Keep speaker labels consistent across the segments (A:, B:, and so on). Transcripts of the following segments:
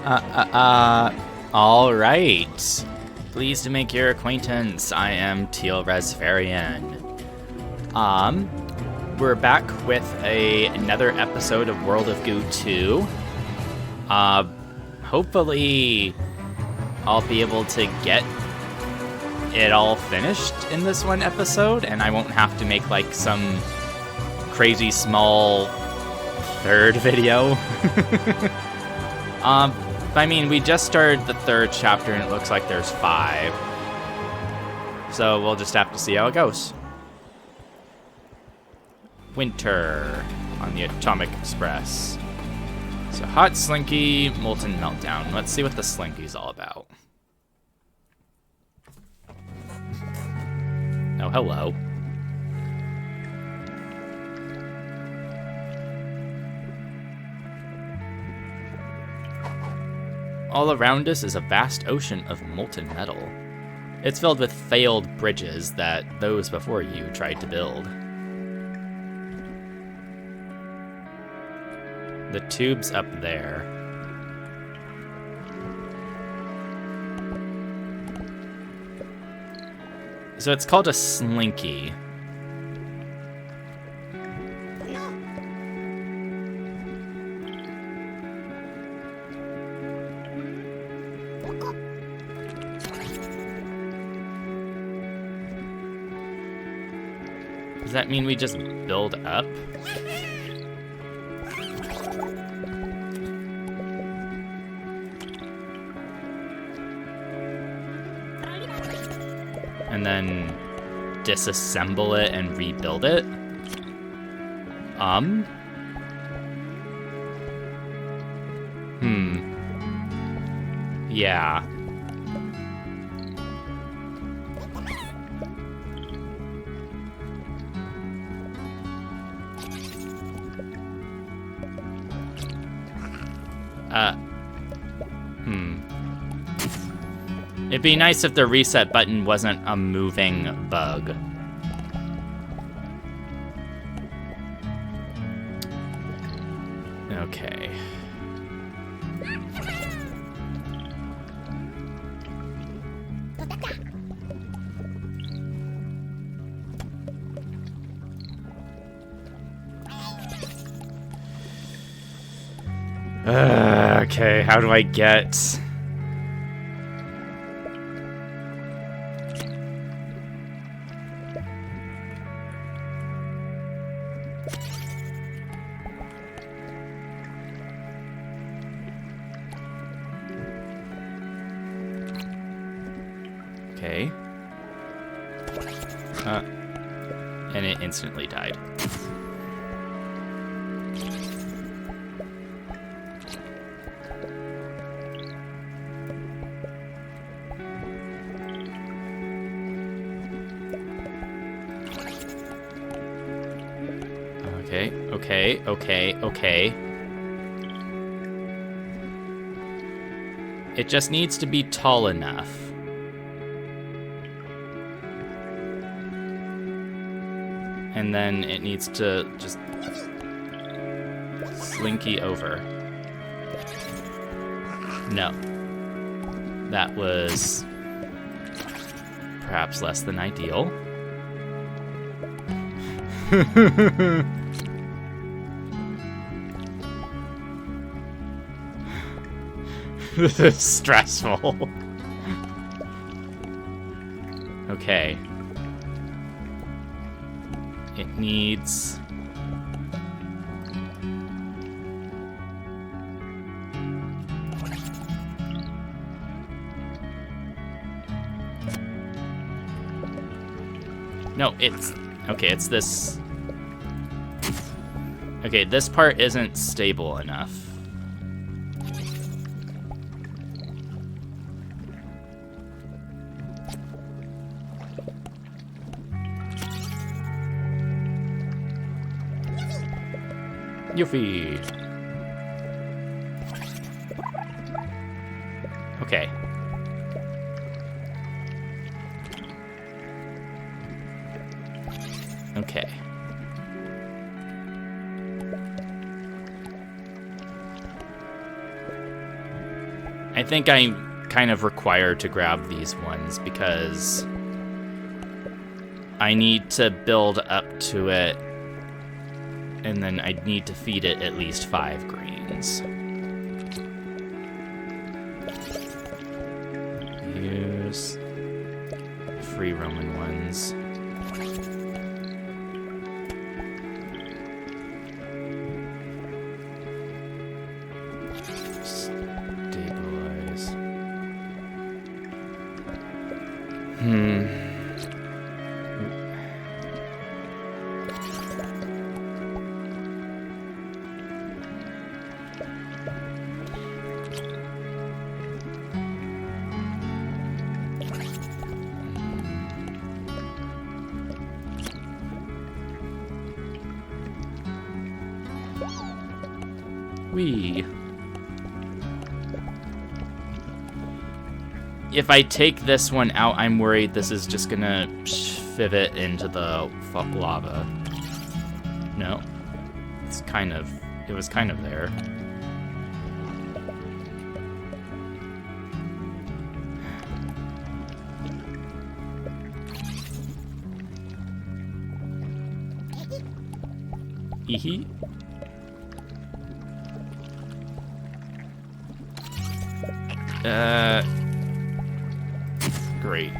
A: All right. Pleased to make your acquaintance. I am Teal-Rasferian. We're back with another episode of World of Goo 2. Hopefully I'll be able to get it all finished in this one episode, and I won't have to make like some crazy small third video. I mean, we just started the third chapter and it looks like there's 5. So we'll just have to see how it goes. Winter on the Atomic Express. So hot slinky, molten meltdown. Let's see what the slinky's all about. Oh, hello. All around us is a vast ocean of molten metal. It's filled with failed bridges that those before you tried to build. The tube's up there. So it's called a slinky. Does that mean we just build up? And then disassemble it and rebuild it? Yeah. It'd be nice if the reset button wasn't a moving bug. Okay. Okay, how do I get... Okay. And it instantly died. Okay. It just needs to be tall enough. And then it needs to just slinky over. No. That was perhaps less than ideal. This is stressful. Okay. It needs... No, it's... Okay, it's this... Okay, this part isn't stable enough. Yuffie. Okay. Okay. I think I'm kind of required to grab these ones because I need to build up to it, and then I need to feed it at least 5 greens. Use free roaming ones. Stabilize. If I take this one out, I'm worried this is just gonna pivot into the lava. No. It was kind of there. Hee. Great.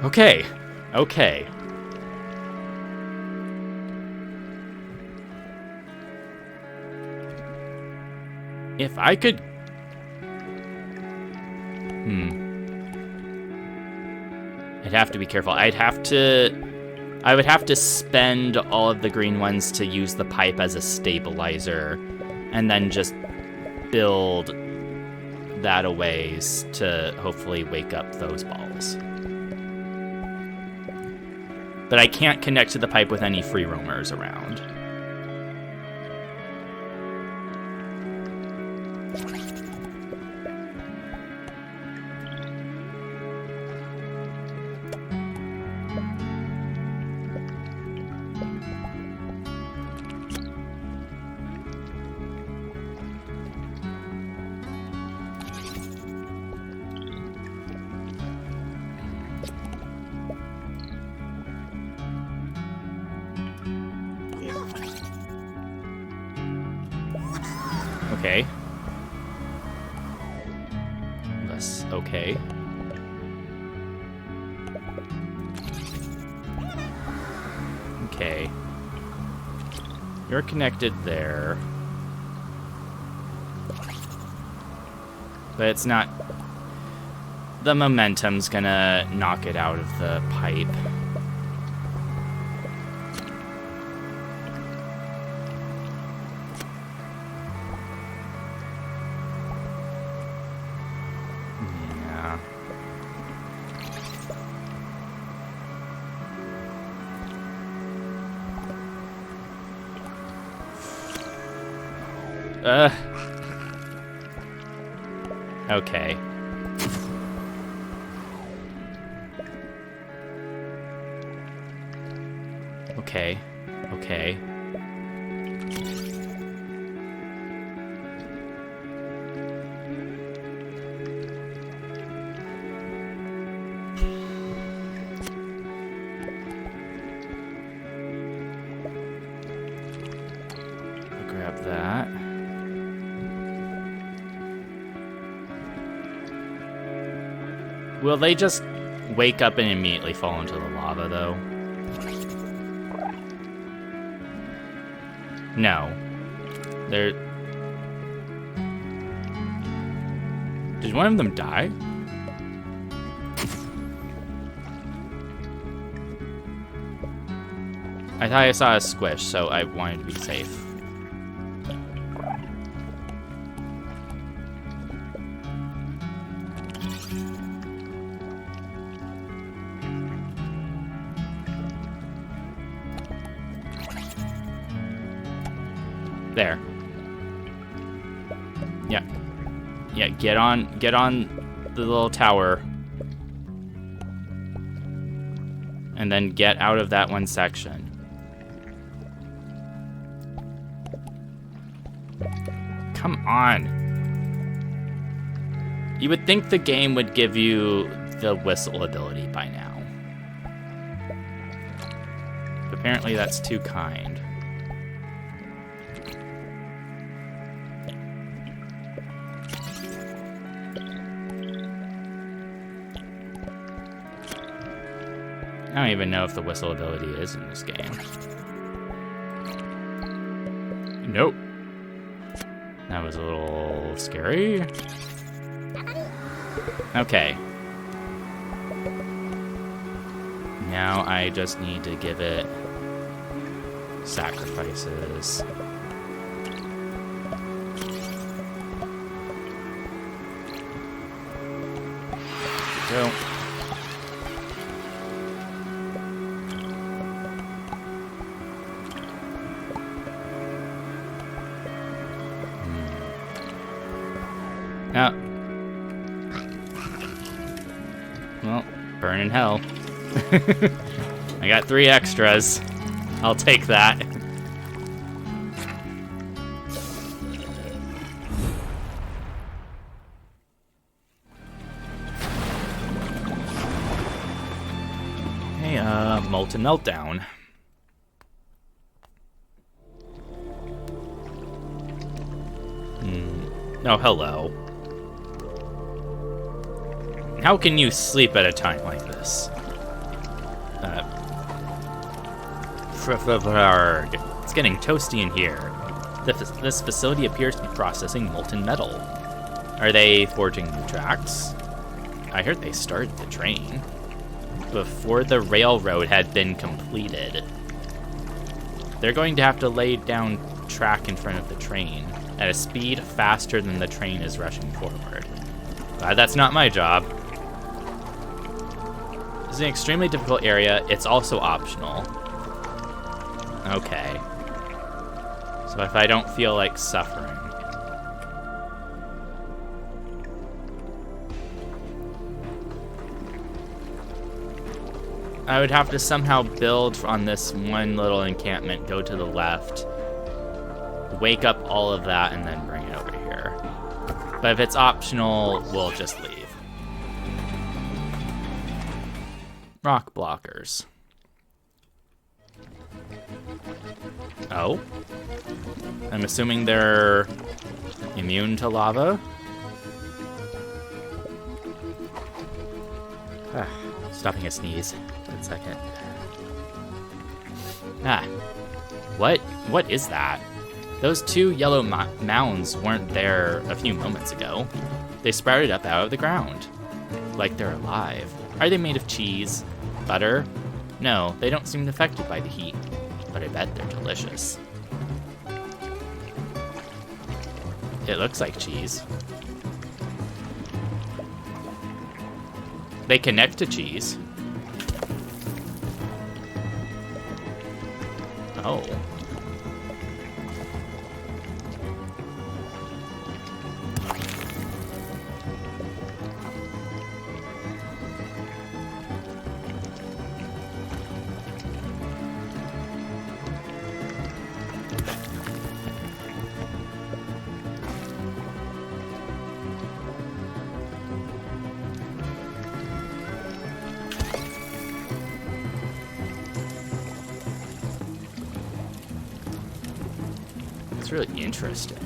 A: Okay. Okay. If I could... I'd have to be careful. I would have to spend all of the green ones to use the pipe as a stabilizer, and then just build that a ways to hopefully wake up those balls. But I can't connect to the pipe with any free roamers around. Okay. Less okay. Okay. You're connected there. But it's not... The momentum's gonna knock it out of the pipe. Okay. Okay. Okay. Grab that. Will they just wake up and immediately fall into the lava, though? No. They're... Did one of them die? I thought I saw a squish, so I wanted to be safe. There. Yeah. Yeah, get on the little tower. And then get out of that one section. Come on. You would think the game would give you the whistle ability by now. But apparently that's too kind. I don't even know if the whistle ability is in this game. Nope. That was a little scary. Okay. Now I just need to give it sacrifices. Go. Well, burn in hell. I got 3 extras. I'll take that. Hey, Molten Meltdown. Oh, hello. How can you sleep at a time like this? It's getting toasty in here. This facility appears to be processing molten metal. Are they forging new tracks? I heard they started the train before the railroad had been completed. They're going to have to lay down track in front of the train at a speed faster than the train is rushing forward. Glad that's not my job. This is an extremely difficult area. It's also optional. Okay. So if I don't feel like suffering. I would have to somehow build on this one little encampment, go to the left, wake up all of that, and then bring it over here. But if it's optional, we'll just leave. Rock blockers. Oh? I'm assuming they're immune to lava? Stopping a sneeze. 1 second. What is that? Those 2 yellow mounds weren't there a few moments ago. They sprouted up out of the ground. Like they're alive. Are they made of cheese? Butter? No, they don't seem affected by the heat. But I bet they're delicious. It looks like cheese. They connect to cheese. Oh. It's really interesting.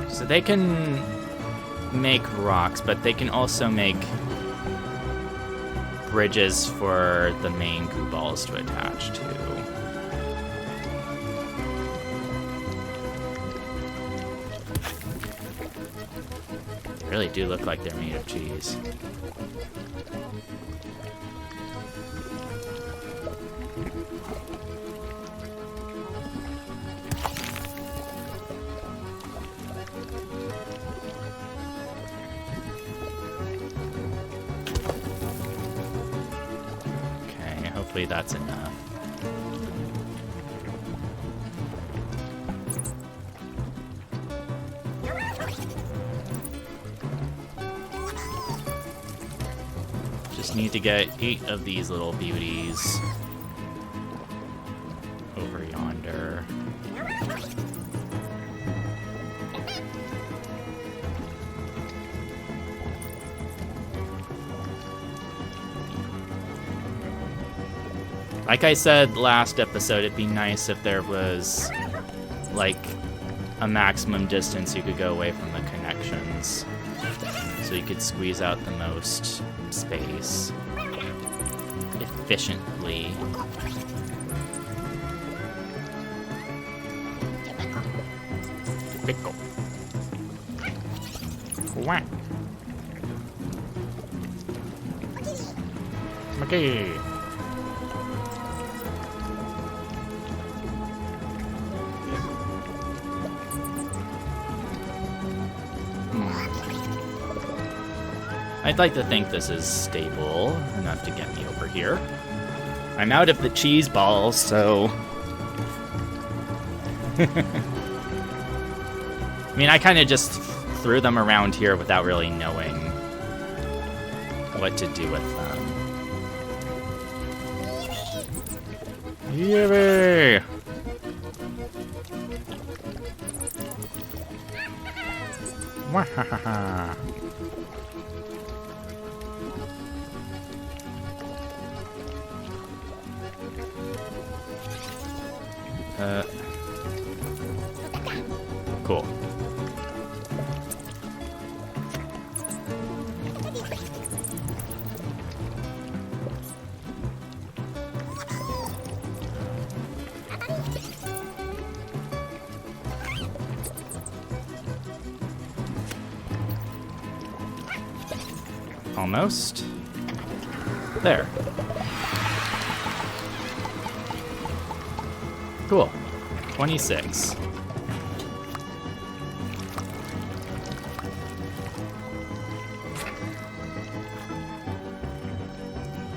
A: So they can make rocks, but they can also make bridges for the main goo balls to attach to. They really do look like they're made of cheese. Hopefully that's enough. Just need to get 8 of these little beauties over yonder. Like I said last episode, it'd be nice if there was, like, a maximum distance you could go away from the connections, so you could squeeze out the most space efficiently. Typical. Quack. Okay. I'd like to think this is stable enough to get me over here. I'm out of the cheese balls, so... I mean, I kind of just threw them around here without really knowing what to do with them. Yippee! Wahahaha! Cool. Almost. There. Cool. 26.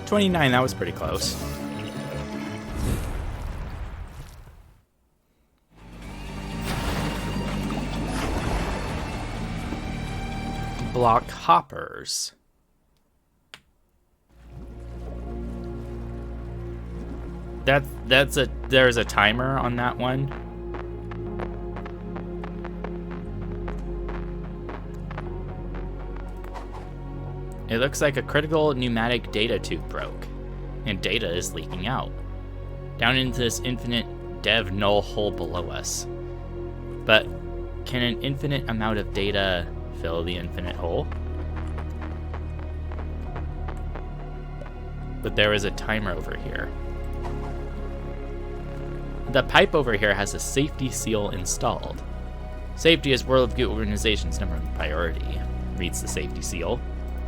A: $29, that was pretty close. Block hoppers. There's a timer on that one. It looks like a critical pneumatic data tube broke, and data is leaking out down into this infinite dev null hole below us. But can an infinite amount of data fill the infinite hole? But there is a timer over here. The pipe over here has a safety seal installed. Safety is World of Goo organization's number one priority, reads the safety seal.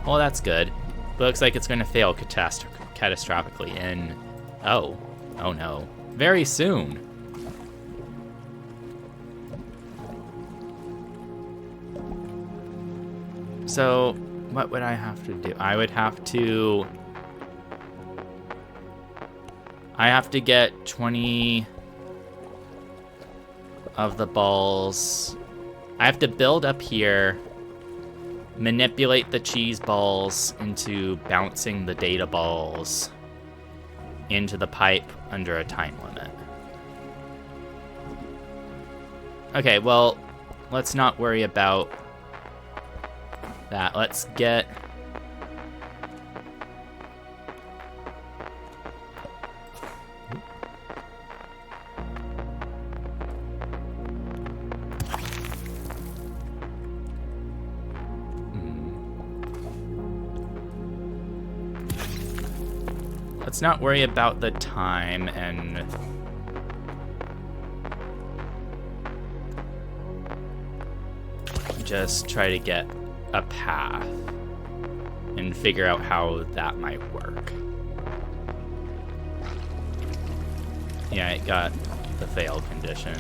A: Well, that's good, but looks like it's going to fail catastrophically in... Oh no. Very soon. So, what would I have to do? I have to get 20 of the balls. I have to build up here, manipulate the cheese balls into bouncing the data balls into the pipe under a time limit. Okay, well, let's not worry about that. Let's get... Let's not worry about the time and just try to get a path and figure out how that might work. Yeah, it got the fail condition.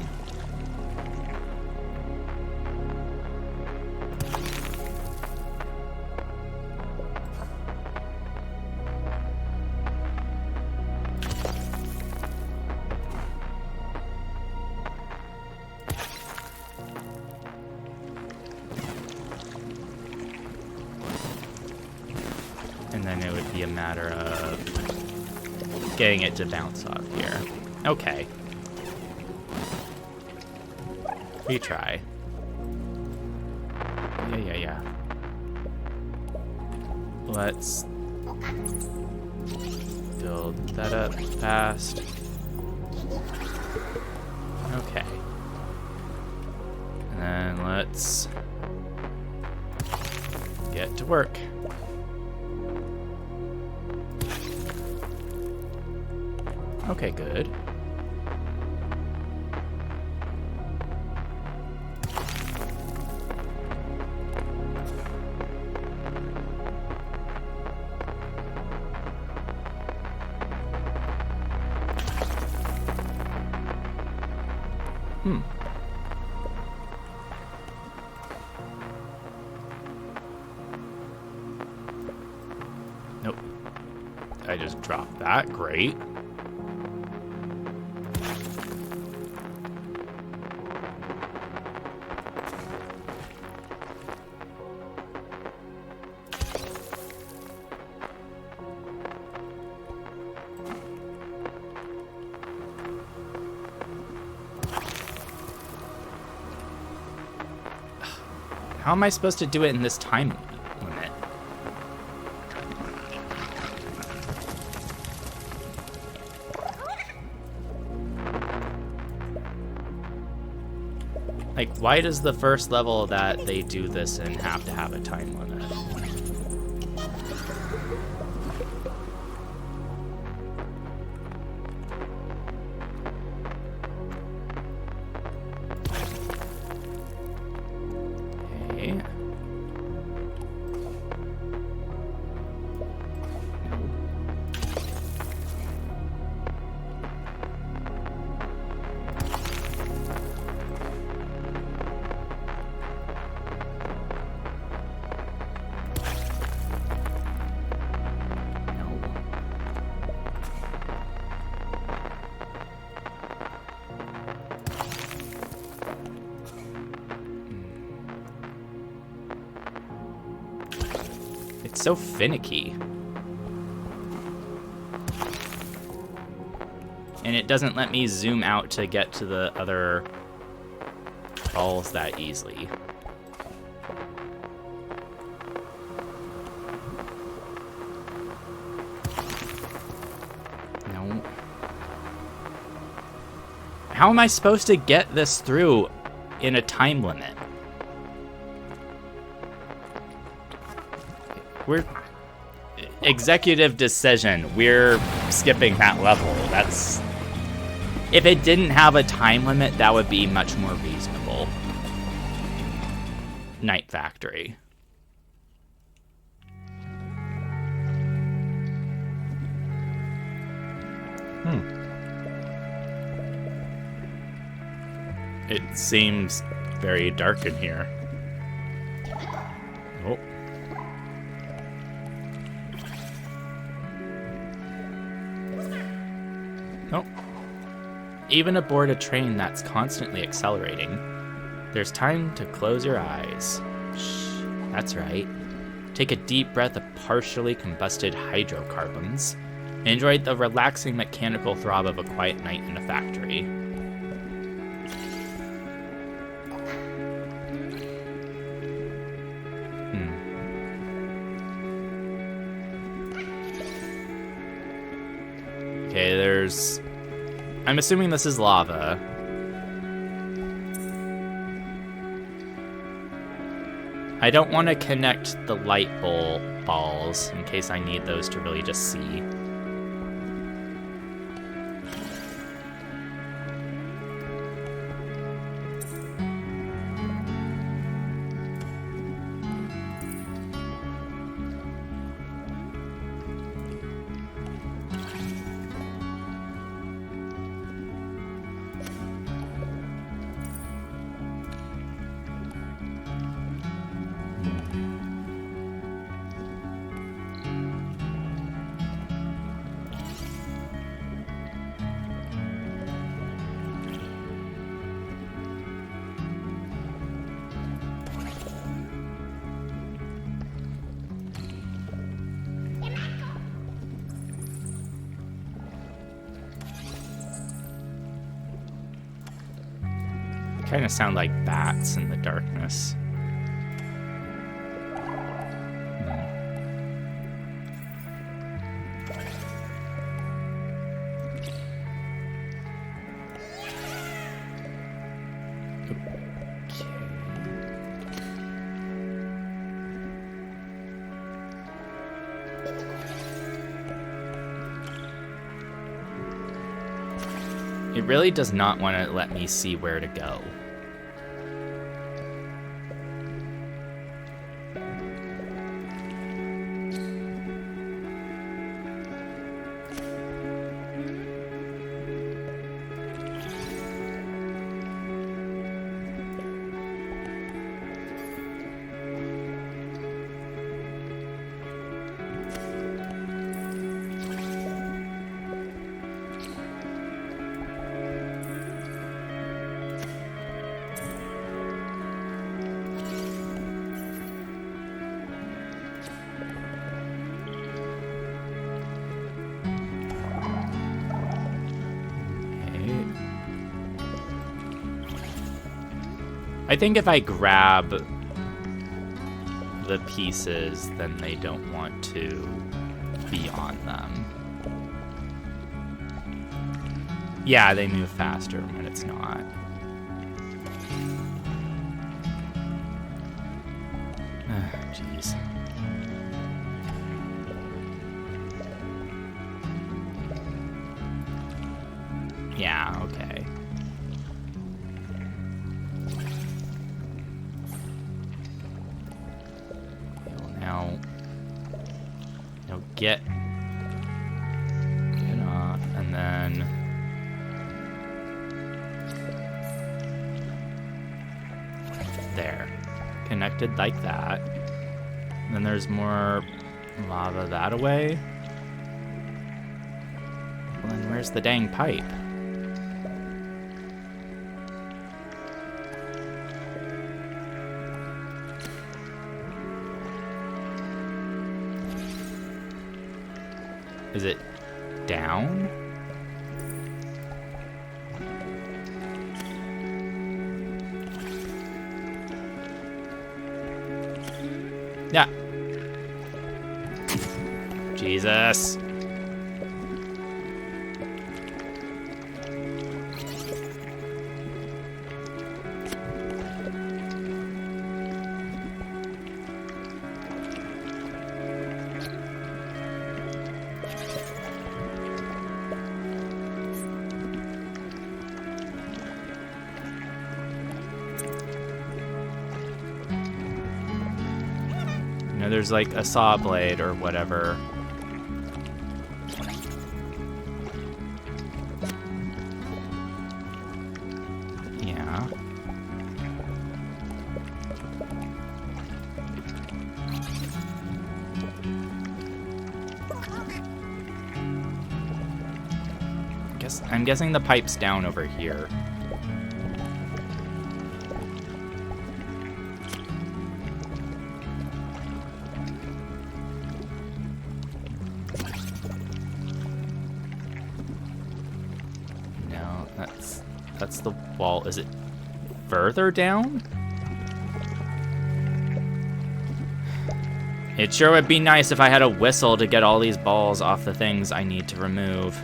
A: matter of getting it to bounce off here. Okay. Retry. Yeah. Let's build that up fast. Okay. And then let's get to work. Okay, good. Nope. I just dropped that. Great. How am I supposed to do it in this time limit? Like, why does the first level that they do this in have to have a time limit? It's so finicky. And it doesn't let me zoom out to get to the other balls that easily. No. How am I supposed to get this through in a time limit? We're executive decision. We're skipping that level. That's, if it didn't have a time limit, that would be much more reasonable. Night Factory. It seems very dark in here. Oh. Oh. Even aboard a train that's constantly accelerating, there's time to close your eyes. Shh, that's right. Take a deep breath of partially combusted hydrocarbons and enjoy the relaxing mechanical throb of a quiet night in a factory. Okay, there's... I'm assuming this is lava. I don't want to connect the light bowl balls in case I need those to really just see. Kind of sound like bats in the darkness. It really does not want to let me see where to go. I think if I grab the pieces, then they don't want to be on them. Yeah, they move faster when it's not. Jeez. Yeah, okay. Get off, and then there, connected like that. And then there's more lava that way. Well, then where's the dang pipe? Is it down? Yeah. Jesus. There's like a saw blade or whatever. Yeah. I'm guessing the pipe's down over here. That's the wall. Is it further down? It sure would be nice if I had a whistle to get all these balls off the things I need to remove.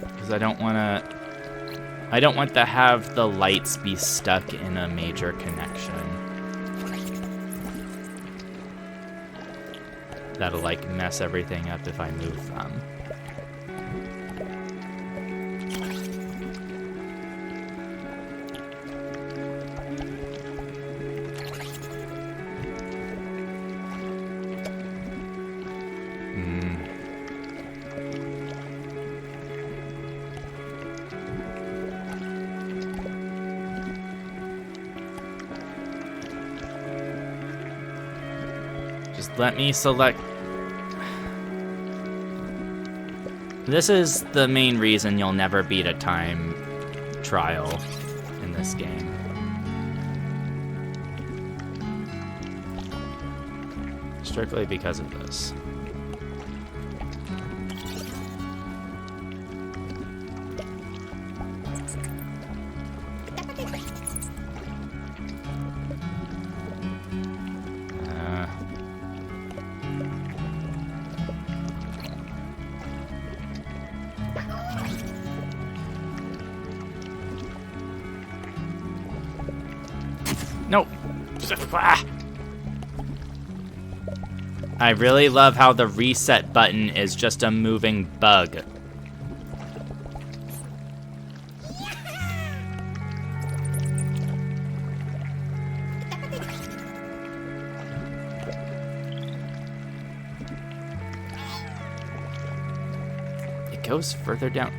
A: Because I don't want to have the lights be stuck in a major connection. That'll like mess everything up if I move them. Let me select. This is the main reason you'll never beat a time trial in this game. strictly because of this. No! I really love how the reset button is just a moving bug. It goes further down.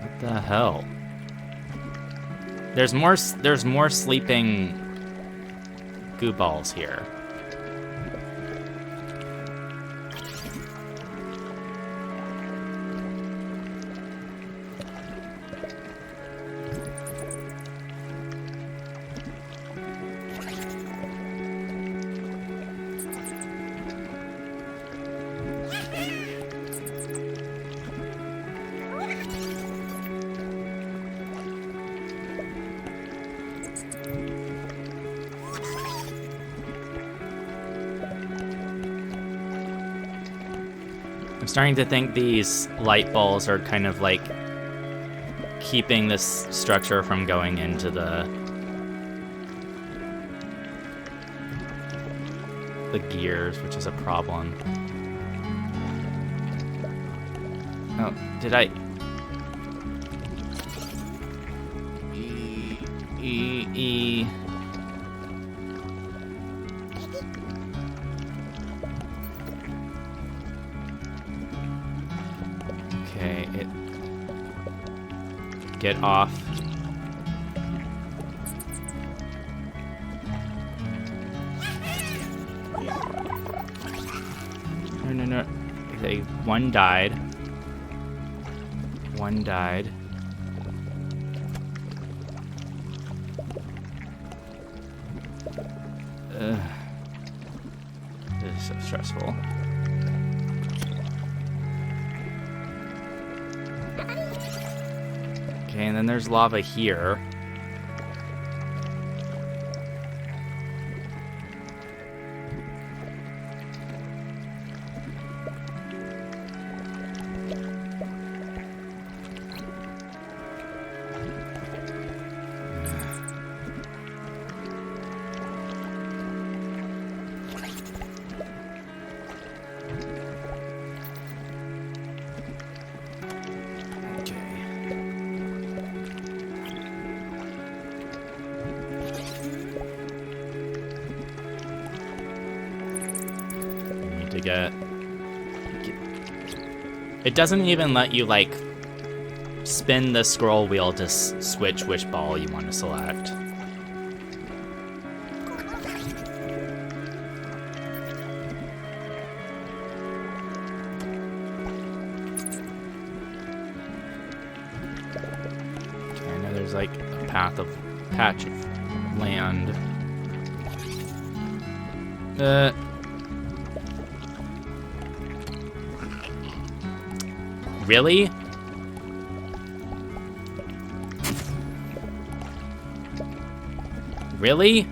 A: What the hell? There's more sleeping goo balls here. I'm starting to think these light balls are kind of like keeping this structure from going into the gears, which is a problem. Oh, did I? E. Okay, it. Get off. No. Okay, one died. One died. This is so stressful. Okay, and then there's lava here. It doesn't even let you, like, spin the scroll wheel to switch which ball you want to select. Okay, I know there's, like, a patch of land. Really? Really?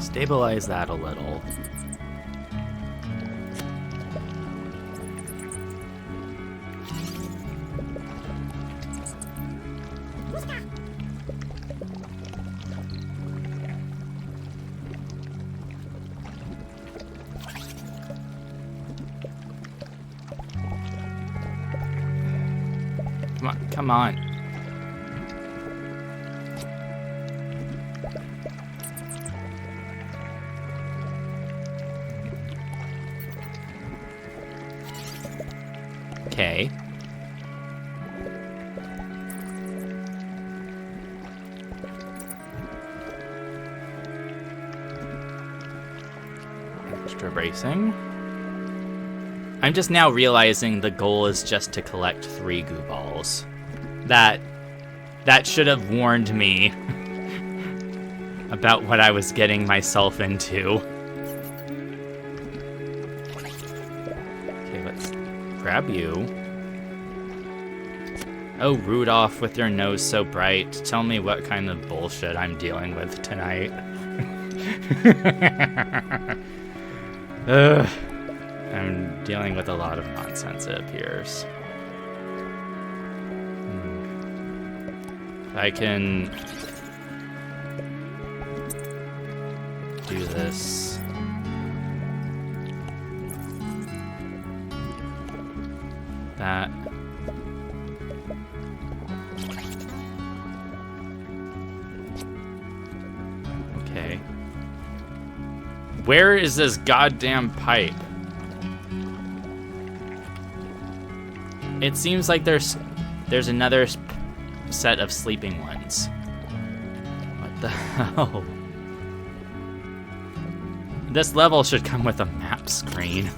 A: Stabilize that a little. Come on. Okay. Extra bracing. I'm just now realizing the goal is just to collect 3 goo balls. That That should have warned me about what I was getting myself into. Okay, let's grab you. Oh, Rudolph with your nose so bright. Tell me what kind of bullshit I'm dealing with tonight. I'm dealing with a lot of nonsense, it appears. I can do this. That. Okay. Where is this goddamn pipe? It seems like there's another set of sleeping ones. What the hell? This level should come with a map screen.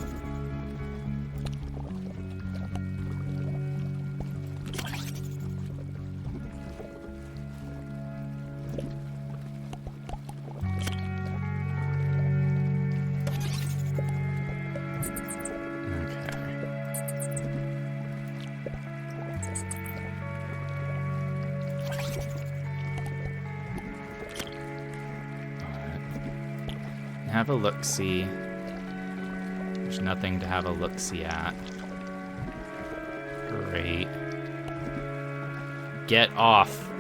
A: Have a look-see. There's nothing to have a look-see at. Great. Get off.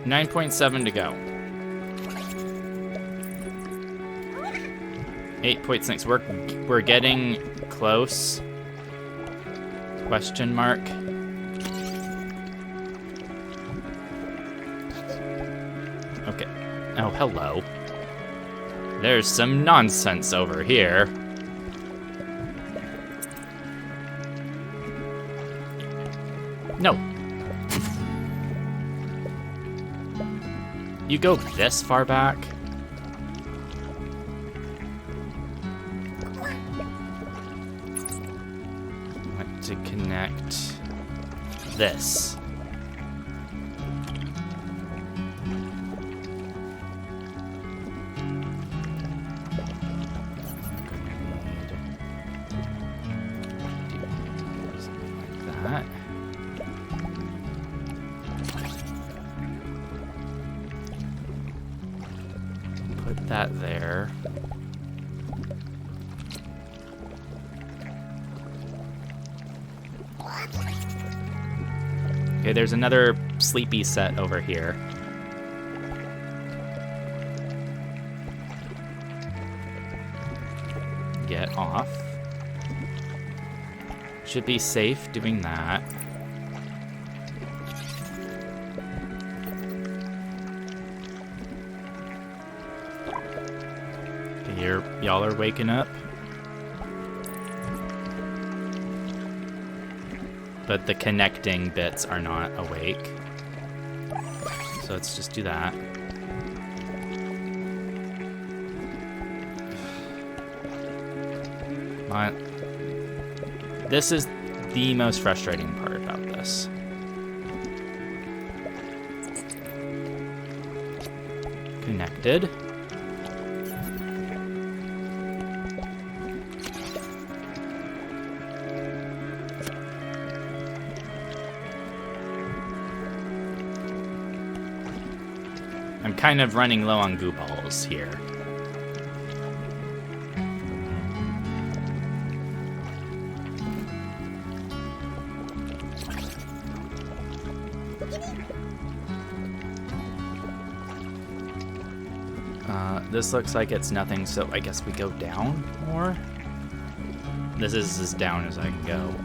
A: $9.7 to go. 8.6. We're getting close. Question mark. Okay. Oh, hello. There's some nonsense over here. No. You go this far back? To connect this. Like that. Put that there. Okay, there's another sleepy set over here. Get off. Should be safe doing that. Okay, y'all are waking up. But the connecting bits are not awake. So let's just do that. This is the most frustrating part about this. Connected. I'm kind of running low on goo balls here. This looks like it's nothing, so I guess we go down more? This is as down as I can go.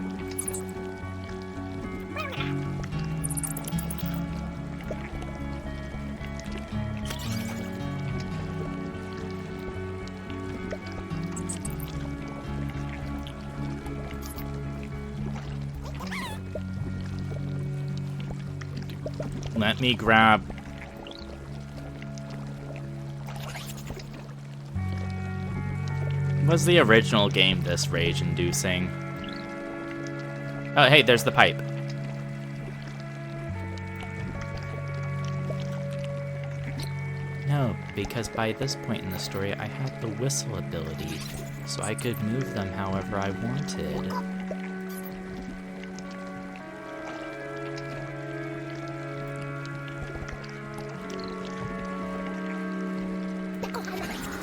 A: Let me grab... Was the original game this rage-inducing? Oh, hey, there's the pipe. No, because by this point in the story, I had the whistle ability, so I could move them however I wanted.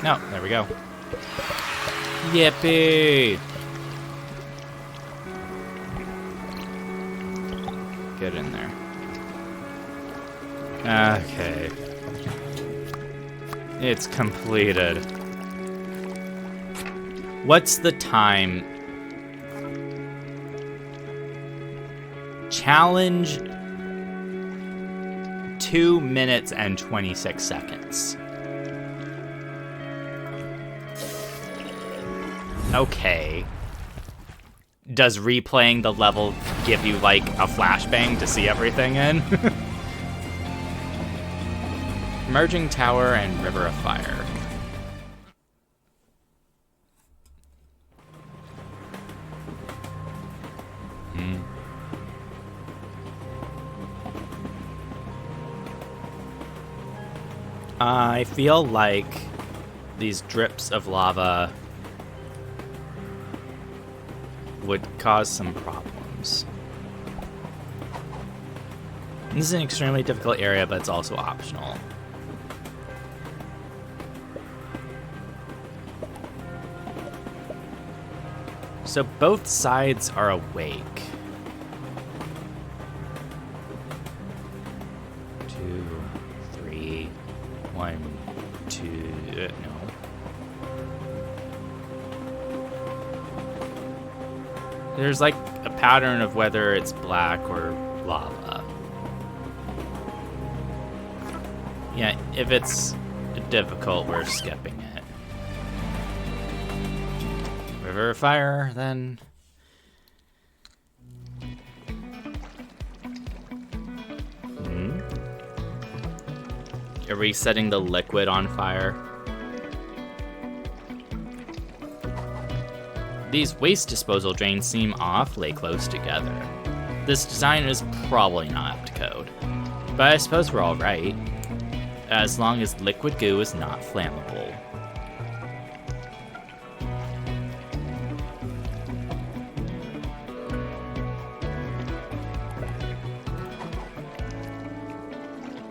A: No, there we go. Yippee! Get in there. Okay. It's completed. What's the time? Challenge 2 minutes and 26 seconds. Okay. Does replaying the level give you, like, a flashbang to see everything in? Merging Tower and River of Fire. I feel like these drips of lava would cause some problems. This is an extremely difficult area, but it's also optional. So both sides are awake. 2, 3, 1, 2, no. There's like a pattern of whether it's black or lava. Yeah, if it's difficult, we're skipping it. River of Fire, then. Are we setting the liquid on fire? These waste disposal drains seem awfully close together. This design is probably not up to code, but I suppose we're all right, as long as liquid goo is not flammable.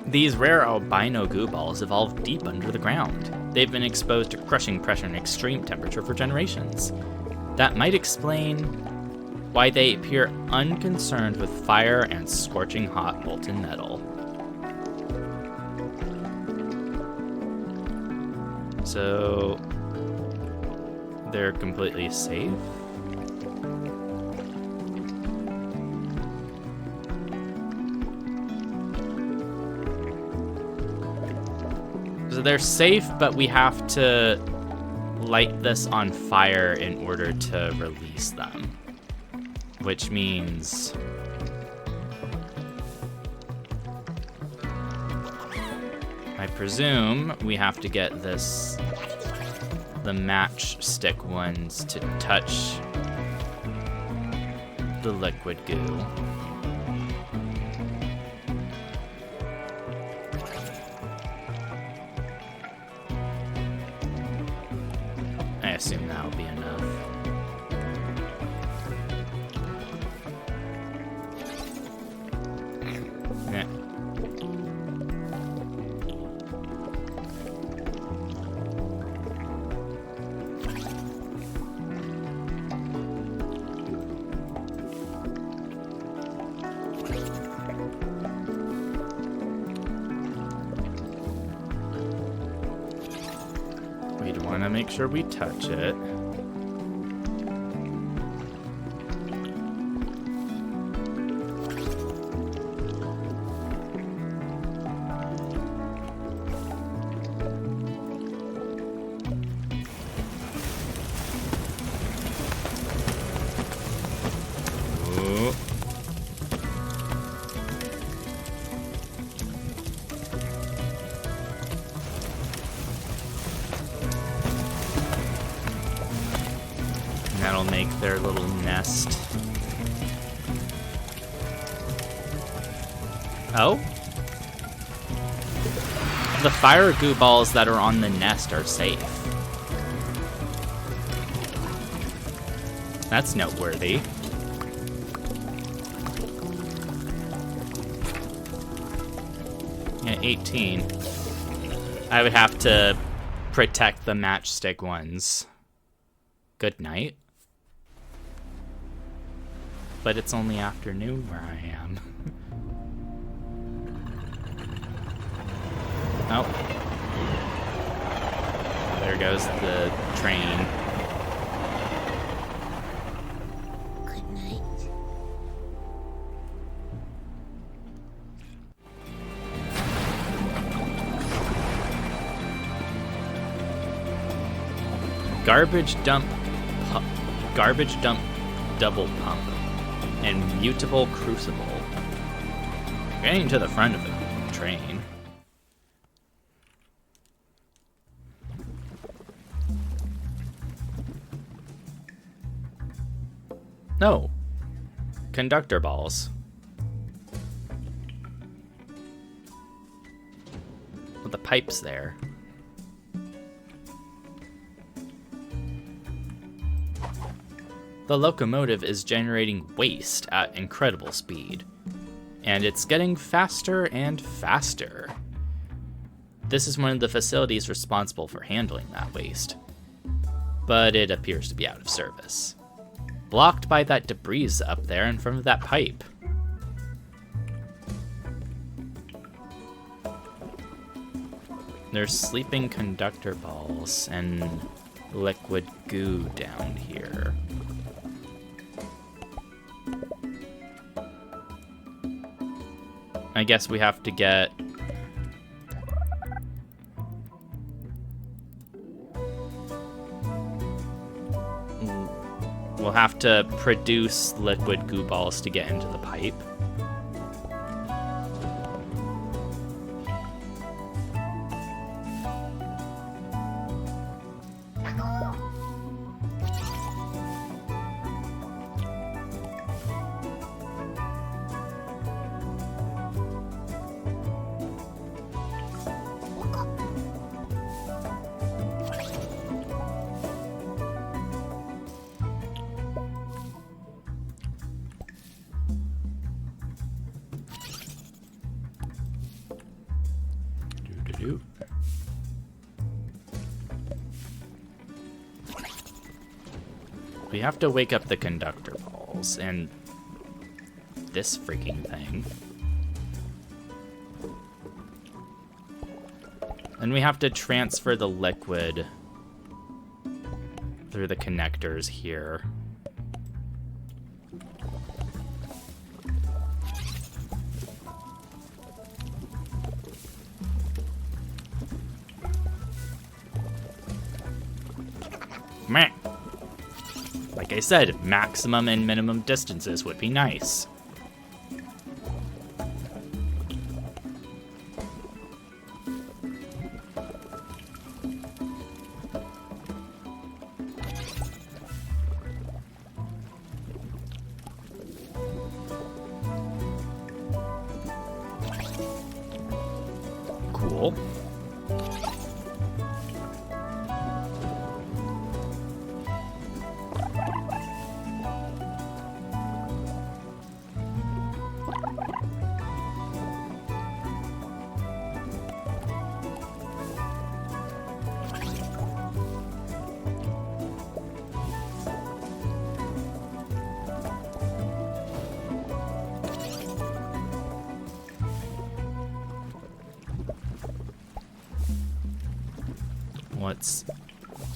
A: These rare albino goo balls evolved deep under the ground. They've been exposed to crushing pressure and extreme temperature for generations. That might explain why they appear unconcerned with fire and scorching hot molten metal. So, they're completely safe? So they're safe, but we have to light this on fire in order to release them. Which means... I presume we have to get this... the matchstick ones to touch the liquid goo. I assume that'll be enough. Yeah. We'd want to make sure we touch it. little nest. Oh? The fire goo balls that are on the nest are safe. That's noteworthy. Yeah, 18. I would have to protect the matchstick ones. Good night. But it's only afternoon where I am. Oh. There goes the train.
B: Good night.
A: Garbage dump double pump and mutable crucible. Getting to the front of the train. No. Conductor balls. With the pipes there. The locomotive is generating waste at incredible speed. And it's getting faster and faster. This is one of the facilities responsible for handling that waste. But it appears to be out of service. Blocked by that debris up there in front of that pipe. There's sleeping conductor balls and liquid goo down here. I guess we have to get... We'll have to produce liquid goo balls to get into the pipe. We have to wake up the conductor balls and this freaking thing. And we have to transfer the liquid through the connectors here. Meh. Like I said, maximum and minimum distances would be nice. Cool. Let's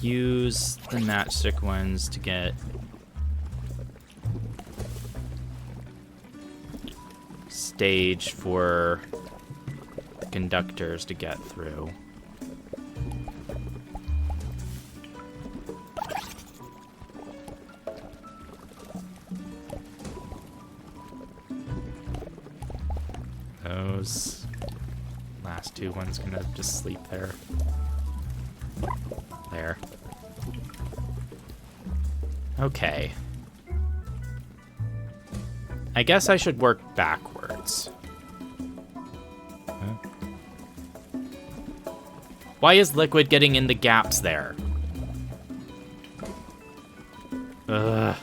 A: use the matchstick ones to get stage for the conductors to get through. Those last two ones gonna just sleep there. There. Okay. I guess I should work backwards. Huh? Why is liquid getting in the gaps there? Ugh.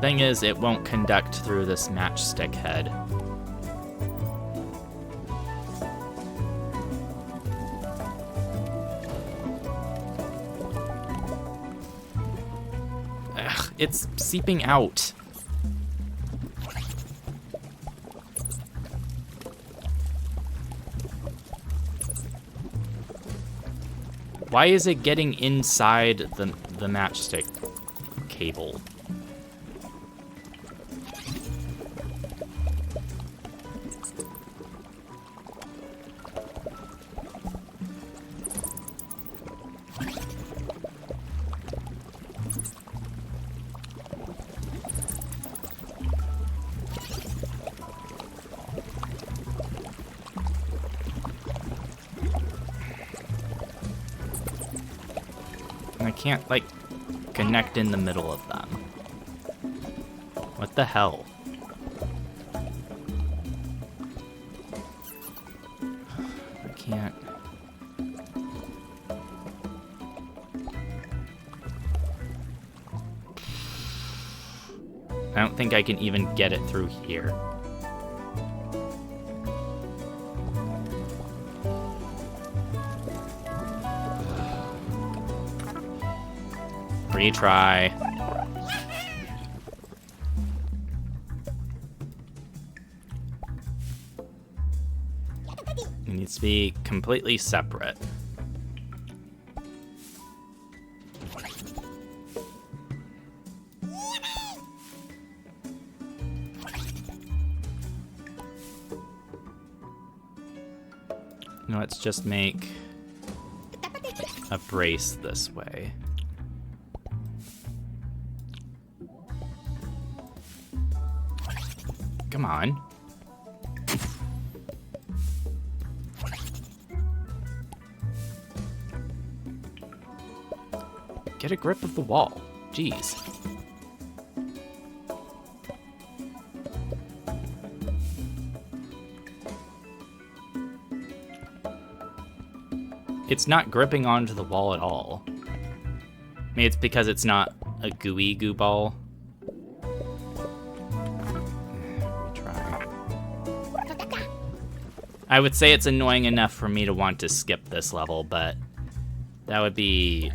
A: Thing is, it won't conduct through this matchstick head. Ugh, it's seeping out. Why is it getting inside the matchstick cable? I can't, like, connect in the middle of them. What the hell? I can't. I don't think I can even get it through here. Retry. It needs to be completely separate. Let's just make a brace this way. Come on. Get a grip of the wall. Jeez. It's not gripping onto the wall at all. Maybe it's because it's not a gooey goo ball. I would say it's annoying enough for me to want to skip this level, but that would be...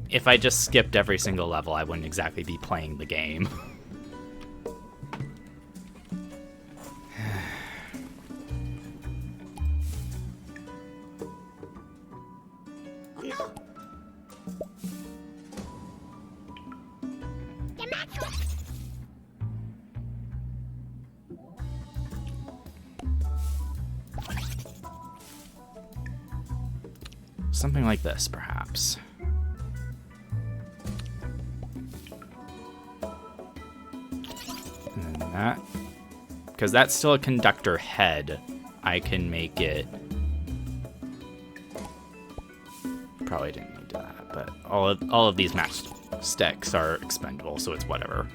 A: If I just skipped every single level, I wouldn't exactly be playing the game. Something like this, perhaps. And then that. Because that's still a conductor head. I can make it... Probably didn't need that, but all of these match sticks are expendable, so it's whatever.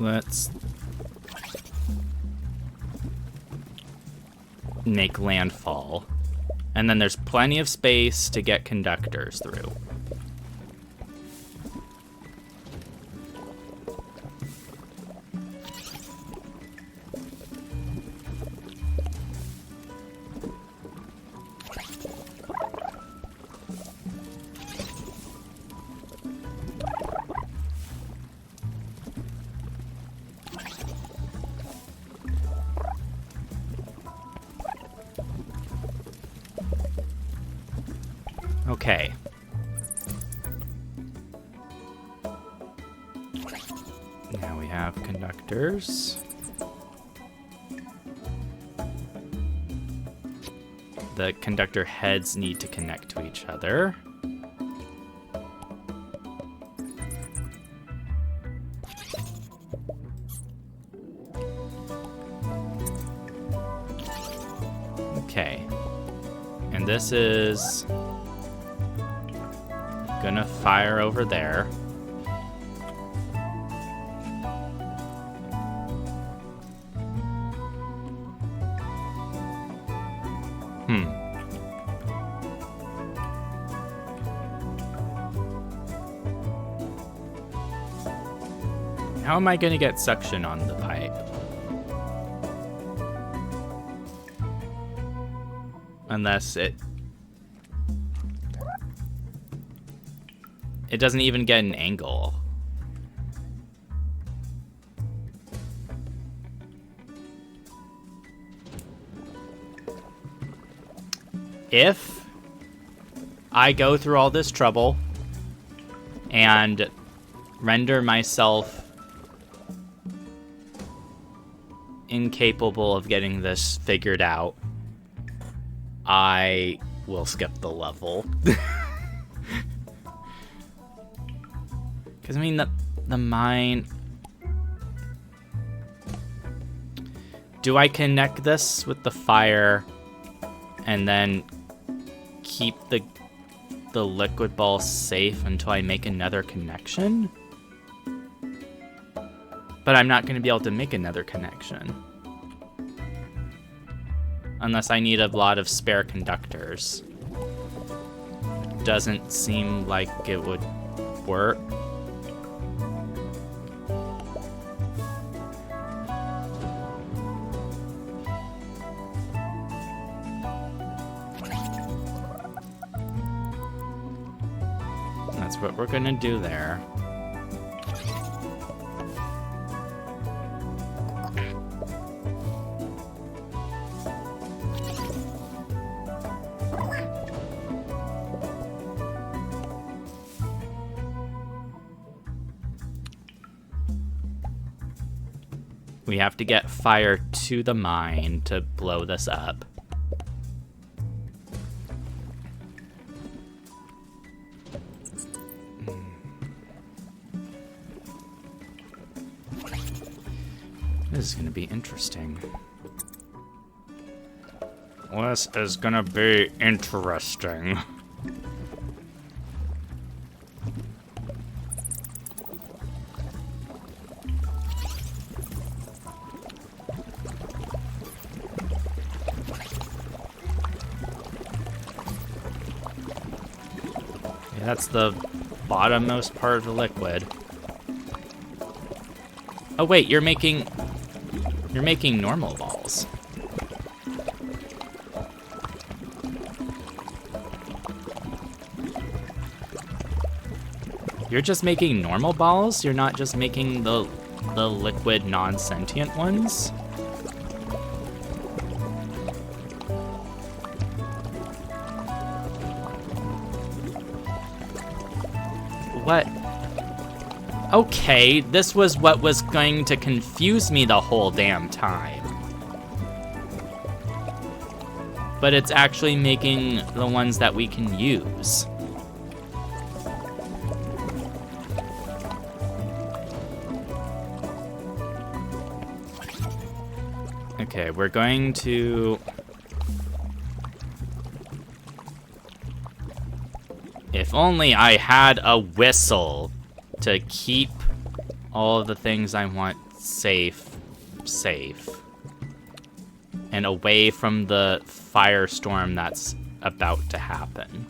A: Let's make landfall. And then there's plenty of space to get conductors through. Okay. Now we have conductors. The conductor heads need to connect to each other. Okay. And this is gonna fire over there. How am I gonna get suction on the pipe? Unless it doesn't even get an angle. If I go through all this trouble and render myself incapable of getting this figured out, I will skip the level. Because, I mean, the mine... Do I connect this with the fire and then keep the liquid ball safe until I make another connection? But I'm not going to be able to make another connection. Unless I need a lot of spare conductors. Doesn't seem like it would work. That's what we're gonna do there. We have to get fire to the mine to blow this up. This is gonna be interesting. This is gonna be interesting. That's the bottommost part of the liquid. Oh wait, you're making normal balls. You're just making normal balls? You're not just making the liquid non-sentient ones? What? Okay, this was what was going to confuse me the whole damn time. But it's actually making the ones that we can use. Okay, we're going to... If only I had a whistle to keep all of the things I want safe. And away from the firestorm that's about to happen.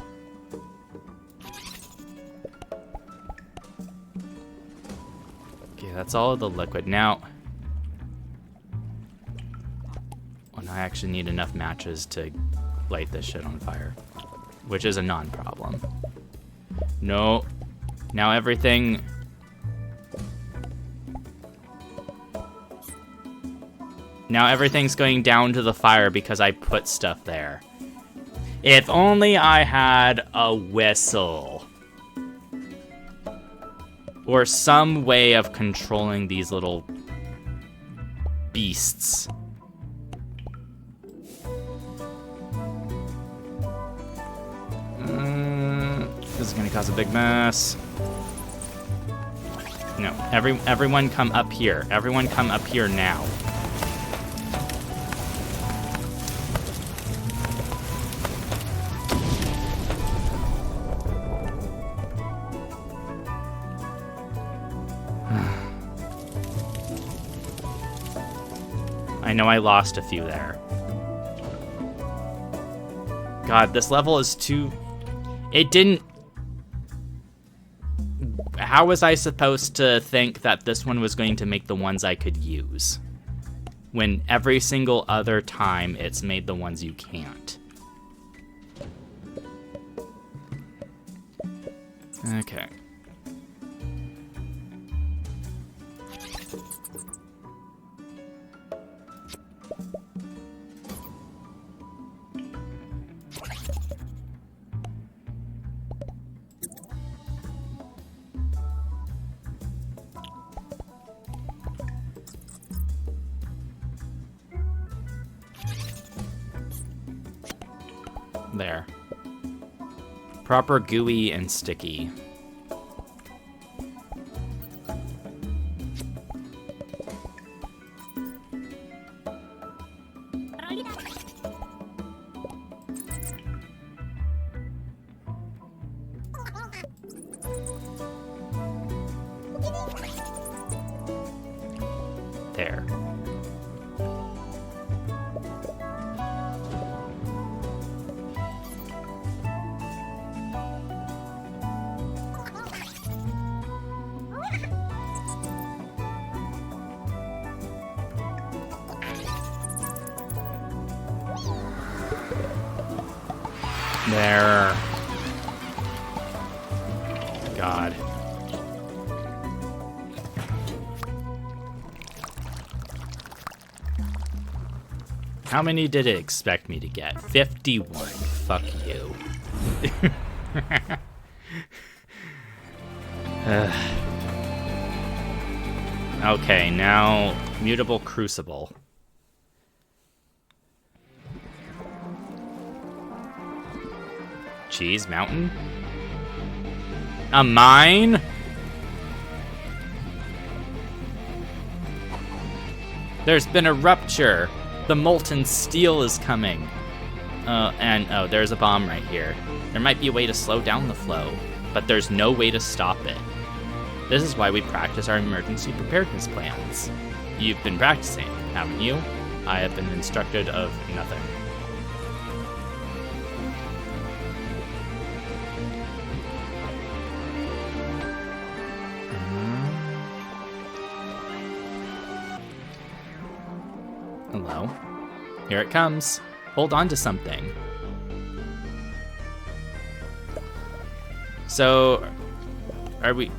A: Okay, that's all of the liquid. Now, I actually need enough matches to light this shit on fire, which is a non-problem. No, now everything's going down to the fire because I put stuff there. If only I had a whistle. Or some way of controlling these little beasts. This is gonna cause a big mess. No, everyone come up here. Everyone come up here now. I know I lost a few there. God, this level is too... It didn't... How was I supposed to think that this one was going to make the ones I could use? When every single other time it's made the ones you can't. Okay. There. Proper gooey and sticky. There. There. God. How many did it expect me to get? 51. Fuck you. Okay, now mutable crucible. Cheese mountain? A mine? There's been a rupture. The molten steel is coming. And there's a bomb right here. There might be a way to slow down the flow, but there's no way to stop it. This is why we practice our emergency preparedness plans. You've been practicing, haven't you? I have been instructed of nothing. Hello. Here it comes. Hold on to something. So,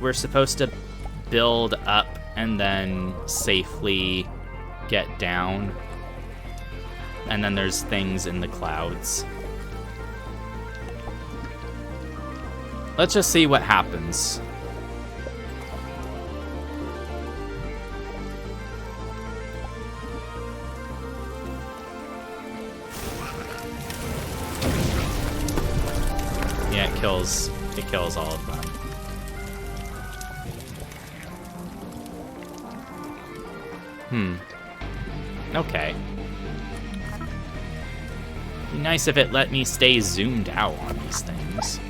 A: we're supposed to build up and then safely get down. And then there's things in the clouds. Let's just see what happens. Yeah, it kills all of them. Okay. Be nice if it let me stay zoomed out on these things.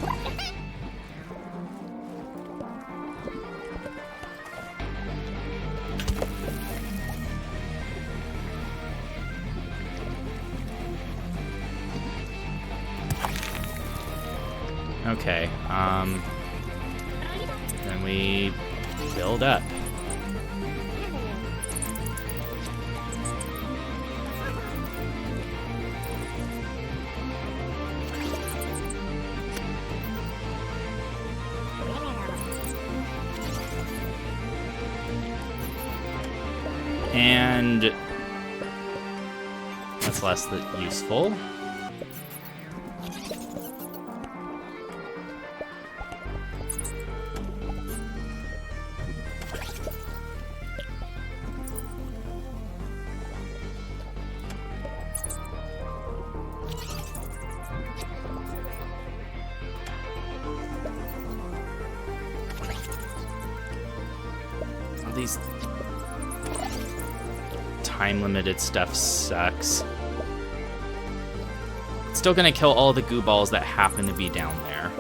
A: Okay, then we build up. And that's less than useful. All these time-limited stuff sucks. It's still gonna kill all the goo balls that happen to be down there.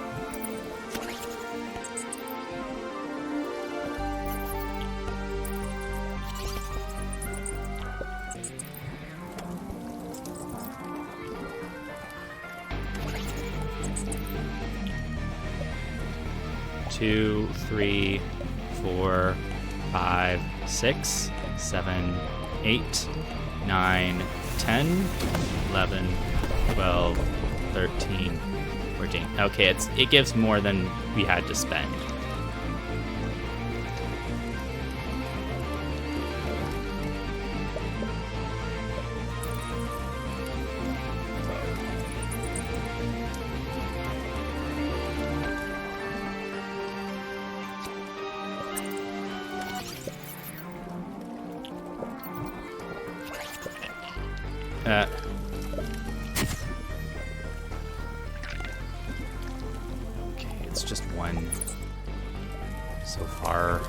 A: Two, 3, 4, 5, 6, 7, 8, 9, 10, 11, 12, 13, 14. Okay, it gives more than we had to spend. Okay, it's just one so far.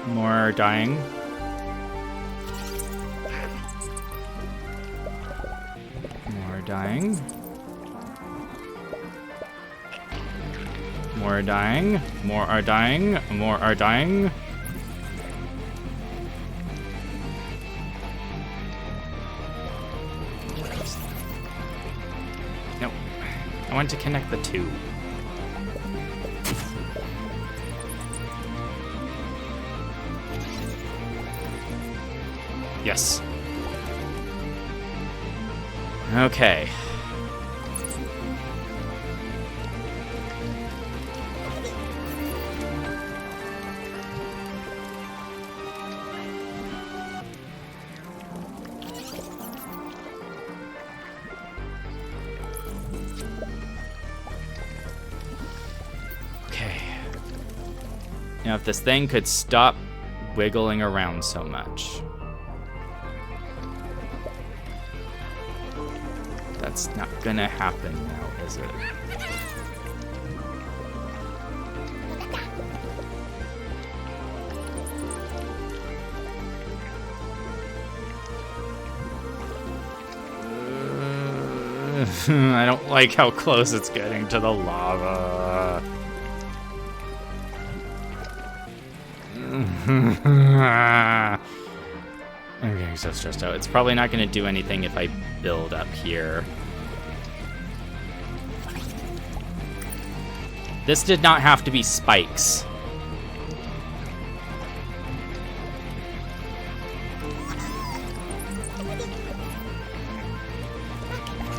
A: More are dying. More are dying. More are dying. More are dying. More are dying. Nope. I want to connect the two. Yes. Okay. Okay. Now, if this thing could stop wiggling around so much. That's not gonna happen now, is it? I don't like how close it's getting to the lava. I'm getting so stressed out. It's probably not going to do anything if I build up here. This did not have to be spikes.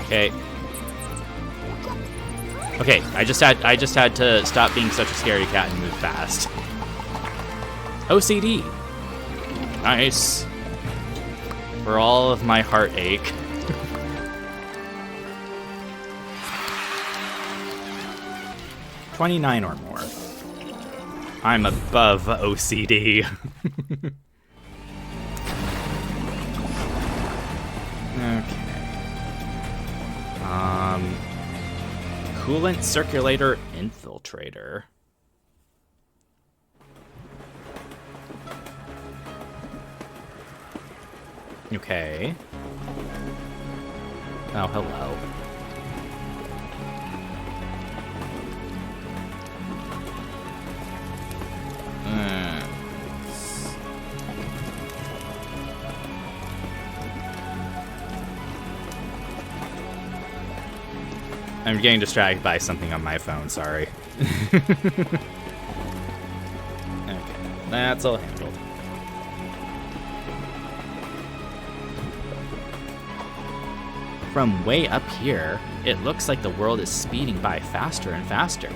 A: Okay. Okay, I just had to stop being such a scaredy cat and move fast. OCD. Nice. For all of my heartache. $29 or more. I'm above OCD. Okay. Coolant circulator infiltrator. Okay. Oh, hello. I'm getting distracted by something on my phone, sorry. Okay, that's all handled. From way up here, it looks like the world is speeding by faster and faster.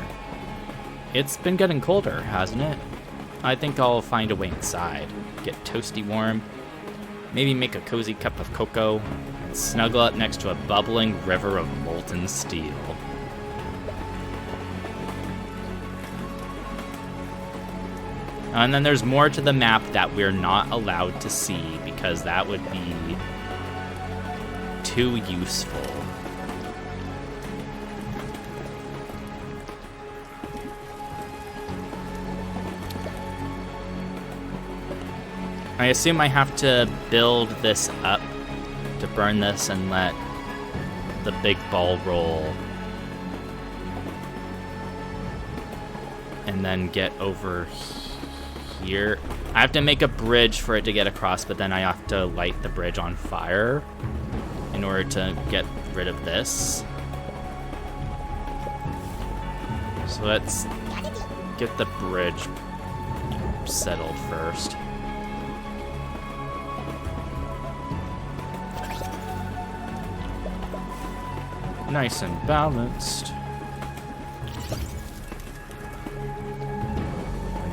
A: It's been getting colder, hasn't it? I think I'll find a way inside, get toasty warm, maybe make a cozy cup of cocoa, and snuggle up next to a bubbling river of molten steel. And then there's more to the map that we're not allowed to see because that would be too useful. I assume I have to build this up to burn this and let the big ball roll. And then get over here. I have to make a bridge for it to get across, but then I have to light the bridge on fire in order to get rid of this. So let's get the bridge settled first. Nice and balanced.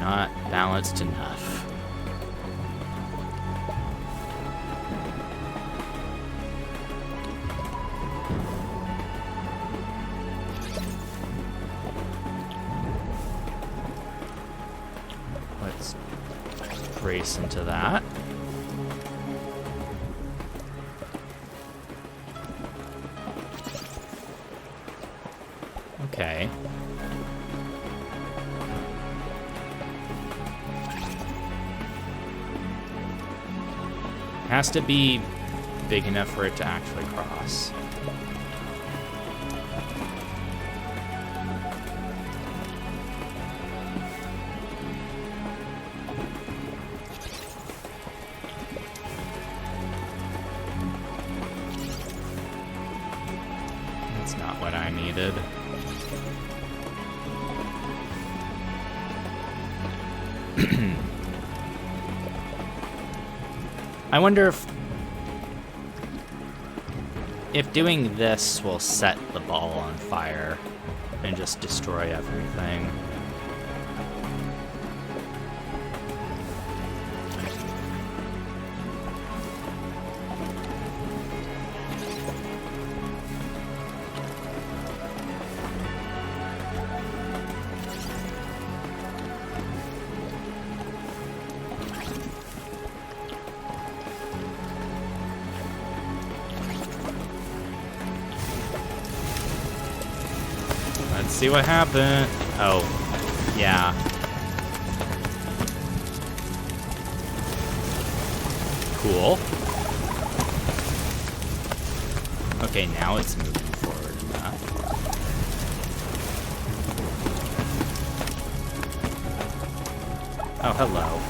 A: Not balanced enough. Let's brace into that. Okay. Has to be big enough for it to actually cross. That's not what I needed. I wonder if doing this will set the ball on fire and just destroy everything. Let's see what happened. Oh, yeah. Cool. Okay, now it's moving forward enough. Oh, hello.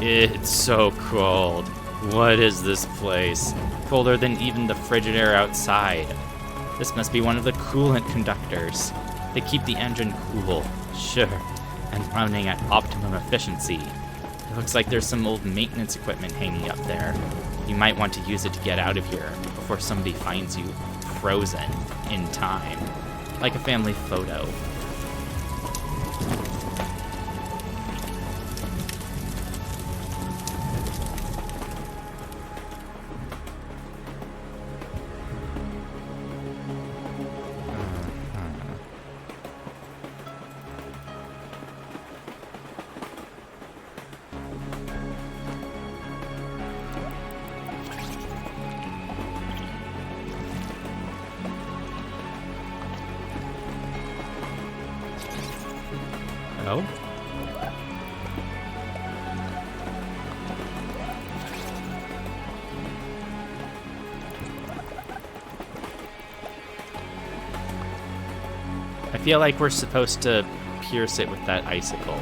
A: It's so cold. What is this place? Colder than even the frigid air outside. This must be one of the coolant conductors. They keep the engine cool, sure, and running at optimum efficiency. It looks like there's some old maintenance equipment hanging up there. You might want to use it to get out of here before somebody finds you frozen in time, like a family photo. I feel like we're supposed to pierce it with that icicle.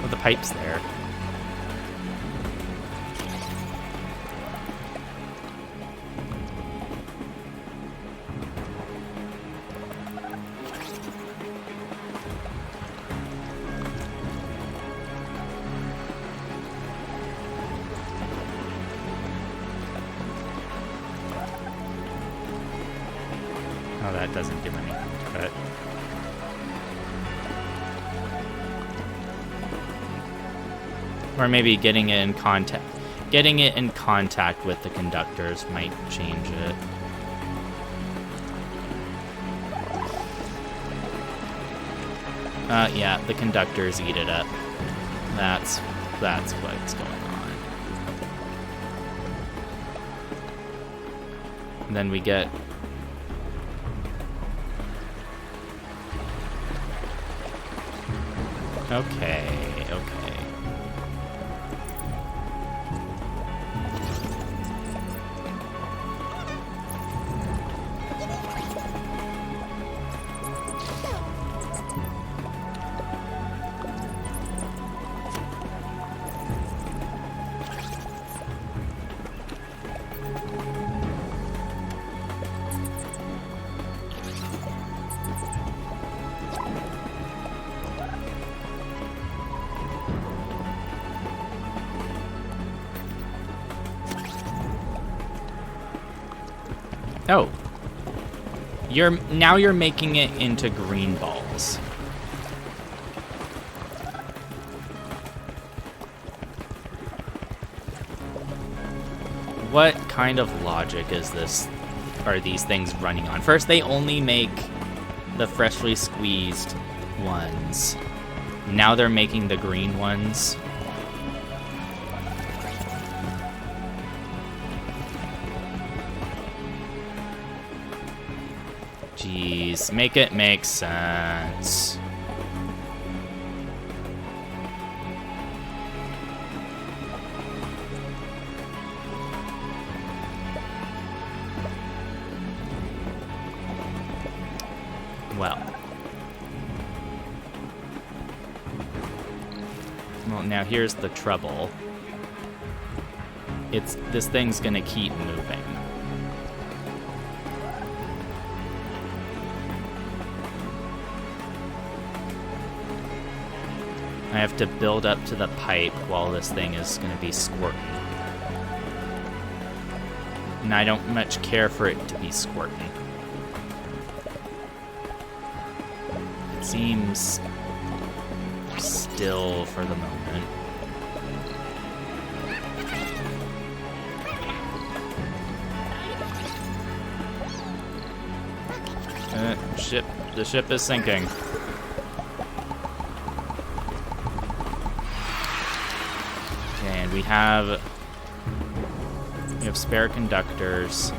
A: Oh, the pipe's there. Oh, that doesn't do anything to it. Or maybe getting it in contact with the conductors might change it. Yeah, the conductors eat it up. That's what's going on. And then we get Okay. Oh. Now you're making it into green balls. What kind of logic is this? Are these things running on? First, they only make the freshly squeezed ones. Now they're making the green ones. Jeez, make it make sense. Well, now here's the trouble. This thing's gonna keep moving. I have to build up to the pipe while this thing is gonna be squirting. And I don't much care for it to be squirting. It seems still for the moment. The ship is sinking. Okay, and we have spare conductors.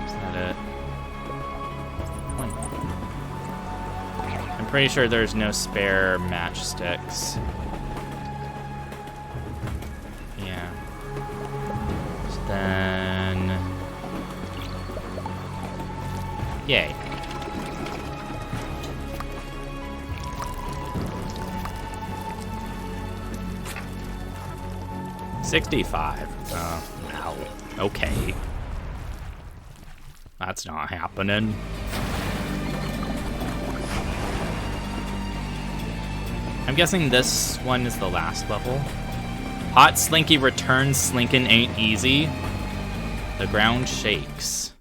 A: Is that it? I'm pretty sure there's no spare matchsticks. Yeah. So then... Yay. $65. Wow. Okay. That's not happening. I'm guessing this one is the last level. Hot Slinky returns. Slinkin' ain't easy. The ground shakes.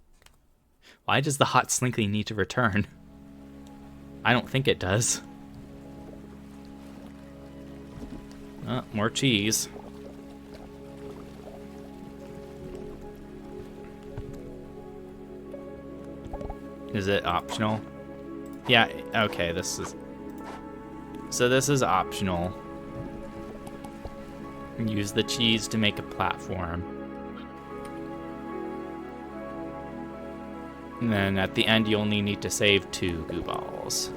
A: Why does the Hot Slinky need to return? I don't think it does. More cheese. Is it optional? Yeah, okay, this is optional. Use the cheese to make a platform. And then at the end, you only need to save 2 goo balls.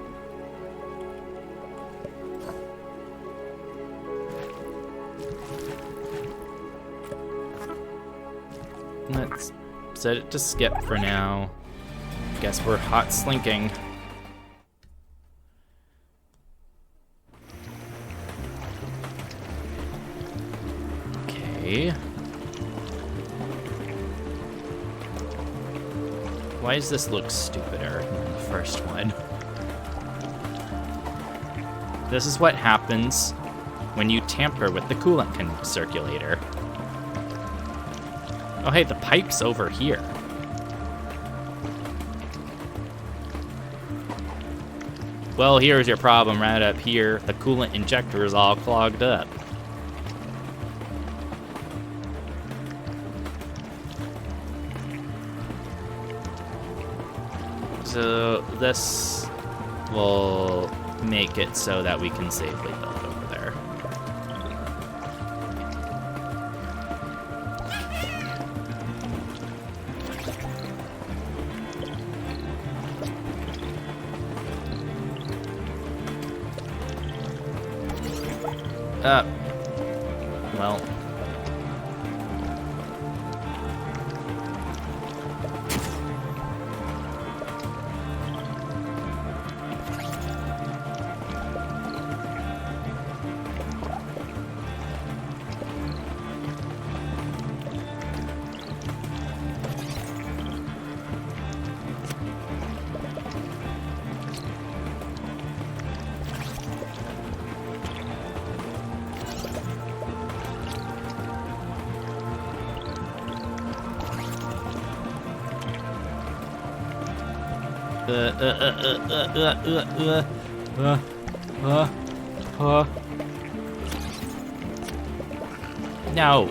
A: Let's set it to skip for now. Guess we're hot slinking. Okay. Why does this look stupider than the first one? This is what happens when you tamper with the coolant circulator. Oh hey, the pipe's over here. Well, here's your problem right up here. The coolant injector is all clogged up. So this will make it so that we can safely build over there. Well. No.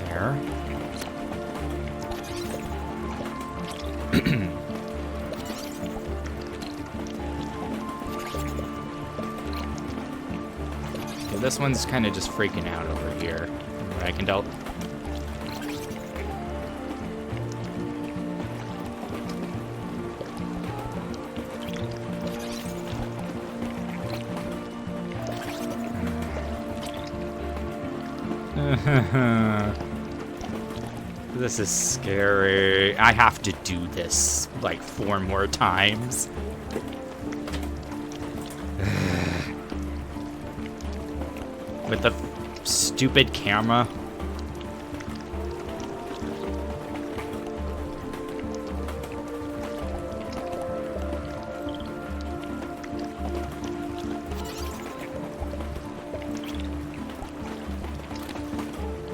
A: There. This one's kind of just freaking out over here, from what I can tell. This is scary. I have to do this like 4 more times. With the stupid camera.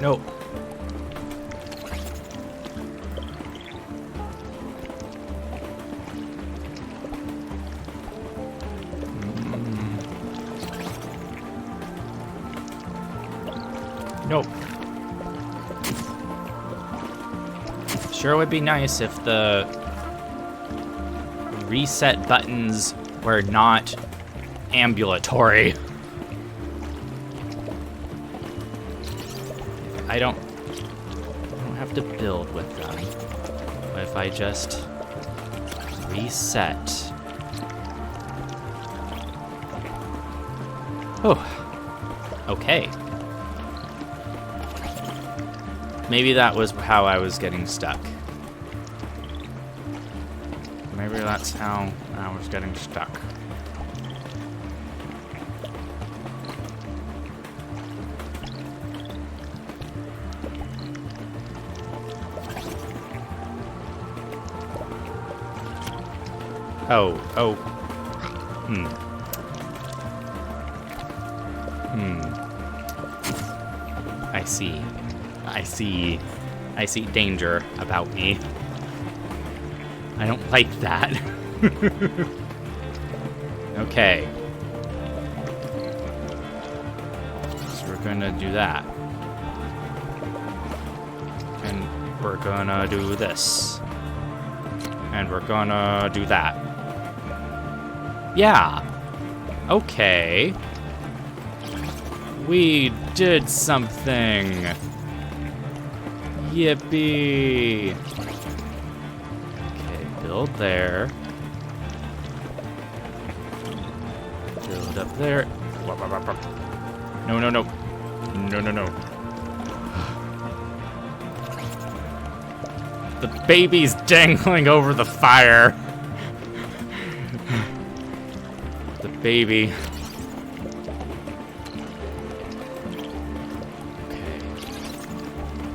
A: No. Nope. Sure would be nice if the reset buttons were not ambulatory. I don't have to build with them. But if I just reset. Oh. Okay. Maybe that was how I was getting stuck. Maybe that's how I was getting stuck. Oh. I see danger about me. I don't like that. Okay. So we're gonna do that. And we're gonna do this. And we're gonna do that. Yeah. Okay. We did something. Yippee. Build there. Build up there. No, no, no. No, no, no. The baby's dangling over the fire. The baby.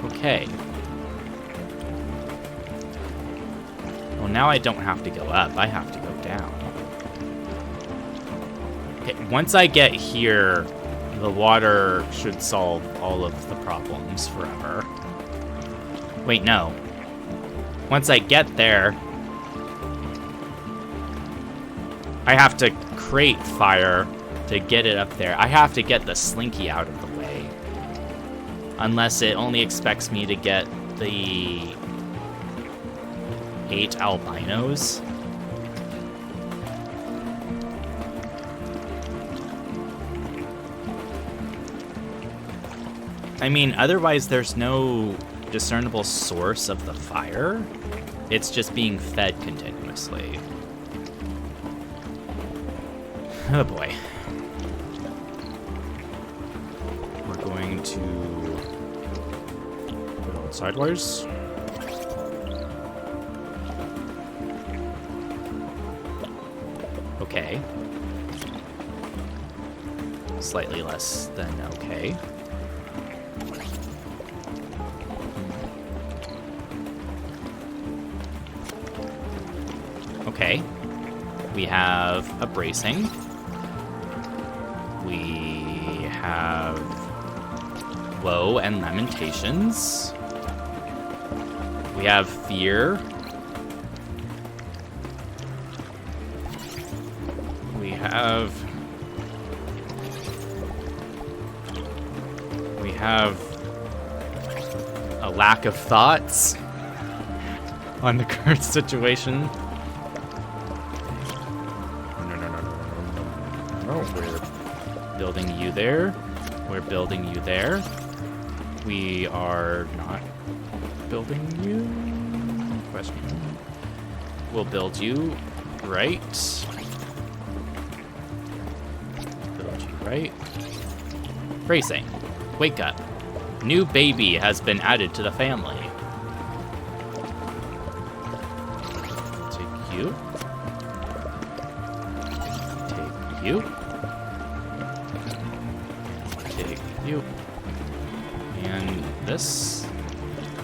A: Okay. Well, now I don't have to go up. I have to go down. Okay, once I get here, the water should solve all of the problems forever. Wait, no. Once I get there, I have to create fire to get it up there. I have to get the slinky out of the way. Unless it only expects me to get the 8 albinos. I mean, otherwise there's no discernible source of the fire. It's just being fed continuously. Oh boy. We're going to put it on sideways. Okay. Slightly less than okay. Okay. We have a bracing. We have woe and lamentations. We have fear. We have a lack of thoughts on the current situation. We're building you there. We're building you there. We are not building you. Question. We'll build you right. Build you right. Bracing. Wake up. New baby has been added to the family. Take you. Take you. Take you. And this.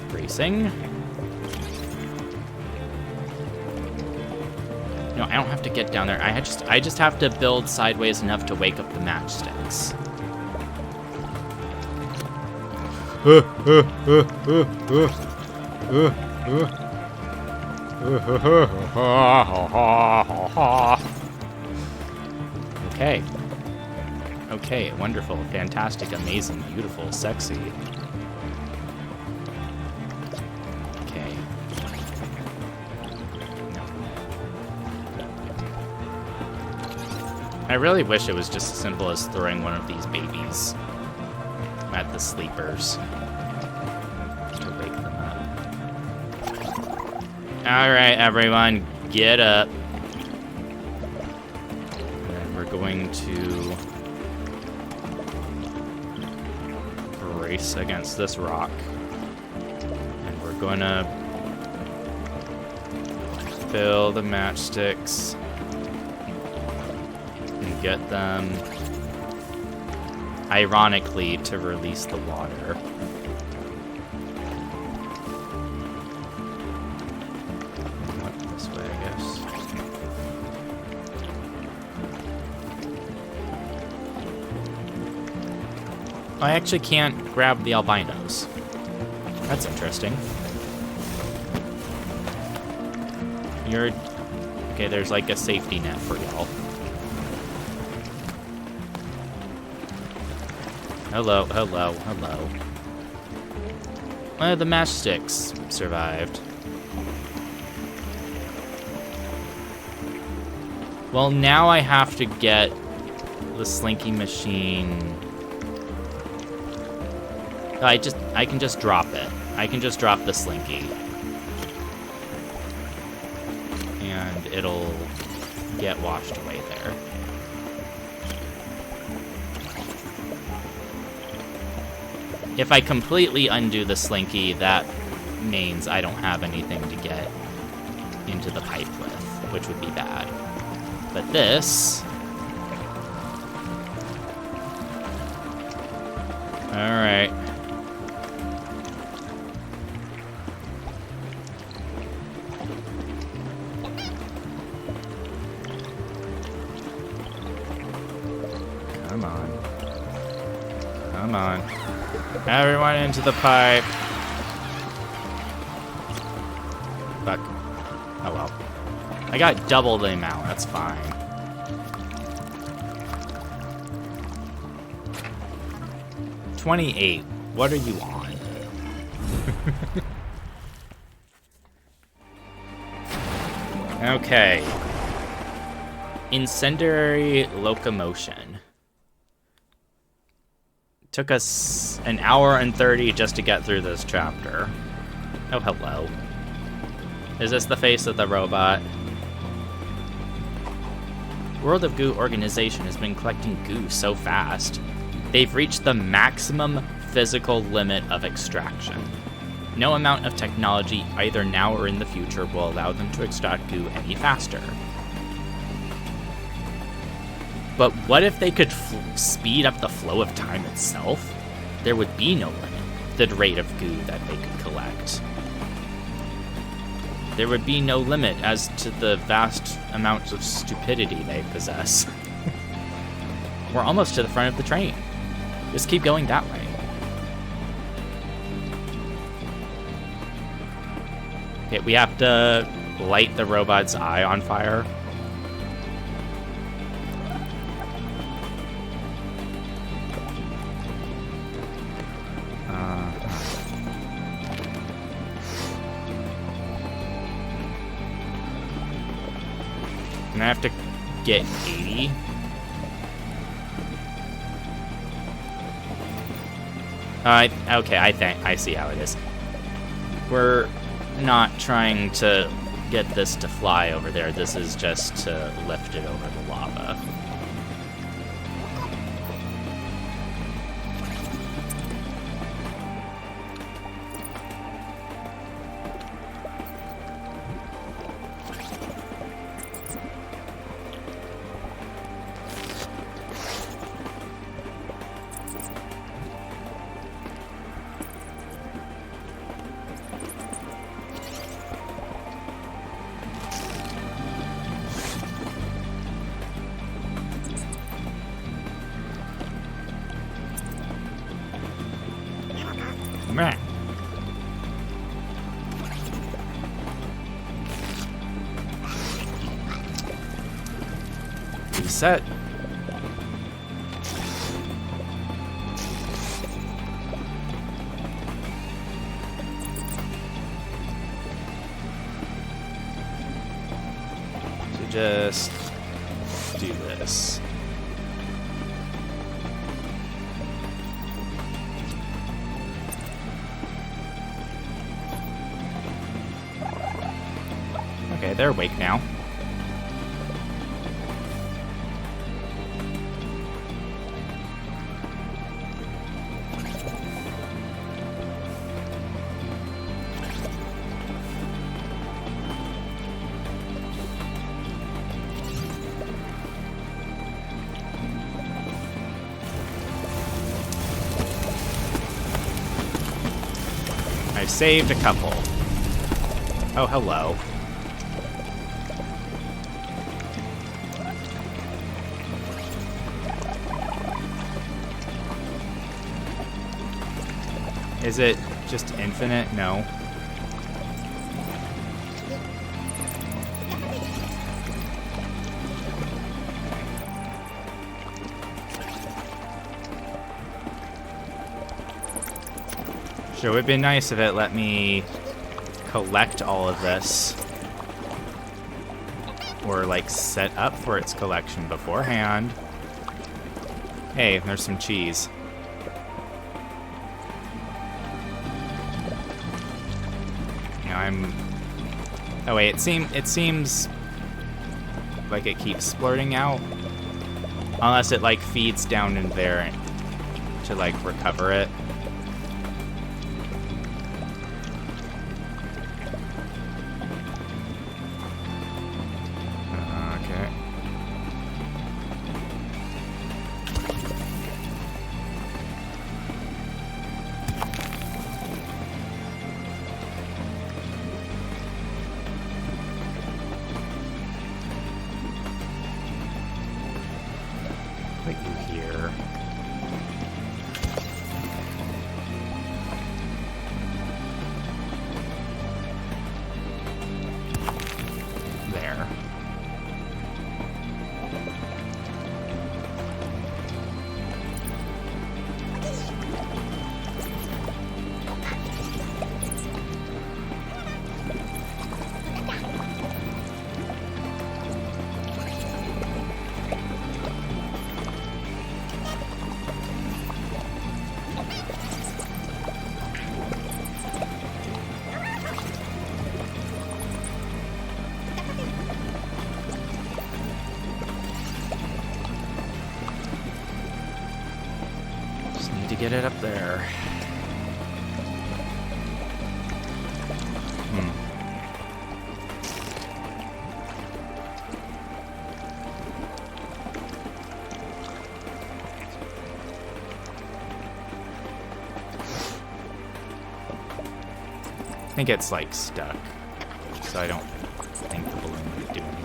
A: Bracing. No, I don't have to get down there. I just have to build sideways enough to wake up the matchsticks. Okay. Okay, wonderful, fantastic, amazing, beautiful, sexy. Okay. No. I really wish it was just as simple as throwing one of these babies at the sleepers to wake them up. Alright, everyone, get up. And we're going to brace against this rock. And we're gonna fill the matchsticks and get them ironically to release the water. This way, I guess. I actually can't grab the albinos. That's interesting. You're... Okay, there's like a safety net for y'all. Hello, hello, hello. The matchsticks survived. Well, now I have to get the slinky machine. I can just drop it. I can just drop the slinky. it'll get washed away there. If I completely undo the slinky, that means I don't have anything to get into the pipe with, which would be bad. But this... Alright. Come on. Come on. Everyone into the pipe. Fuck. Oh well. I got double the amount, that's fine. $28. What are you on? Okay. Incendiary locomotion. Took us an hour and 30 just to get through this chapter. Oh, hello. Is this the face of the robot? World of Goo organization has been collecting goo so fast. They've reached the maximum physical limit of extraction. No amount of technology, either now or in the future, will allow them to extract goo any faster. But what if they could speed up the flow of time itself? There would be no limit to the rate of goo that they could collect. There would be no limit as to the vast amounts of stupidity they possess. We're almost to the front of the train. Just keep going that way. Okay, we have to light the robot's eye on fire. And I have to get 80. Okay, I see how it is. We're not trying to get this to fly over there. This is just to lift it over the lava. Meh. Reset. So just do this. Okay, they're awake now. I saved a couple. Oh, hello. Is it just infinite? No. Sure, it would be nice if it let me collect all of this. Or, like, set up for its collection beforehand. Hey, there's some cheese. Oh wait, it seems like it keeps splurting out. Unless it like feeds down in there to like recover it. Okay. Put you here. There. To get it up there. I think it's like stuck, so I don't think the balloon would do anything.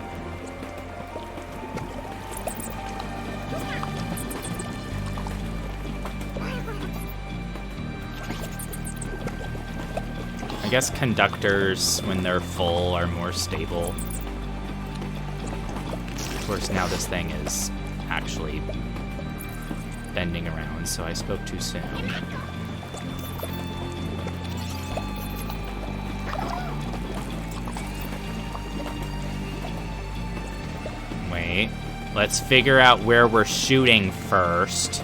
A: I guess conductors, when they're full, are more stable. Of course, now this thing is actually bending around, so I spoke too soon. Wait, let's figure out where we're shooting first.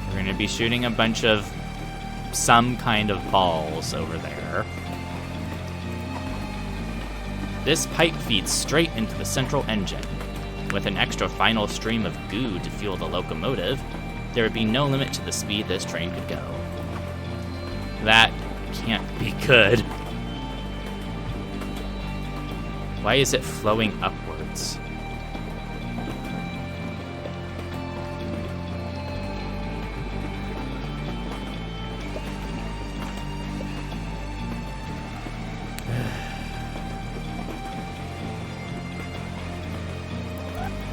A: We're gonna be shooting a bunch of some kind of balls over there. This pipe feeds straight into the central engine. With an extra final stream of goo to fuel the locomotive, there would be no limit to the speed this train could go. That can't be good. Why is it flowing upwards?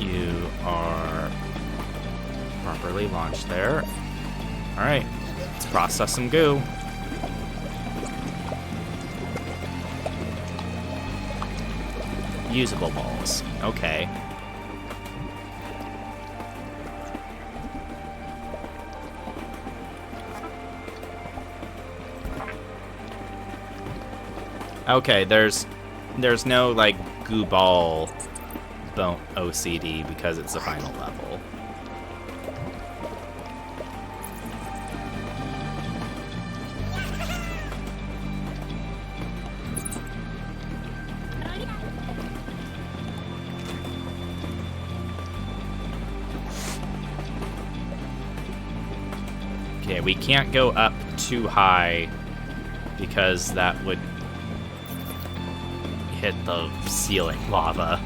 A: You are properly launched there. Alright, let's process some goo. Usable balls. Okay. Okay, there's no like goo ball OCD because it's the final level. Okay, we can't go up too high because that would hit the ceiling lava.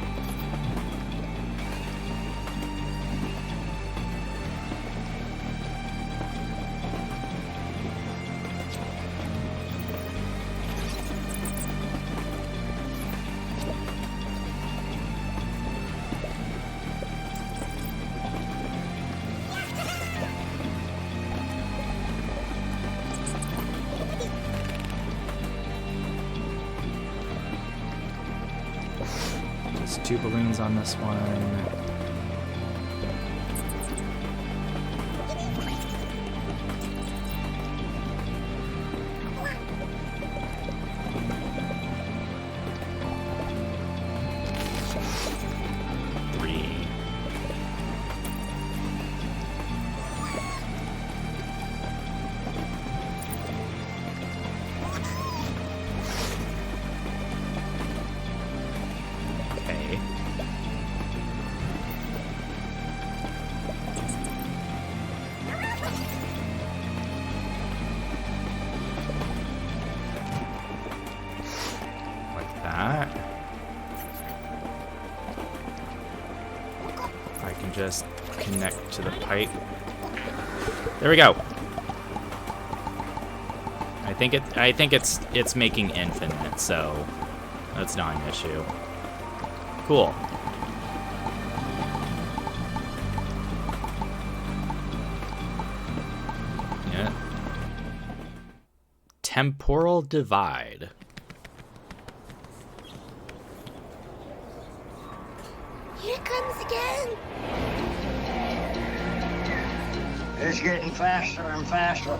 A: Just 2 balloons on this one. just connect to the pipe. There we go. I think it's making infinite, so that's not an issue. Cool. Yeah. Temporal divide.
B: Here it comes again.
C: It's getting faster and faster.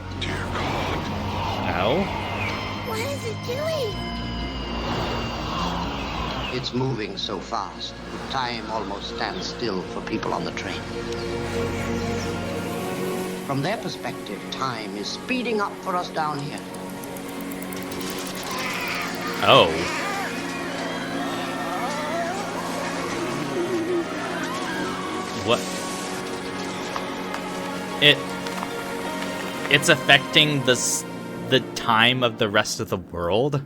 A: Ow.
B: What is it doing?
C: It's moving so fast. Time almost stands still for people on the train. From their perspective, time is speeding up for us down here.
A: Oh. What? It's affecting the time of the rest of the world?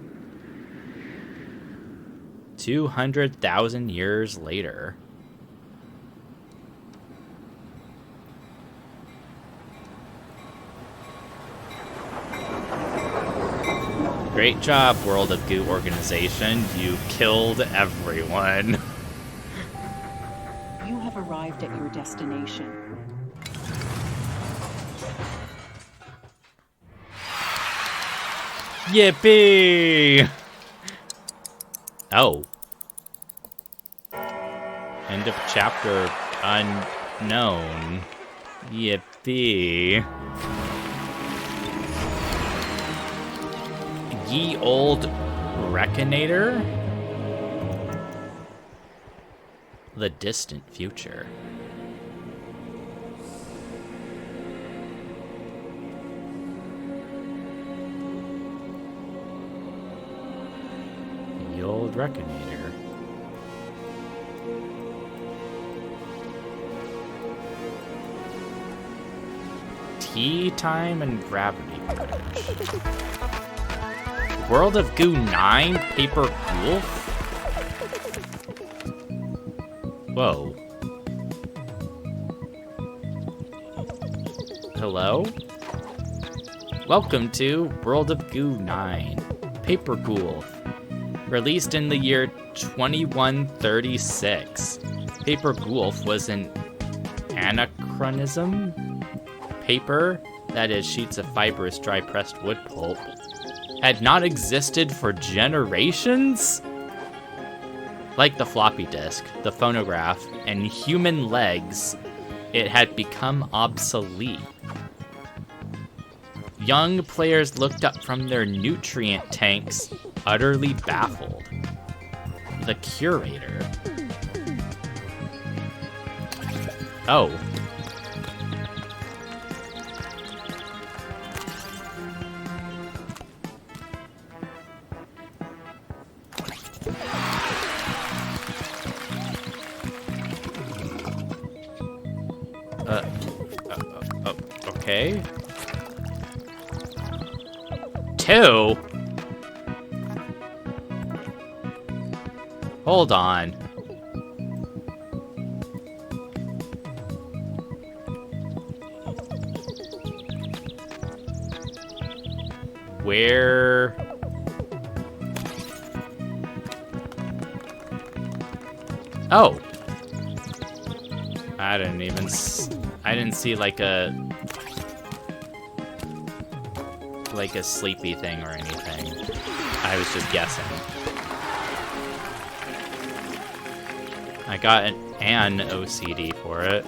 A: 200,000 years later. Great job, World of Goo organization. You killed everyone.
D: You have arrived at your destination.
A: Yippee! Oh. End of chapter unknown. Yippee. Ye old Reconator? The distant future. The old Reconator. Tea time and gravity bridge. World of Goo 9 Paper Wolf? Whoa. Hello? Welcome to World of Goo 9 Paper Wolf. Released in the year 2136. Paper Wolf was an anachronism? Paper, that is sheets of fibrous dry pressed wood pulp, had not existed for generations? Like the floppy disk, the phonograph, and human legs, it had become obsolete. Young players looked up from their nutrient tanks, utterly baffled. The curator. Oh. Okay. 2? Hold on. Where? Oh. I didn't see like a sleepy thing or anything. I was just guessing. I got an OCD for it.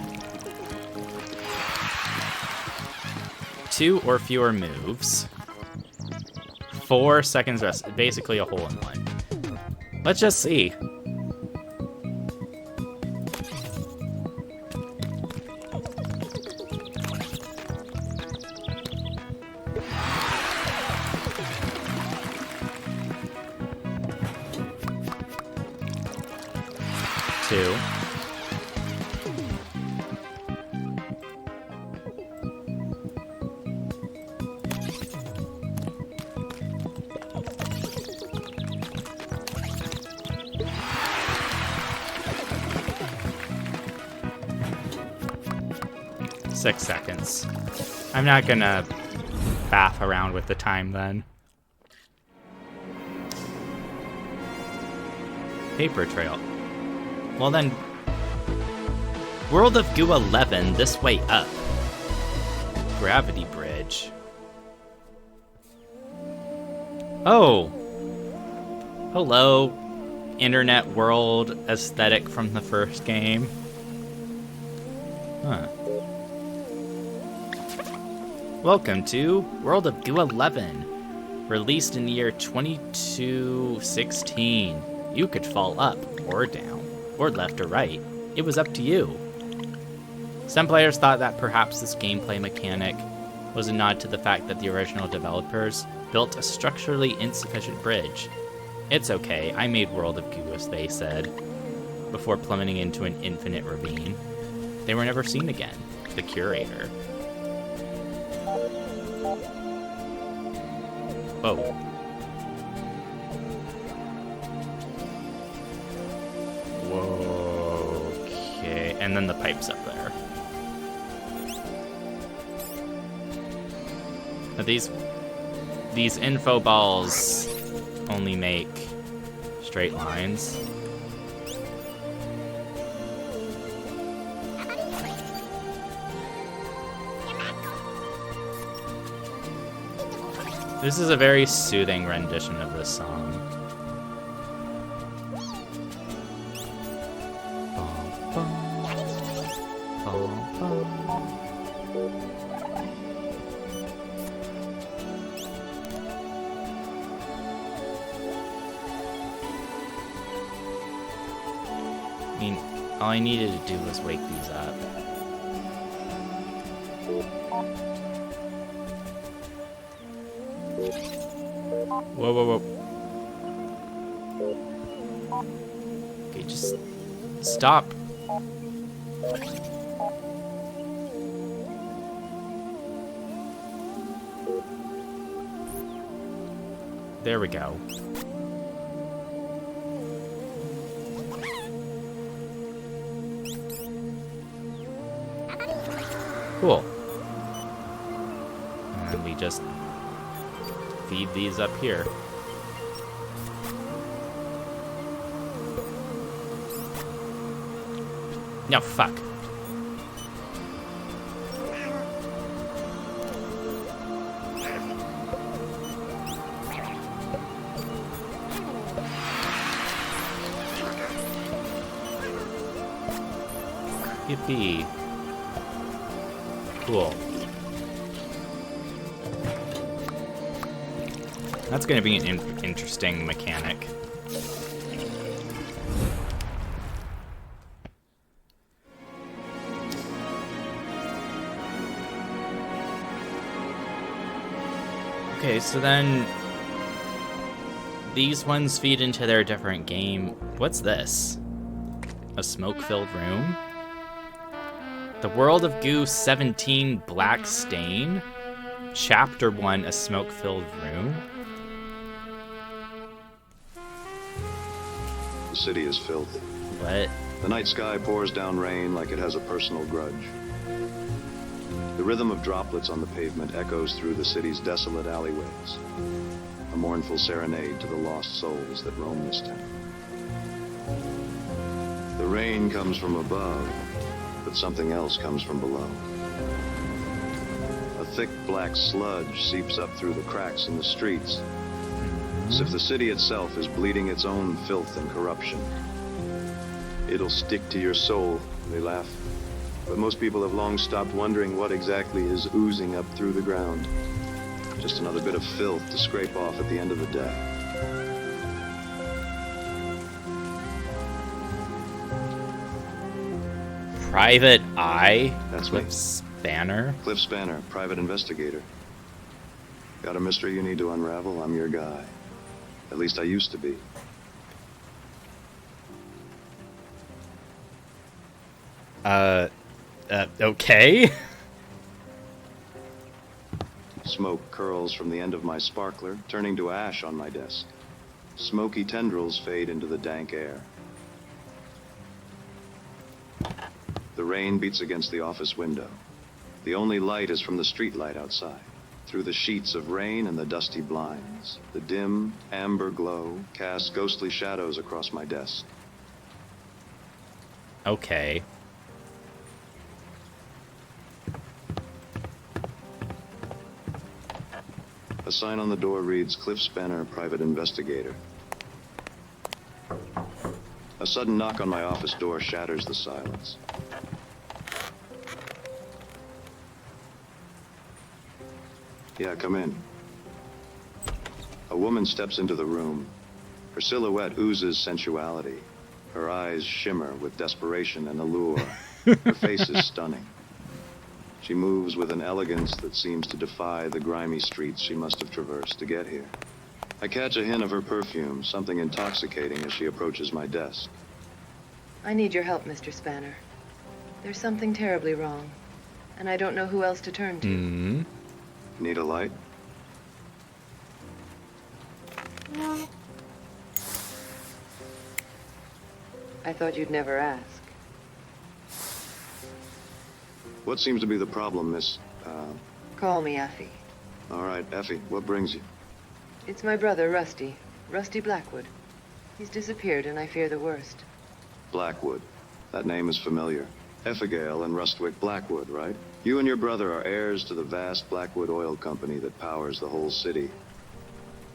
A: 2 or fewer moves. 4 seconds rest. Basically a hole in one. Let's just see. 6 seconds. I'm not gonna faff around with the time then. Paper trail. Well then, World of Goo 11, this way up. Gravity bridge. Oh! Hello, internet world aesthetic from the first game. Huh. Welcome to World of Goo 11. Released in the year 2216. You could fall up, or down, or left or right. It was up to you. Some players thought that perhaps this gameplay mechanic was a nod to the fact that the original developers built a structurally insufficient bridge. It's okay, I made World of Goo, as they said, before plummeting into an infinite ravine. They were never seen again. The curator. Oh. Whoa. Okay, and then the pipe's up there. Now these info balls only make straight lines. This is a very soothing rendition of this song. I mean, all I needed to do was wake these up. Whoa, whoa, whoa. Okay, just stop. There we go. Cool. And we just feed these up here. No, fuck. Yippee. Cool. That's going to be an interesting mechanic. Okay, so then these ones feed into their different game. What's this? A smoke-filled room? The World of Goo 17 Black Stain? Chapter 1, A Smoke-Filled Room?
E: The city is filthy.
A: What?
E: The night sky pours down rain like it has a personal grudge. The rhythm of droplets on the pavement echoes through the city's desolate alleyways. A mournful serenade to the lost souls that roam this town. The rain comes from above, but something else comes from below. A thick black sludge seeps up through the cracks in the streets, as if the city itself is bleeding its own filth and corruption. It'll stick to your soul, they laugh. But most people have long stopped wondering what exactly is oozing up through the ground. Just another bit of filth to scrape off at the end of the day.
A: Private Eye?
E: That's
A: Cliff
E: me.
A: Spanner?
E: Cliff Spanner, private investigator. Got a mystery you need to unravel? I'm your guy. At least I used to be.
A: Okay.
E: Smoke curls from the end of my sparkler, turning to ash on my desk. Smoky tendrils fade into the dank air. The rain beats against the office window. The only light is from the street light outside. Through the sheets of rain and the dusty blinds, the dim, amber glow casts ghostly shadows across my desk.
A: Okay.
E: A sign on the door reads, Cliff Spanner, Private Investigator. A sudden knock on my office door shatters the silence. Yeah, come in. A woman steps into the room. Her silhouette oozes sensuality. Her eyes shimmer with desperation and allure. Her face is stunning. She moves with an elegance that seems to defy the grimy streets she must have traversed to get here. I catch a hint of her perfume, something intoxicating as she approaches my desk.
F: I need your help, Mr. Spanner. There's something terribly wrong, and I don't know who else to turn to.
E: Need a light?
F: I thought you'd never ask.
E: What seems to be the problem, Miss...
F: Call me Effie.
E: All right, Effie, what brings you?
F: It's my brother, Rusty. Rusty Blackwood. He's disappeared, and I fear the worst.
E: Blackwood. That name is familiar. Effigail and Rustwick Blackwood, right? You and your brother are heirs to the vast Blackwood oil company that powers the whole city.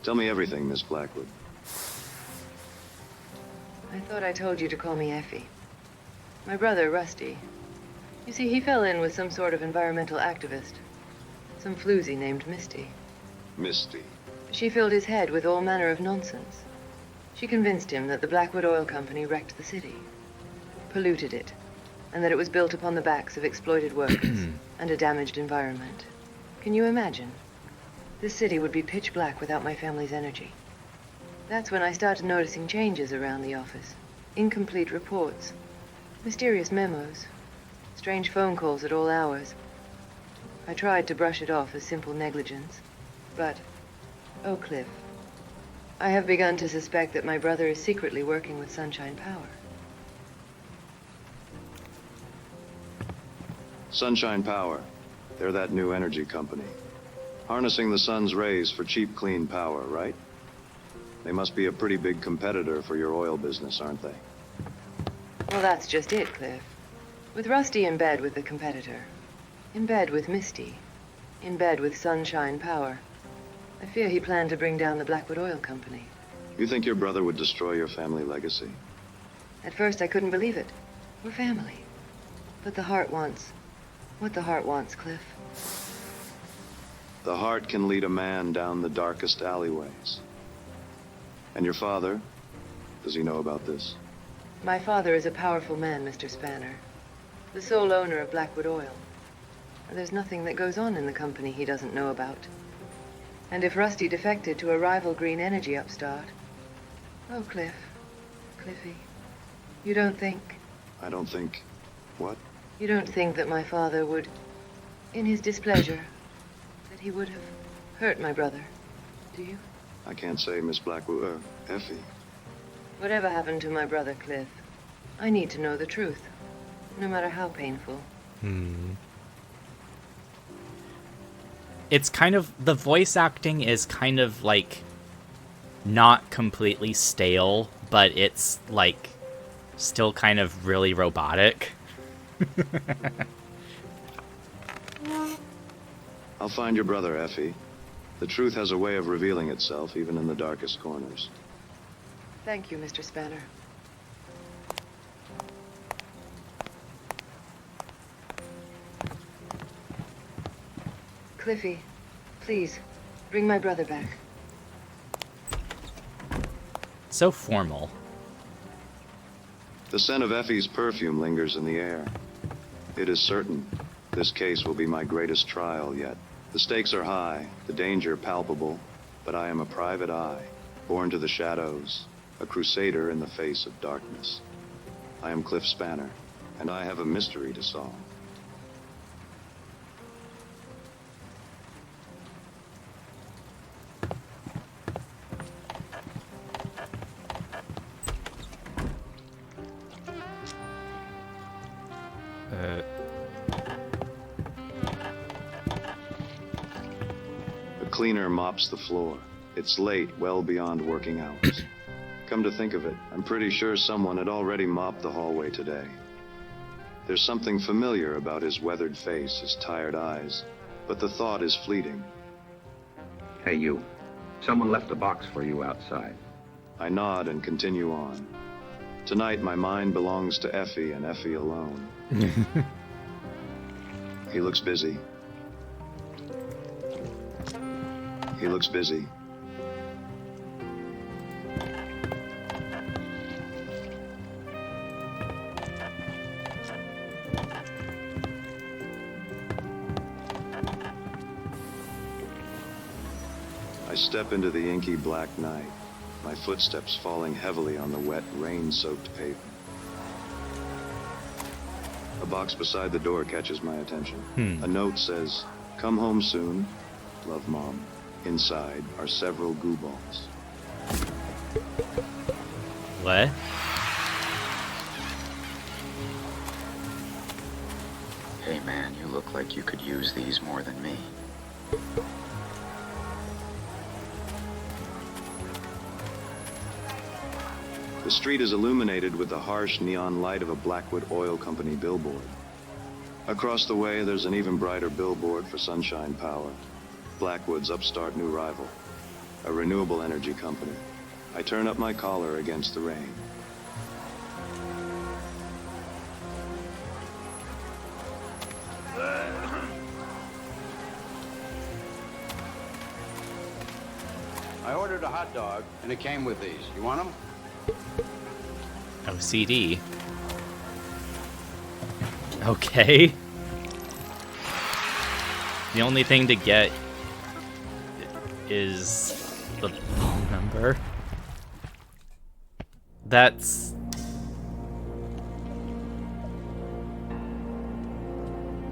E: Tell me everything, Miss Blackwood.
F: I thought I told you to call me Effie. My brother, Rusty. You see, he fell in with some sort of environmental activist. Some floozy named Misty.
E: Misty.
F: She filled his head with all manner of nonsense. She convinced him that the Blackwood Oil Company wrecked the city, polluted it, and that it was built upon the backs of exploited workers and a damaged environment. Can you imagine? This city would be pitch black without my family's energy. That's when I started noticing changes around the office. Incomplete reports, mysterious memos, strange phone calls at all hours. I tried to brush it off as simple negligence, but, oh, Cliff, I have begun to suspect that my brother is secretly working with Sunshine Power.
E: Sunshine Power. They're that new energy company. Harnessing the sun's rays for cheap, clean power, right? They must be a pretty big competitor for your oil business, aren't they?
F: Well, that's just it, Cliff. With Rusty in bed with the competitor, in bed with Misty, in bed with Sunshine Power, I fear he planned to bring down the Blackwood Oil Company.
E: You think your brother would destroy your family legacy?
F: At first, I couldn't believe it. We're family. But the heart wants what the heart wants, Cliff.
E: The heart can lead a man down the darkest alleyways. And your father? Does he know about this?
F: My father is a powerful man, Mr. Spanner. The sole owner of Blackwood Oil. There's nothing that goes on in the company he doesn't know about. And if Rusty defected to a rival green energy upstart... Oh, Cliff. Cliffy. You don't think...
E: I don't think... What?
F: You don't think that my father would, in his displeasure, that he would have hurt my brother, do you?
E: I can't say, Miss Blackwood... Effie.
F: Whatever happened to my brother, Cliff, I need to know the truth, no matter how painful.
A: It's kind of... The voice acting is kind of, like, not completely stale, but it's, like, still kind of really robotic.
E: I'll find your brother, Effie. The truth has a way of revealing itself, even in the darkest corners.
F: Thank you, Mr. Spanner. Cliffy, please, bring my brother back.
A: So formal.
E: The scent of Effie's perfume lingers in the air. It is certain this case will be my greatest trial yet. The stakes are high, the danger palpable, but I am a private eye, born to the shadows, a crusader in the face of darkness. I am Cliff Spanner, and I have a mystery to solve. cleaner mops the floor. It's late, well beyond working hours. Come to think of it, I'm pretty sure someone had already mopped the hallway today. There's something familiar about his weathered face, his tired eyes, but the thought is fleeting.
G: Hey, you. Someone left a box for you outside.
E: I nod and continue on. Tonight, my mind belongs to Effie and Effie alone. He looks busy. He looks busy. I step into the inky black night, my footsteps falling heavily on the wet, rain-soaked pavement. A box beside the door catches my attention. A note says, "Come home soon. Love, Mom." Inside are several goo balls.
A: What?
H: Hey man, you look like you could use these more than me.
E: The street is illuminated with the harsh neon light of a Blackwood Oil Company billboard. Across the way, there's an even brighter billboard for Sunshine Power, Blackwood's upstart new rival, a renewable energy company. I turn up my collar against the rain.
I: I ordered a hot dog, and it came with these. You want them?
A: OCD. Okay. The only thing to get is the phone number. That's...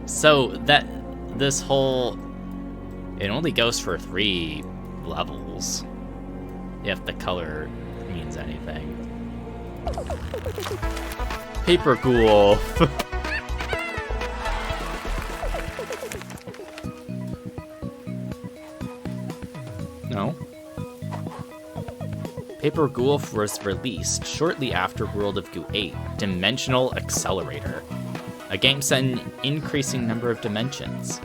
A: So, this whole... It only goes for 3 levels. If the color means anything. Paper ghoul. No. Paper Ghoul was released shortly after World of Goo 8, Dimensional Accelerator, a game set in an increasing number of dimensions.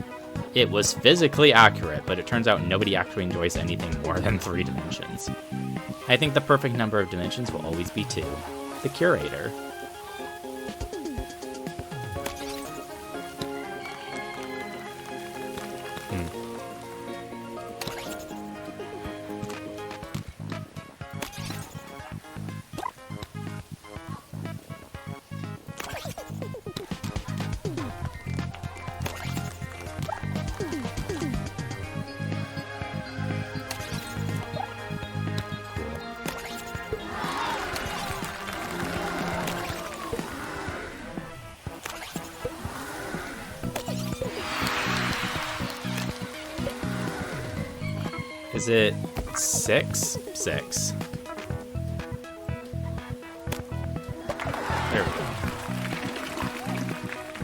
A: It was physically accurate, but it turns out nobody actually enjoys anything more than 3 dimensions. I think the perfect number of dimensions will always be 2. The Curator. Is it 6? 6. There we go.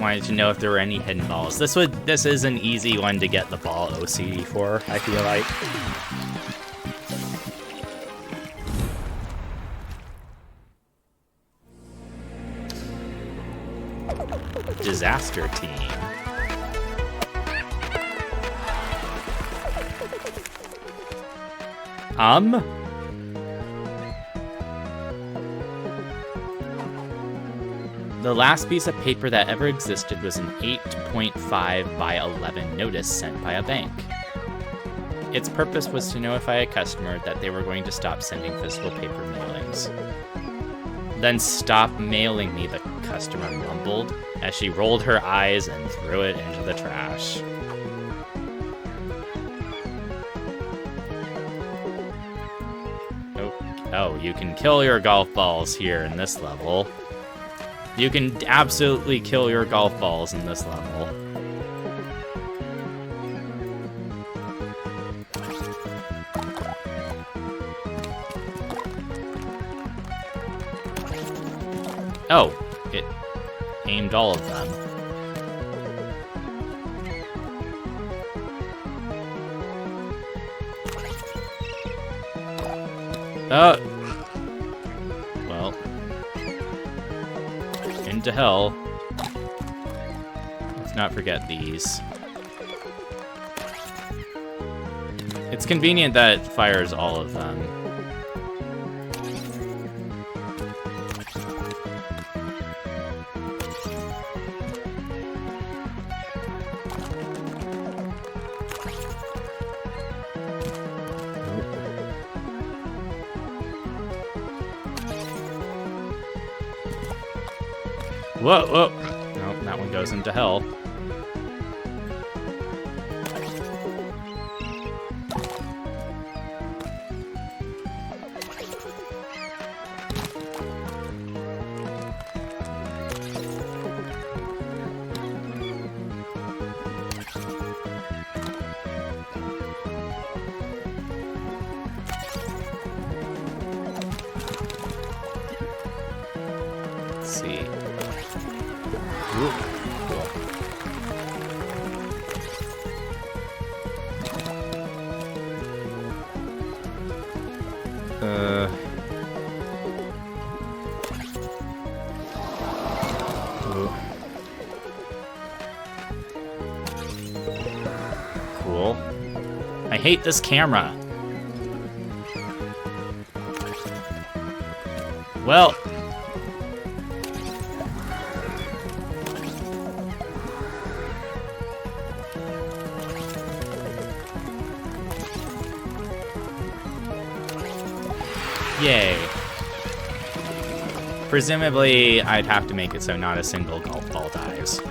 A: Wanted to know if there were any hidden balls. This is an easy one to get the ball OCD for, I feel like. Disaster Team. The last piece of paper that ever existed was an 8.5 by 11 notice sent by a bank. Its purpose was to notify a customer that they were going to stop sending physical paper mailings. "Then stop mailing me," the customer mumbled, as she rolled her eyes and threw it into the trash. Oh, you can kill your golf balls here in this level. You can absolutely kill your golf balls in this level. Oh, it aimed all of them. Well. Into hell. Let's not forget these. It's convenient that it fires all of them. Whoa, whoa. Nope, that one goes into hell. Let's see. Ooh, cool. Ooh. Cool. I hate this camera. Well. Yay. Presumably, I'd have to make it so not a single golf ball dies.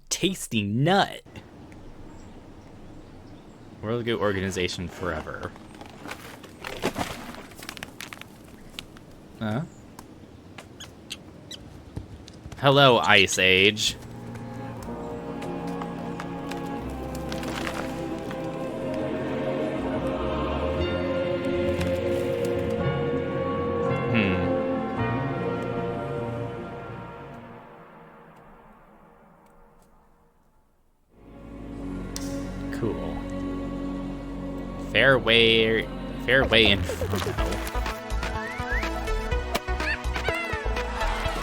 A: Tasty nut. World Goo Organization forever. Huh? Hello, Ice Age. Cool. Fairway Inferno.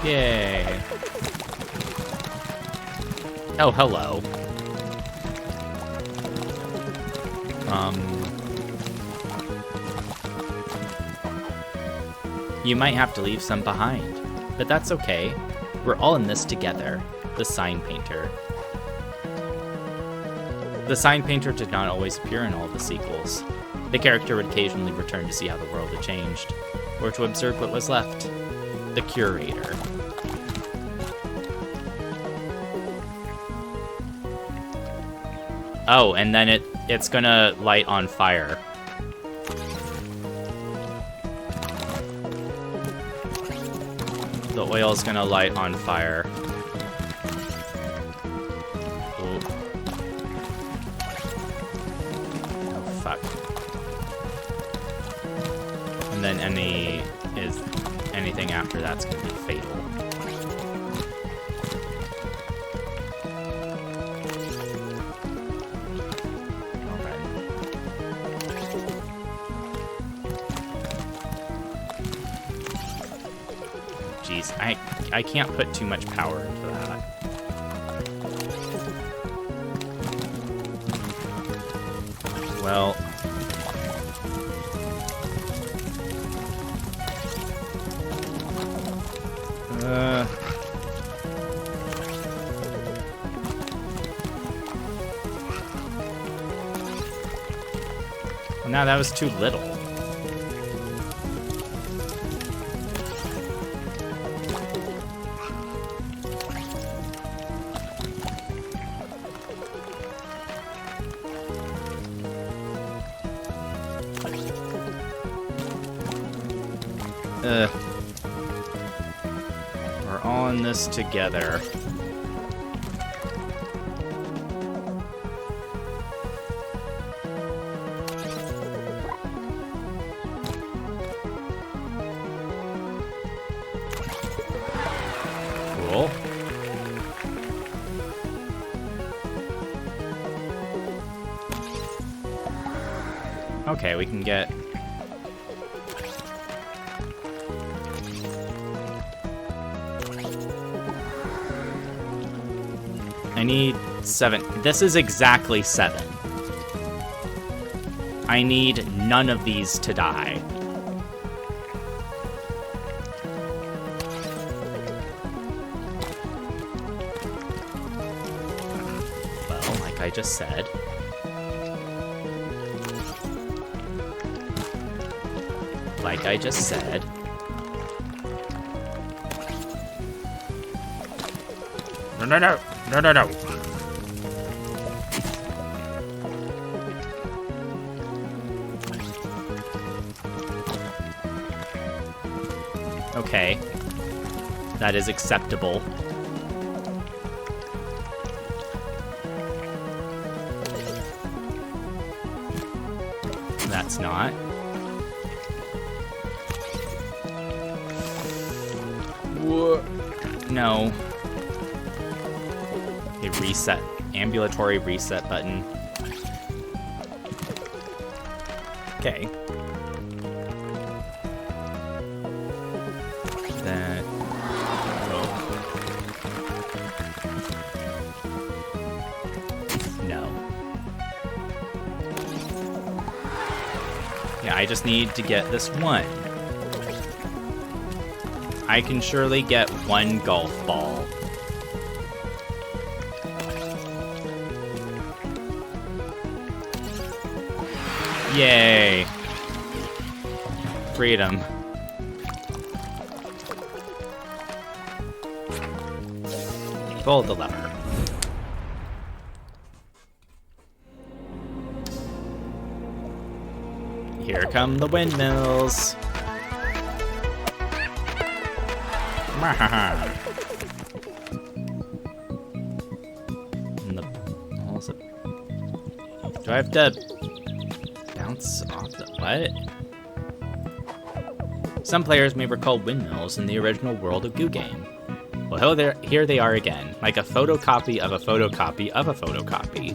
A: Yay. Oh, hello. You might have to leave some behind, but that's okay. We're all in this together. The Sign Painter. The Sign Painter did not always appear in all the sequels. The character would occasionally return to see how the world had changed, or to observe what was left. The Curator. Oh, and then it's gonna light on fire. The oil's gonna light on fire. Then anything after that's gonna be fatal. Jeez, I can't put too much power into that. Well. No, that was too little. We're all in this together. Okay, we can get... I need 7. This is exactly 7. I need none of these to die. Well, like I just said. Like I just said. No, no, no. No, no, no. Okay. That is acceptable. That's not. Whoa. No. A reset. Ambulatory reset button. Okay. That. Oh. No. Yeah, I just need to get this one. I can surely get one golf ball. Yay. Freedom. Pull the lever. Here come the windmills. Do I have to bounce off the what? Some players may recall windmills in the original World of Goo game. Well, here they are again, like a photocopy of a photocopy of a photocopy.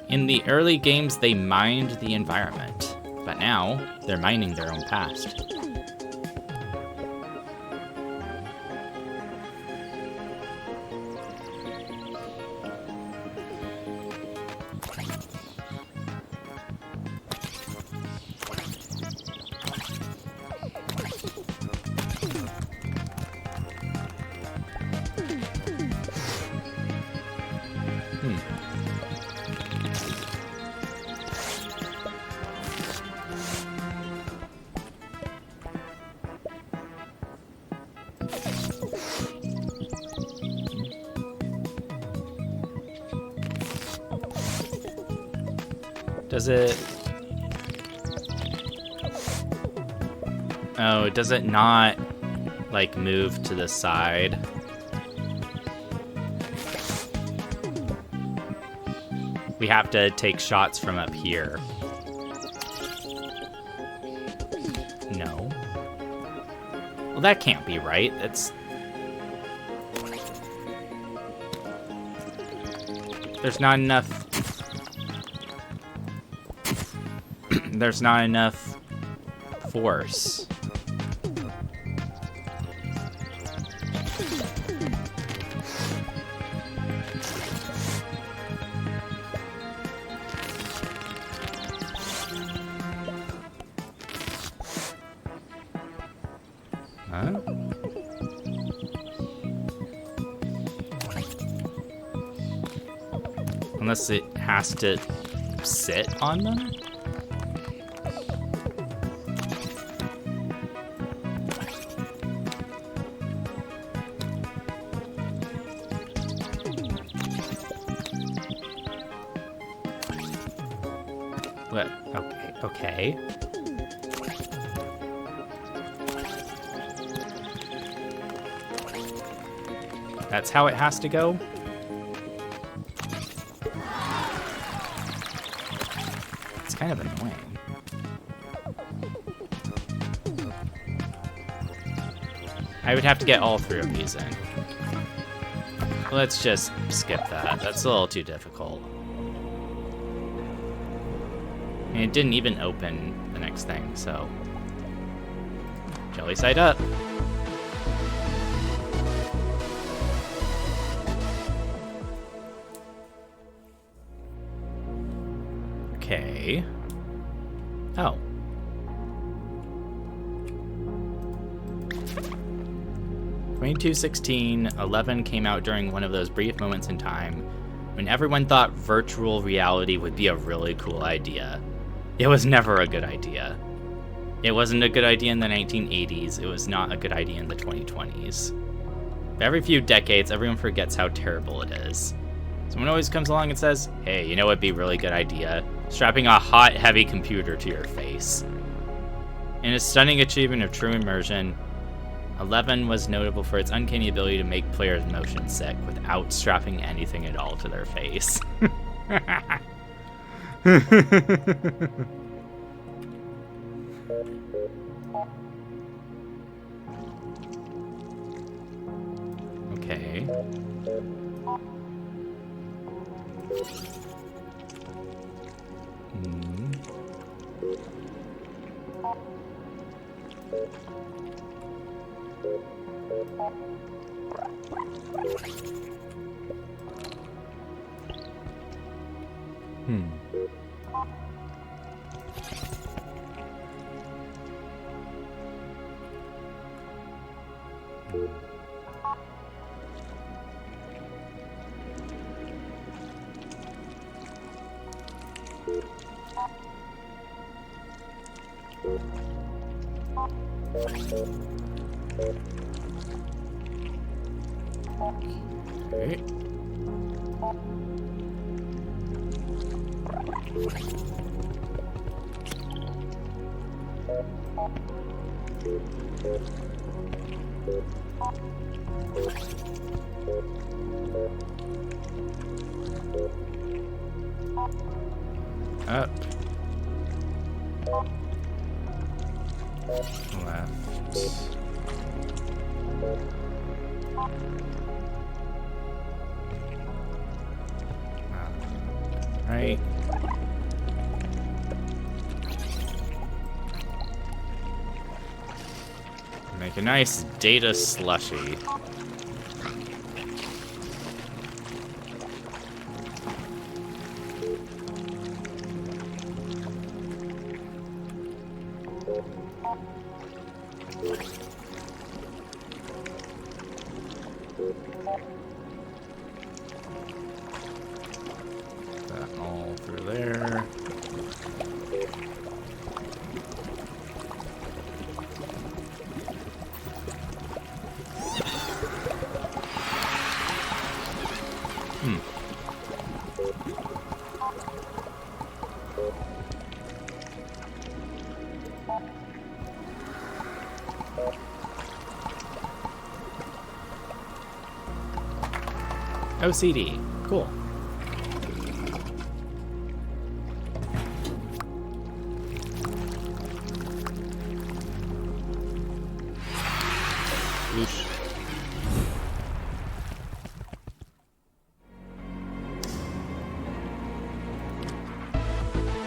A: In the early games, they mined the environment, but now they're mining their own past. Does it... Oh, does it not, like, move to the side? We have to take shots from up here. No. Well, that can't be right. That's... There's not enough... There's not enough force. Huh? Unless it has to sit on them? What? Okay. That's how it has to go? It's kind of annoying. I would have to get all 3 of these in. Let's just skip that. That's a little too difficult. And it didn't even open the next thing, so... Jelly side up. Okay. Oh. (2216) 11 came out during one of those brief moments in time when everyone thought virtual reality would be a really cool idea. It was never a good idea. It wasn't a good idea in the 1980s. It was not a good idea in the 2020s. But every few decades, everyone forgets how terrible it is. Someone always comes along and says, hey, you know what'd be a really good idea? Strapping a hot, heavy computer to your face. In a stunning achievement of true immersion, 11 was notable for its uncanny ability to make players motion sick without strapping anything at all to their face. Okay. Okay. Up. Left. Right. Make a nice data slushy. That all through there. OCD. Cool. Oosh.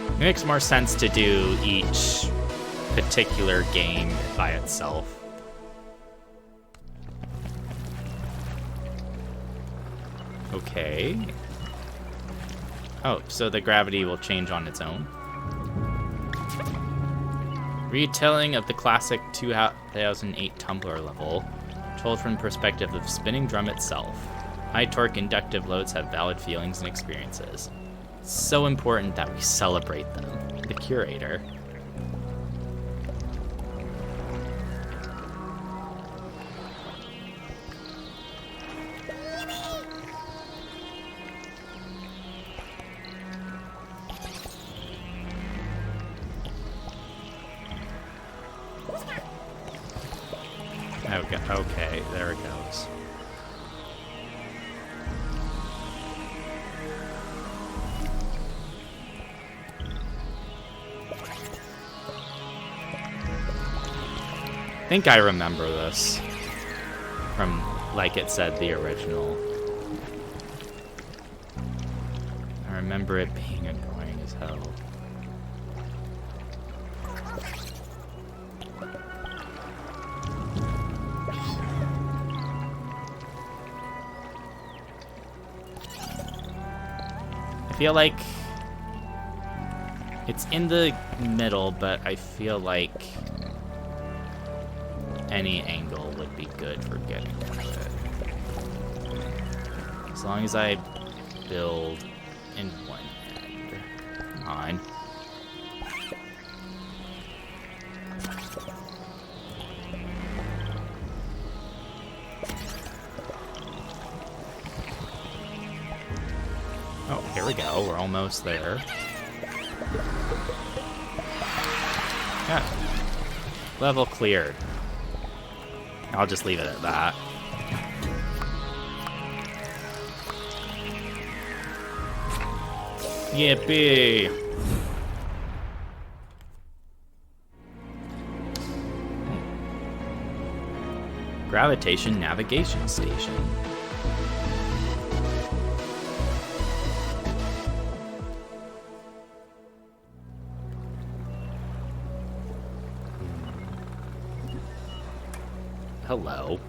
A: It makes more sense to do each particular game by itself. Okay. Oh, so the gravity will change on its own. Retelling of the classic 2008 Tumbler level, told from the perspective of spinning drum itself. High torque inductive loads have valid feelings and experiences. It's so important that we celebrate them. The curator. Okay, there it goes. I think I remember this from, like it said, the original. I remember it being annoying as hell. feel like it's in the middle, but I feel like any angle would be good for getting to it. As long as I build in one end. Come on. Oh, here we go. We're almost there. Yeah. Level cleared. I'll just leave it at that. Yippee! Gravitation Navigation Station. Hello.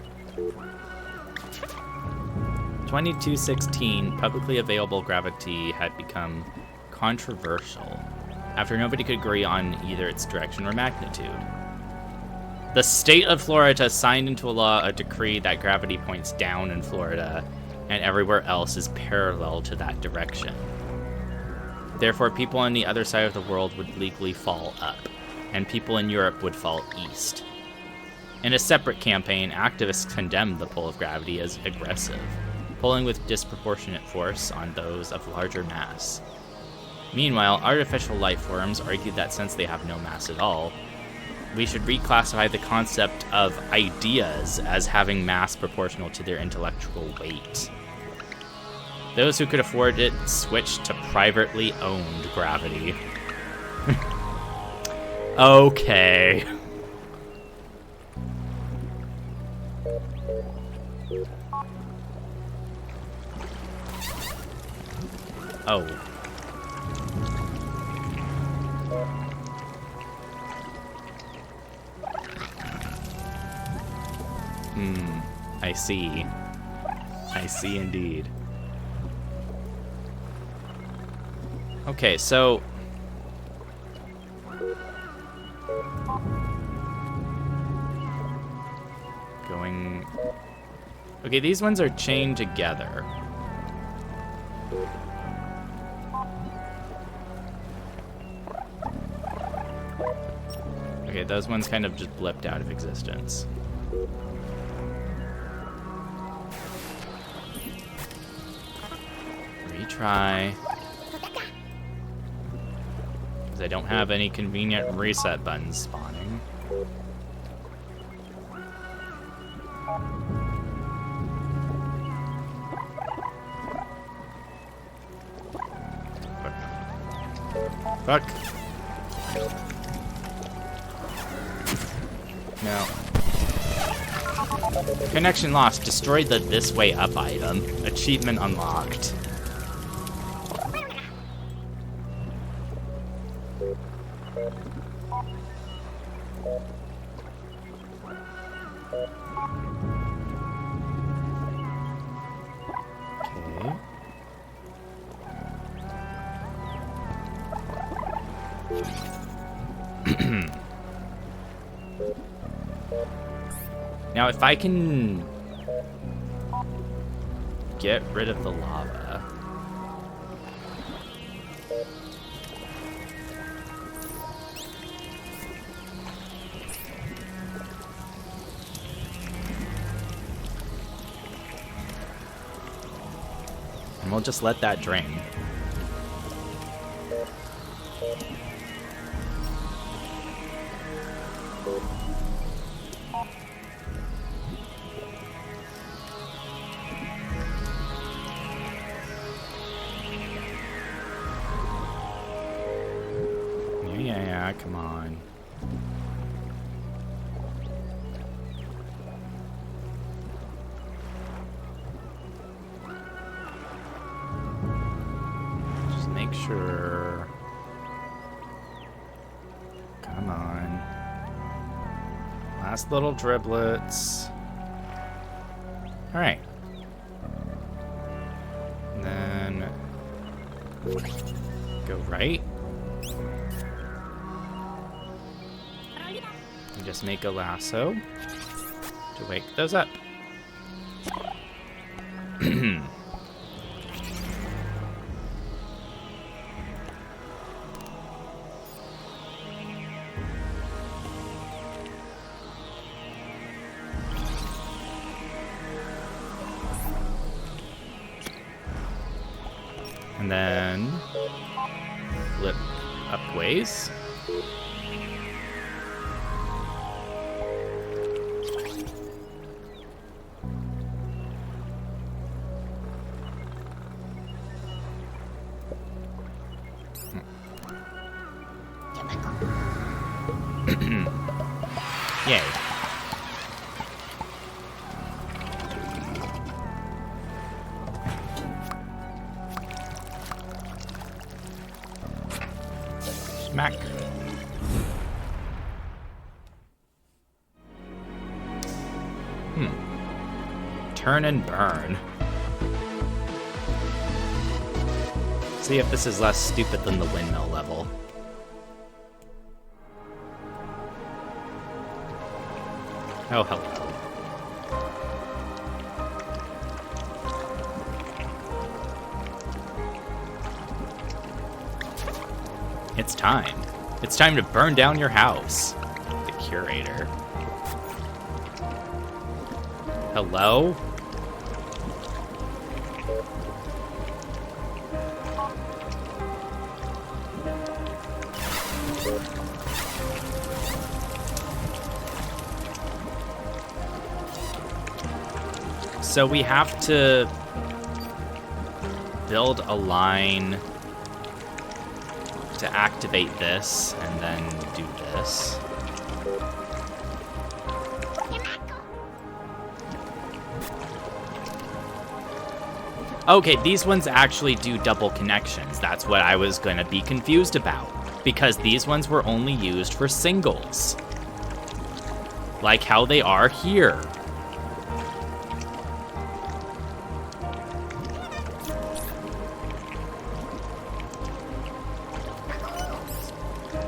A: 2216, publicly available gravity had become controversial after nobody could agree on either its direction or magnitude. The state of Florida signed into law a decree that gravity points down in Florida and everywhere else is parallel to that direction. Therefore, people on the other side of the world would legally fall up, and people in Europe would fall east. In a separate campaign, activists condemned the pull of gravity as aggressive, pulling with disproportionate force on those of larger mass. Meanwhile, artificial life forms argued that since they have no mass at all, we should reclassify the concept of ideas as having mass proportional to their intellectual weight. Those who could afford it switched to privately owned gravity. Okay. Oh. I see. I see indeed. Okay, so... going... Okay, these ones are chained together. Okay, those ones kind of just blipped out of existence. Retry. Because I don't have any convenient reset buttons spawning. Fuck. No. Connection lost. Destroy the this way up item. Achievement unlocked. Now, if I can get rid of the lava. And we'll just let that drain. Yeah, come on. Just make sure. Come on. Last little driblets. All right. And then Go right. You just make a lasso to wake those up. And then flip up ways. Yay. Smack. Turn and burn. See if this is less stupid than the windmill level. Oh, hello. It's time. It's time to burn down your house. The curator. Hello? So we have to build a line to activate this, and then do this. Okay, these ones actually do double connections. That's what I was going to be confused about, because these ones were only used for singles. Like how they are here.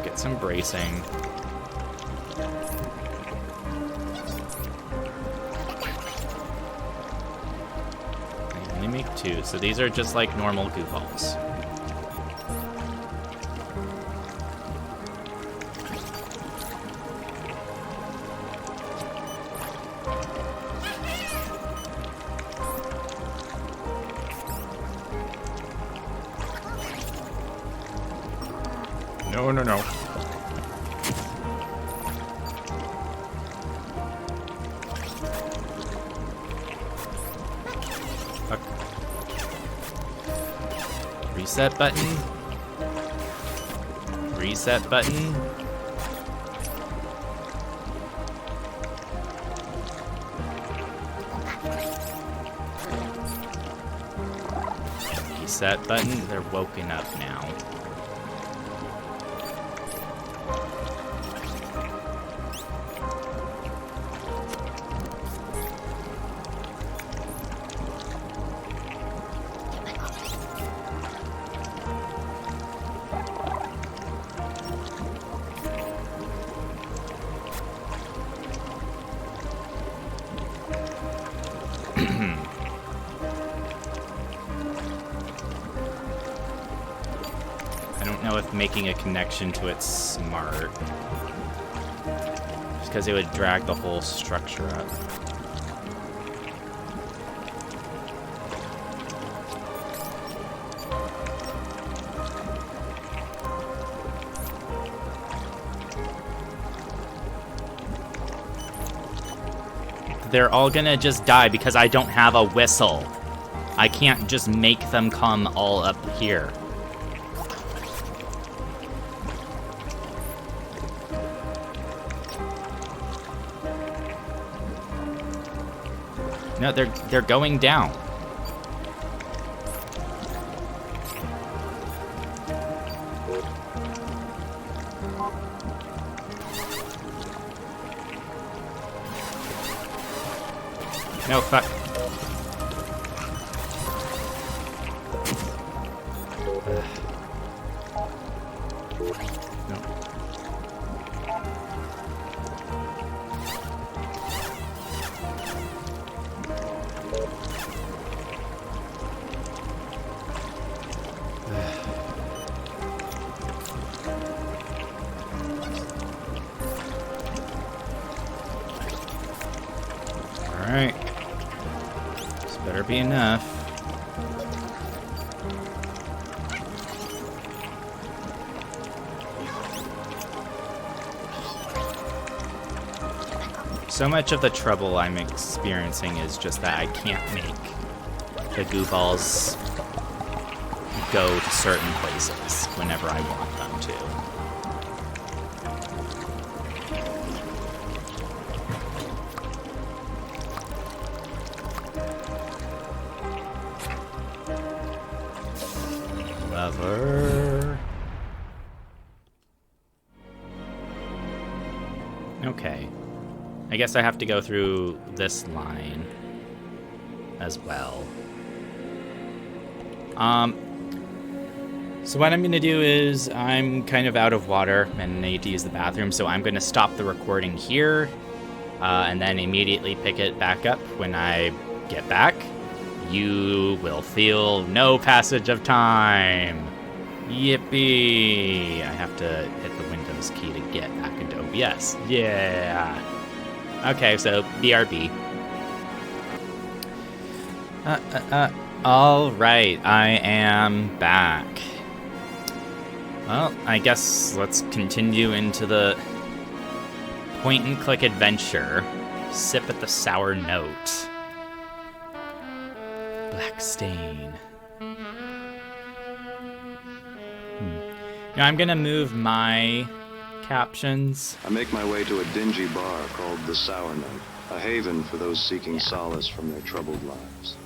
A: Get some bracing. I only make 2, so these are just like normal goo balls. No, no, no. Fuck. Reset button. Reset button. Reset button. They're woken up now. Making a connection to it smart. Just because it would drag the whole structure up. They're all gonna just die because I don't have a whistle. I can't just make them come all up here. No, they're going down. No, fuck. No. Alright. This better be enough. So much of the trouble I'm experiencing is just that I can't make the goo balls go to certain places whenever I want them to. Lever. Okay. I guess I have to go through this line as well. So what I'm going to do is I'm kind of out of water and need to use the bathroom, so I'm going to stop the recording here and then immediately pick it back up when I get back. You will feel no passage of time. Yippee! I have to hit the Windows key to get back into OBS. Yeah! Okay, so BRB. Alright, I am back. Well, I guess let's continue into the point-and-click adventure. Sip at the sour note. Black stain. Now I'm gonna move my captions.
E: I make my way to a dingy bar called the Sour Note, a haven for those seeking solace from their troubled lives.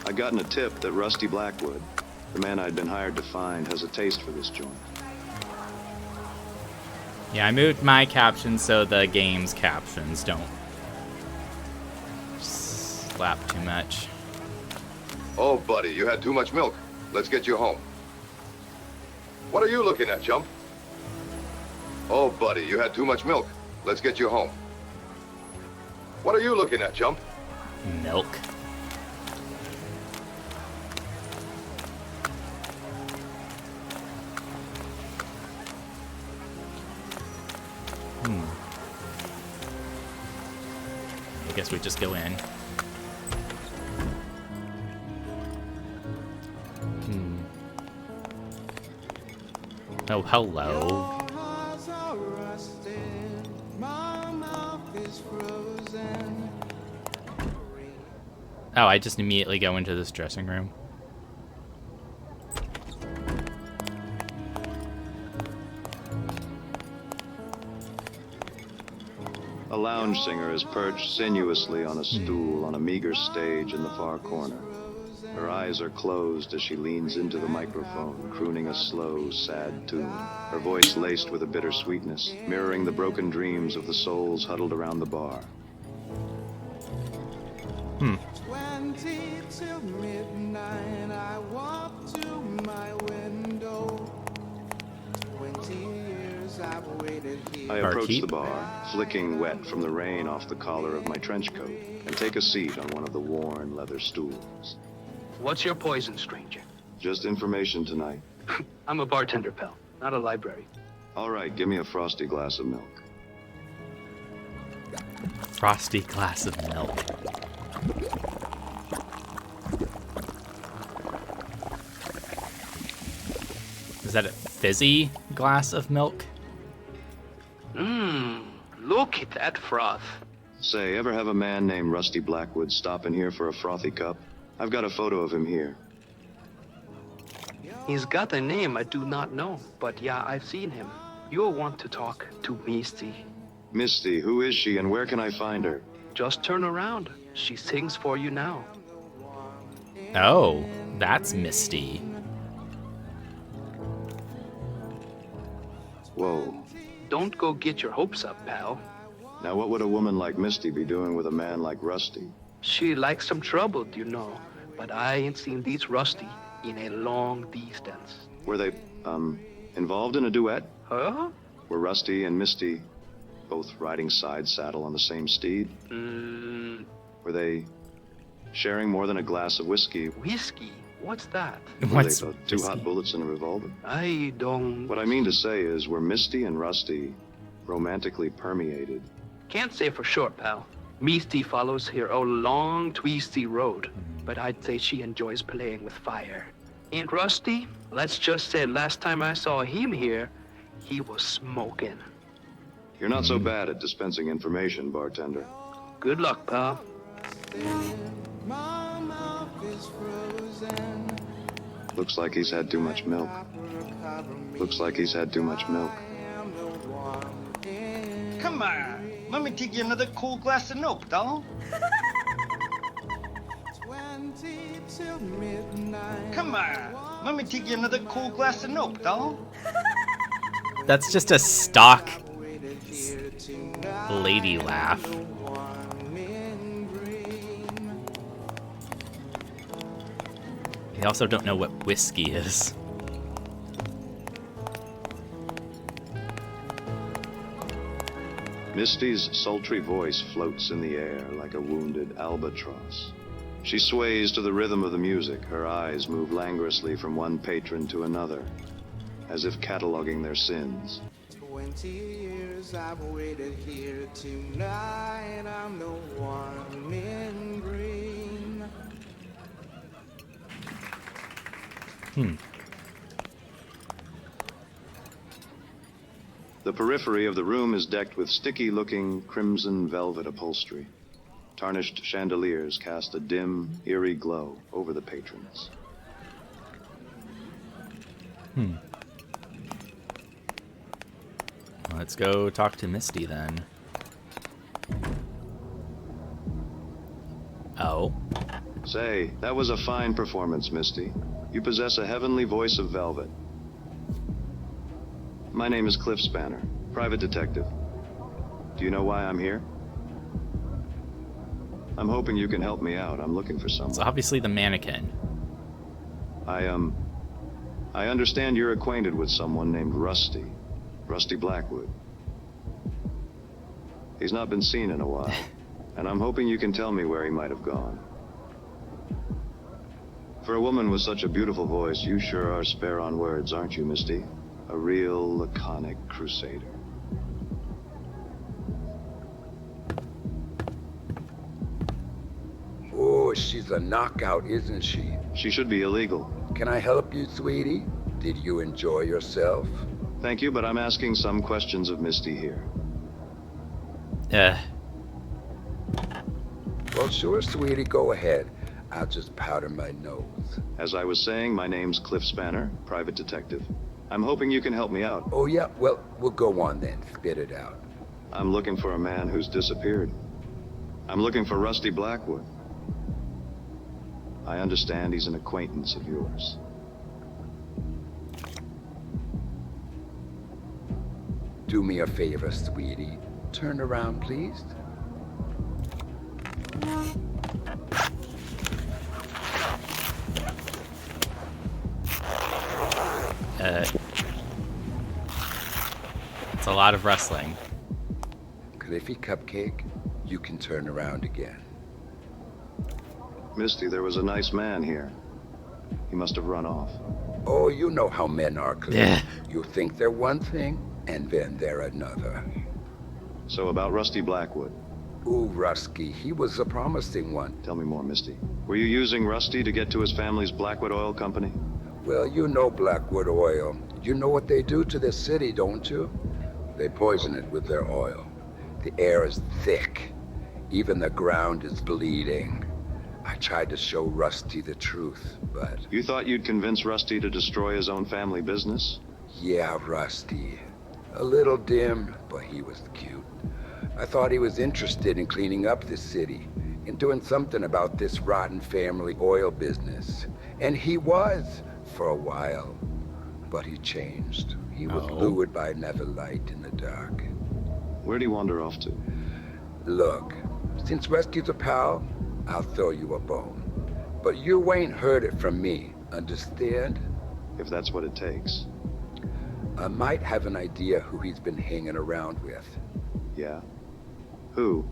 E: I'd gotten a tip that Rusty Blackwood, the man I'd been hired to find, has a taste for this joint.
A: Yeah, I moved my captions so the game's captions don't slap too much.
J: Oh, buddy, you had too much milk. Let's get you home. What are you looking at, chump? Oh, buddy, you had too much milk. Let's get you home. What are you looking at, chump?
A: Milk. I guess we just go in. Oh, hello. Oh, I just immediately go into this dressing room.
E: A lounge singer is perched sinuously on a stool on a meager stage in the far corner. Her eyes are closed as she leans into the microphone, crooning a slow, sad tune. Her voice laced with a bitter sweetness, mirroring the broken dreams of the souls huddled around the bar.
K: 20 till midnight, I walk to my window. 20 years I've waited here.
E: I approach the bar, flicking wet from the rain off the collar of my trench coat, and take a seat on one of the worn leather stools.
L: What's your poison, stranger?
E: Just information tonight.
L: I'm a bartender, pal, not a library.
E: All right, give me a frosty glass of milk.
A: Frosty glass of milk. Is that a fizzy glass of milk?
L: Look at that froth.
E: Say, ever have a man named Rusty Blackwood stop in here for a frothy cup? I've got a photo of him here.
L: He's got a name I do not know, but yeah, I've seen him. You'll want to talk to Misty.
E: Misty, who is she and where can I find her?
L: Just turn around. She sings for you now.
A: Oh, that's Misty.
E: Whoa.
L: Don't go get your hopes up, pal.
E: Now what would a woman like Misty be doing with a man like Rusty?
L: She likes some trouble, you know, but I ain't seen these Rusty in a long distance.
E: Were they, involved in a duet?
L: Huh?
E: Were Rusty and Misty both riding side saddle on the same steed? Were they sharing more than a glass of whiskey?
L: Whiskey? What's that?
E: Were they both two hot bullets in a revolver?
L: I don't...
E: What I mean to say is, were Misty and Rusty romantically permeated?
L: Can't say for sure, pal. Misty follows her own long, twisty road, but I'd say she enjoys playing with fire. And Rusty, let's just say last time I saw him here, he was smoking.
E: You're not so bad at dispensing information, bartender.
L: Good luck, pal.
E: Looks like he's had too much milk. Looks like he's had too much milk.
I: Come on. Let me take you another cool glass of milk, doll. Come on. Let me take you another cool glass of milk, doll.
A: That's just a stock lady laugh. I also don't know what whiskey is.
E: Misty's sultry voice floats in the air like a wounded albatross. She sways to the rhythm of the music. Her eyes move languorously from one patron to another, as if cataloging their sins.
K: 20 years I've waited here tonight. I'm the one in green.
E: The periphery of the room is decked with sticky-looking crimson velvet upholstery. Tarnished chandeliers cast a dim, eerie glow over the patrons.
A: Let's go talk to Misty then. Oh.
E: Say, that was a fine performance, Misty. You possess a heavenly voice of velvet. My name is Cliff Spanner, private detective. Do you know why I'm here? I'm hoping you can help me out. I'm looking for someone.
A: It's obviously the mannequin.
E: I understand you're acquainted with someone named Rusty Blackwood. He's not been seen in a while, and I'm hoping you can tell me where he might have gone. For a woman with such a beautiful voice, you sure are spare on words, aren't you, Misty? A real laconic crusader.
M: Oh, she's a knockout, isn't she?
E: She should be illegal.
M: Can I help you, sweetie? Did you enjoy yourself?
E: Thank you, but I'm asking some questions of Misty here.
M: Well, sure, sweetie, go ahead. I'll just powder my nose.
E: As I was saying, my name's Cliff Spanner, private detective. I'm hoping you can help me out.
M: Oh, yeah? Well, we'll go on then. Spit it out.
E: I'm looking for a man who's disappeared. I'm looking for Rusty Blackwood. I understand he's an acquaintance of yours.
M: Do me a favor, sweetie. Turn around, please.
A: It's a lot of wrestling.
M: Cliffy Cupcake, you can turn around again.
E: Misty, there was a nice man here. He must have run off.
M: Oh, you know how men are, Cliff. You think they're one thing, and then they're another.
E: So about Rusty Blackwood.
M: Ooh, Rusky, he was a promising one.
E: Tell me more, Misty. Were you using Rusty to get to his family's Blackwood Oil Company?
M: Well, you know Blackwood Oil. You know what they do to this city, don't you? They poison it with their oil. The air is thick. Even the ground is bleeding. I tried to show Rusty the truth, but...
E: You thought you'd convince Rusty to destroy his own family business?
M: Yeah, Rusty. A little dim, but he was cute. I thought he was interested in cleaning up this city, in doing something about this rotten family oil business. And he was, for a while. But he changed. He was lured by another light in the dark.
E: Where'd he wander off to?
M: Look, since Rescue's a pal, I'll throw you a bone. But you ain't heard it from me. Understand?
E: If that's what it takes.
M: I might have an idea who he's been hanging around with.
E: Yeah? Who?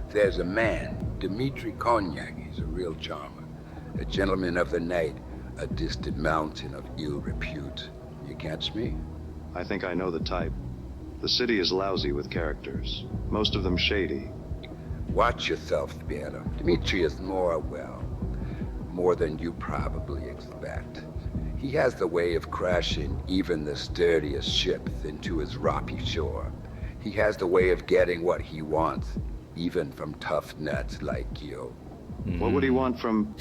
M: There's a man, Dmitri Konyak. He's a real charmer. A gentleman of the night, a distant mountain of ill repute. You catch me?
E: I think I know the type. The city is lousy with characters. Most of them shady.
M: Watch yourself, Spiano. Dmitri is more than you probably expect. He has the way of crashing even the sturdiest ships into his rocky shore. He has the way of getting what he wants, even from tough nuts like you.
E: What would he want from...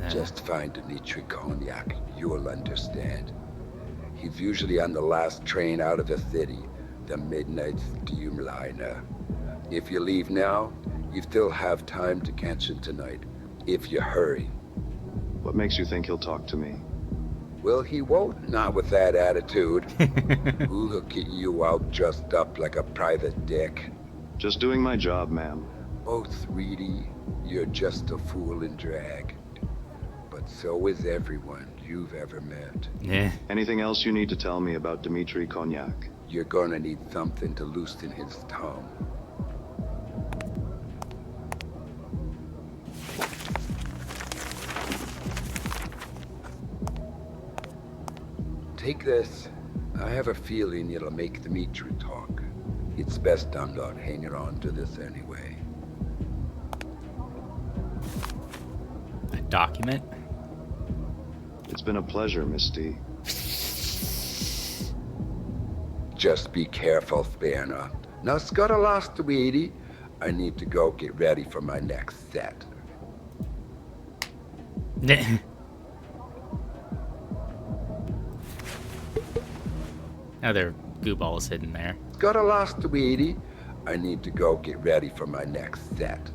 M: Just find Dmitri Konyak. You'll understand. He's usually on the last train out of the city, the midnight steamliner. If you leave now, you still have time to catch him tonight, if you hurry.
E: What makes you think he'll talk to me?
M: Well, he won't, not with that attitude. Look at you all dressed up like a private dick.
E: Just doing my job, ma'am.
M: Oh, sweetie, you're just a fool in drag. But so is everyone you've ever met.
A: Yeah.
E: Anything else you need to tell me about Dmitri Konyak?
M: You're gonna need something to loosen his tongue. Take this. I have a feeling it'll make Dmitri talk. It's best I'm not hanging on to this anyway.
A: A document?
E: It's been a pleasure, Misty.
M: Just be careful, Spanner. Now, scuttle lost, sweetie. I need to go get ready for my next set.
A: Other goo balls hidden there.
M: Scuttle lost, sweetie. I need to go get ready for my next set.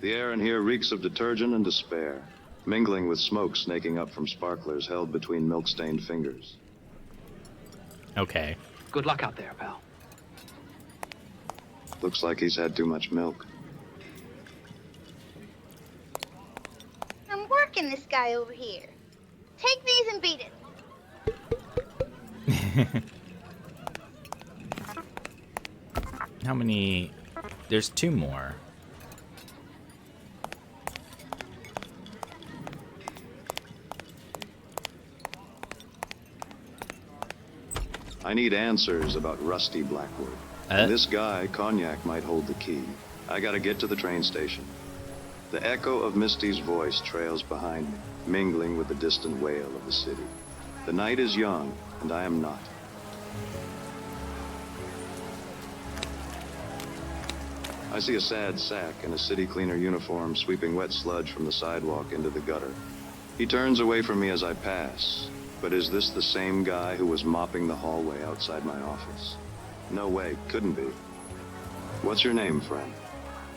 E: The air in here reeks of detergent and despair, mingling with smoke snaking up from sparklers held between milk-stained fingers.
A: Okay.
L: Good luck out there, pal.
E: Looks like he's had too much milk.
B: I'm working this guy over here. Take these and beat it.
A: How many? There's 2 more.
E: I need answers about Rusty Blackwood. And this guy, Konyak, might hold the key. I gotta get to the train station. The echo of Misty's voice trails behind me, mingling with the distant wail of the city. The night is young, and I am not. I see a sad sack in a city cleaner uniform sweeping wet sludge from the sidewalk into the gutter. He turns away from me as I pass. But is this the same guy who was mopping the hallway outside my office? No way, couldn't be. What's your name, friend?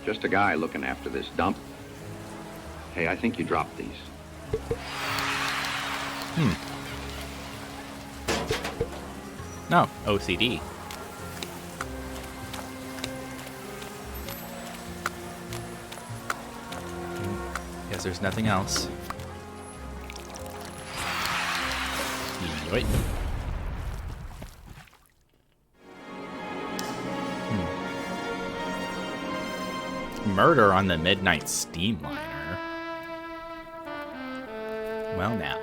G: Just a guy looking after this dump. Hey, I think you dropped these.
A: No, OCD. Guess there's nothing else. Wait. Murder on the Midnight Steamliner. Well, now.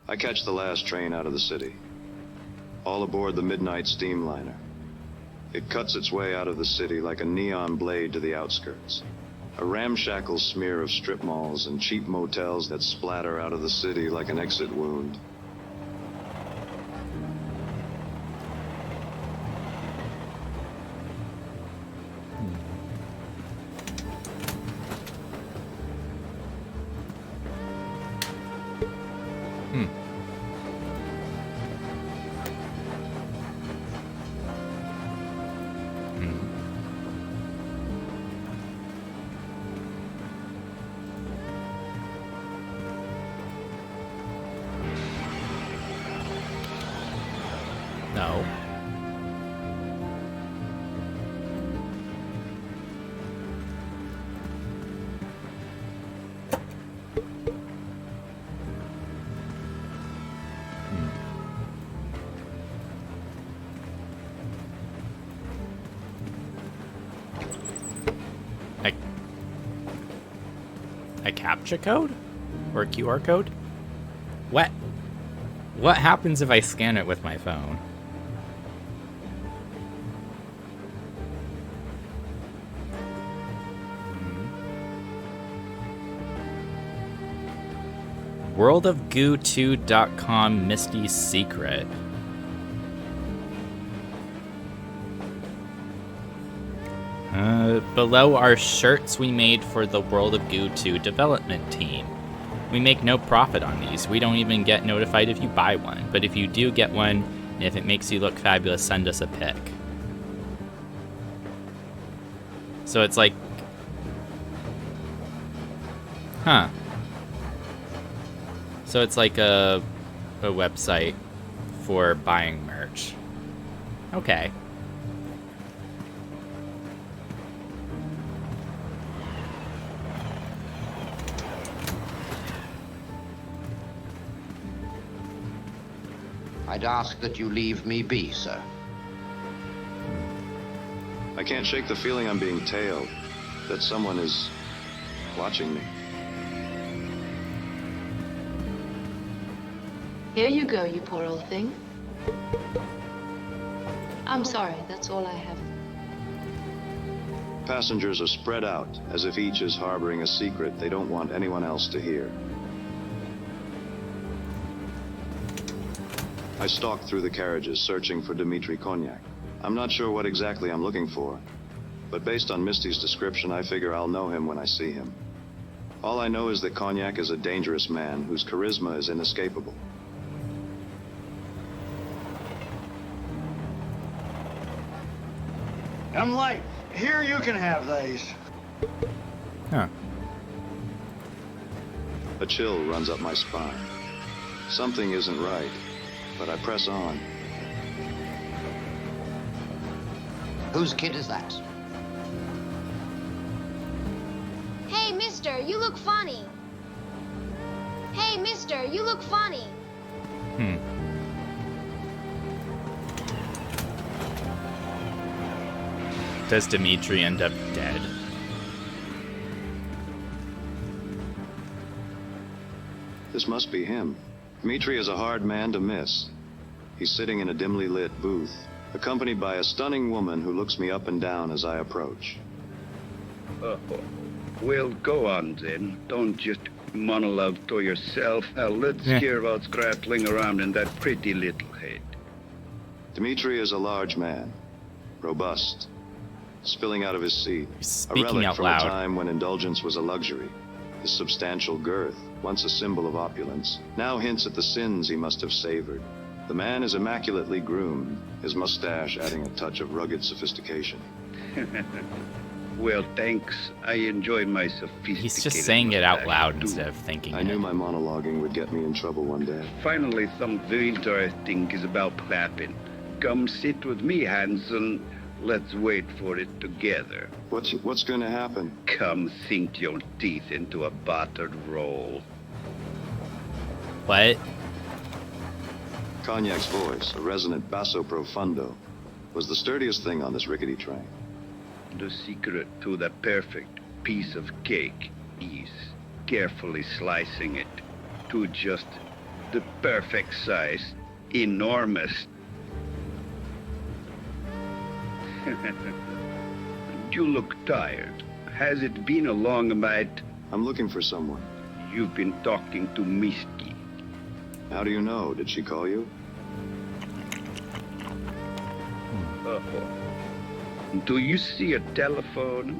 E: I catch the last train out of the city. All aboard the Midnight Steamliner. It cuts its way out of the city like a neon blade to the outskirts. A ramshackle smear of strip malls and cheap motels that splatter out of the city like an exit wound.
A: No. A CAPTCHA code? Or a QR code? What happens if I scan it with my phone? Worldofgoo2.com Misty's secret. Below are shirts we made for the World of Goo 2 development team. We make no profit on these. We don't even get notified if you buy one. But if you do get one, and if it makes you look fabulous, send us a pic. So it's like... Huh. So it's like a website for buying merch. Okay.
C: I'd ask that you leave me be, sir.
E: I can't shake the feeling I'm being tailed, that someone is watching me.
F: Here you go, you poor old thing. I'm sorry, that's all I have.
E: Passengers are spread out, as if each is harboring a secret they don't want anyone else to hear. I stalk through the carriages, searching for Dmitri Konyak. I'm not sure what exactly I'm looking for, but based on Misty's description, I figure I'll know him when I see him. All I know is that Konyak is a dangerous man whose charisma is inescapable.
I: I'm late. Here, you can have these.
A: Huh.
E: A chill runs up my spine. Something isn't right, but I press on.
C: Whose kid is that?
B: Hey, mister, you look funny. Hey, mister, you look funny.
A: Does Dmitri end up dead?
E: This must be him. Dmitri is a hard man to miss. He's sitting in a dimly lit booth, accompanied by a stunning woman who looks me up and down as I approach.
G: Well, go on then. Don't just monologue to yourself. Now let's hear what's grappling around in that pretty little head.
E: Dmitri is a large man, robust, spilling out of his seat.
A: Speaking
E: a relic
A: out
E: from
A: loud.
E: a time when indulgence was a luxury. His substantial girth, once a symbol of opulence, now hints at the sins he must have savored. The man is immaculately groomed, his mustache adding a touch of rugged sophistication.
G: Well, thanks. I enjoy my sophisticated...
A: He's just saying it out loud
G: too.
A: instead of thinking
E: I
A: it.
E: knew my monologuing would get me in trouble one day.
G: Finally, something interesting is about clapping. Come sit with me, Hanson. Let's wait for it together.
E: What's going to happen?
G: Come sink your teeth into a buttered roll.
A: What?
E: Conyac's voice, a resonant basso profundo, was the sturdiest thing on this rickety train.
G: The secret to the perfect piece of cake is carefully slicing it to just the perfect size, enormous. You look tired. Has it been a long night?
E: I'm looking for someone.
G: You've been talking to Misty.
E: How do you know? Did she call you?
G: Do you see a telephone?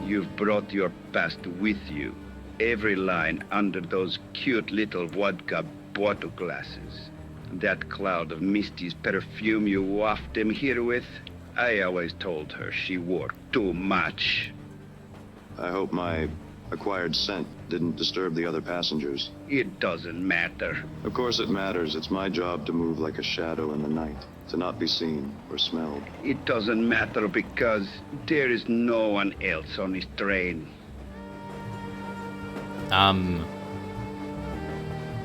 G: You've brought your past with you. Every line under those cute little vodka bottle glasses. That cloud of Misty's perfume you waft him here with, I always told her she wore too much.
E: I hope my acquired scent didn't disturb the other passengers.
G: It doesn't matter.
E: Of course it matters. It's my job to move like a shadow in the night, to not be seen or smelled.
G: It doesn't matter because there is no one else on this train.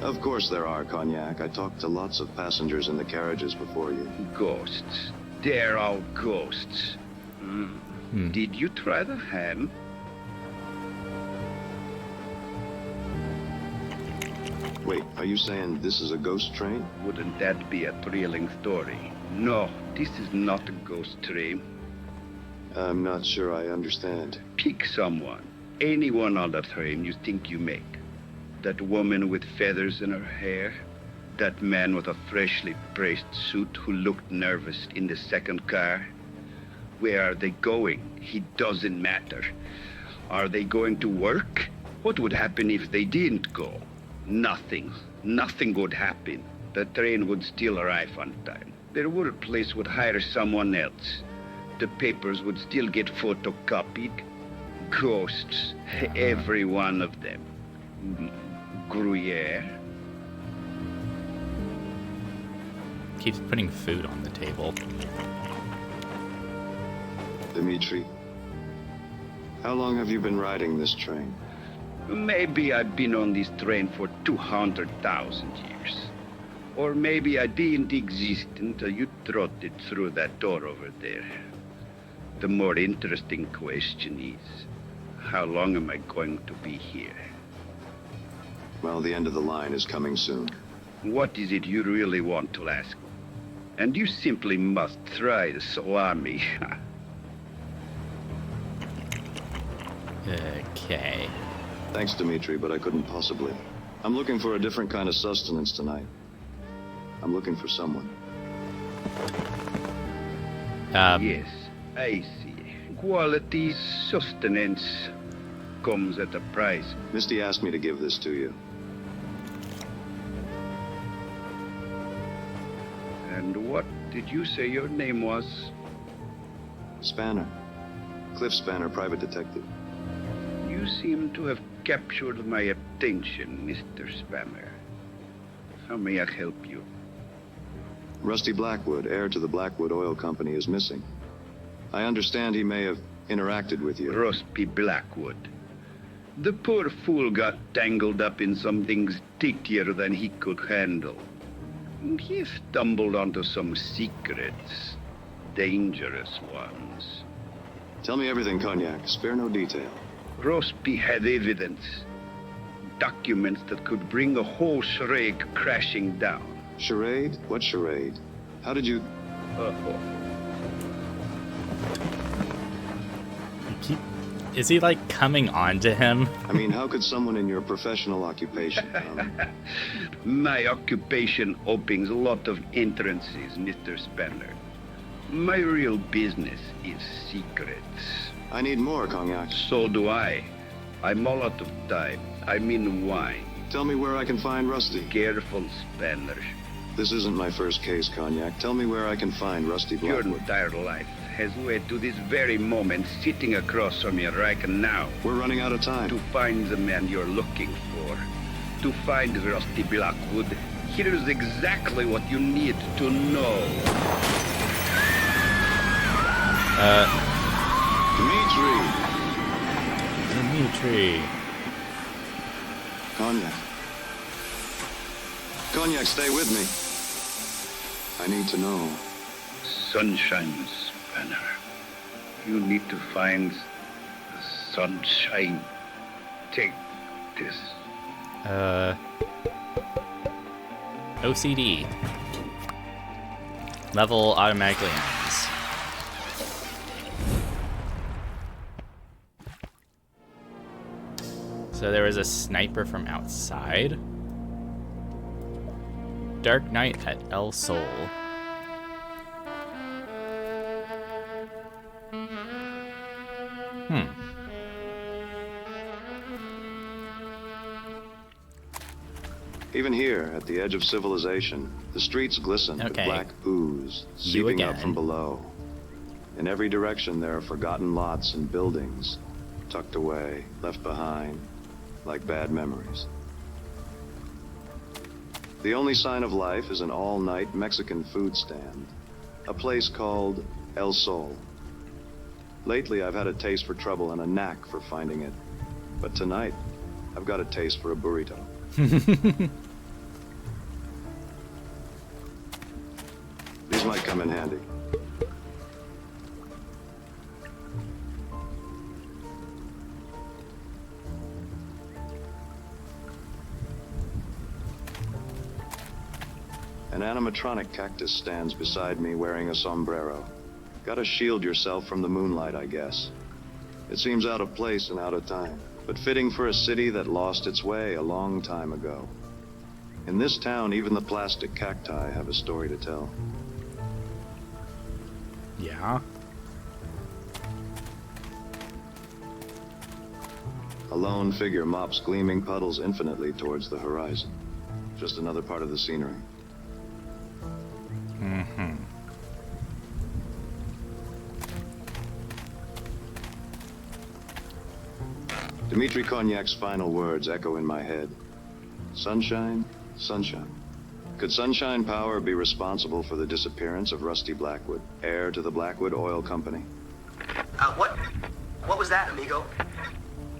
E: Of course there are, Cognac. I talked to lots of passengers in the carriages before you.
G: Ghosts. They're all ghosts. Did you try the ham?
E: Wait, are you saying this is a ghost train?
G: Wouldn't that be a thrilling story? No, this is not a ghost train.
E: I'm not sure I understand.
G: Pick someone. Anyone on the train you think you make. That woman with feathers in her hair. That man with a freshly pressed suit who looked nervous in the second car. Where are they going? It doesn't matter. Are they going to work? What would happen if they didn't go? Nothing. Nothing would happen. The train would still arrive on time. Their workplace would hire someone else. The papers would still get photocopied. Ghosts. Every one of them. Gruyere.
A: Keeps putting food on the table.
E: Dimitri, how long have you been riding this train?
G: Maybe I've been on this train for 200,000 years. Or maybe I didn't exist until you trotted through that door over there. The more interesting question is, how long am I going to be here?
E: Well, the end of the line is coming soon.
G: What is it you really want to ask? And you simply must try the salami.
A: Okay.
E: Thanks, Dimitri, but I couldn't possibly. I'm looking for a different kind of sustenance tonight. I'm looking for someone.
G: Yes, I see. Quality sustenance comes at a price.
E: Misty asked me to give this to you.
G: And what did you say your name was?
E: Spanner. Cliff Spanner, private detective.
G: You seem to have captured my attention, Mr. Spanner. How may I help you?
E: Rusty Blackwood, heir to the Blackwood Oil Company, is missing. I understand he may have interacted with you.
G: Rusty Blackwood. The poor fool got tangled up in some things stickier than he could handle. And he stumbled onto some secrets. Dangerous ones.
E: Tell me everything, Cognac. Spare no detail.
G: Rusty had evidence. Documents that could bring a whole charade crashing down.
E: Charade? What charade? How did you...
A: Is he, like, coming on to him?
E: I mean, how could someone in your professional occupation...
G: My occupation opens a lot of entrances, Mr. Spanner. My real business is secrets.
E: I need more, Cognac.
G: So do I. I'm all out of time. I mean wine.
E: Tell me where I can find Rusty.
G: Careful, Spanner.
E: This isn't my first case, Cognac. Tell me where I can find Rusty Blackwood.
G: Your entire life has led to this very moment sitting across from you right now.
E: We're running out of time.
G: To find the man you're looking for. To find Rusty Blackwood. Here's exactly what you need to know.
A: Dimitri.
E: Cognac. Cognac, stay with me. I need to know.
G: Sunshine, Spanner. You need to find the sunshine. Take this.
A: OCD. Level automatically ends. So there was a sniper from outside. Dark Knight at El Sol.
E: Even here, at the edge of civilization, the streets glisten with black ooze seeping up from below. In every direction, there are forgotten lots and buildings, tucked away, left behind. like bad memories. The only sign of life is an all-night Mexican food stand, a place called El Sol. Lately, I've had a taste for trouble and a knack for finding it. But tonight, I've got a taste for a burrito. These might come in handy. An animatronic cactus stands beside me wearing a sombrero. Gotta shield yourself from the moonlight, I guess. It seems out of place and out of time, but fitting for a city that lost its way a long time ago. In this town, even the plastic cacti have a story to tell.
A: Yeah.
E: A lone figure mops gleaming puddles infinitely towards the horizon. Just another part of the scenery.
A: Mm-hmm.
E: Dmitri Kognac's final words echo in my head. Sunshine, sunshine. Could Sunshine Power be responsible for the disappearance of Rusty Blackwood, heir to the Blackwood Oil Company?
L: What was that, amigo?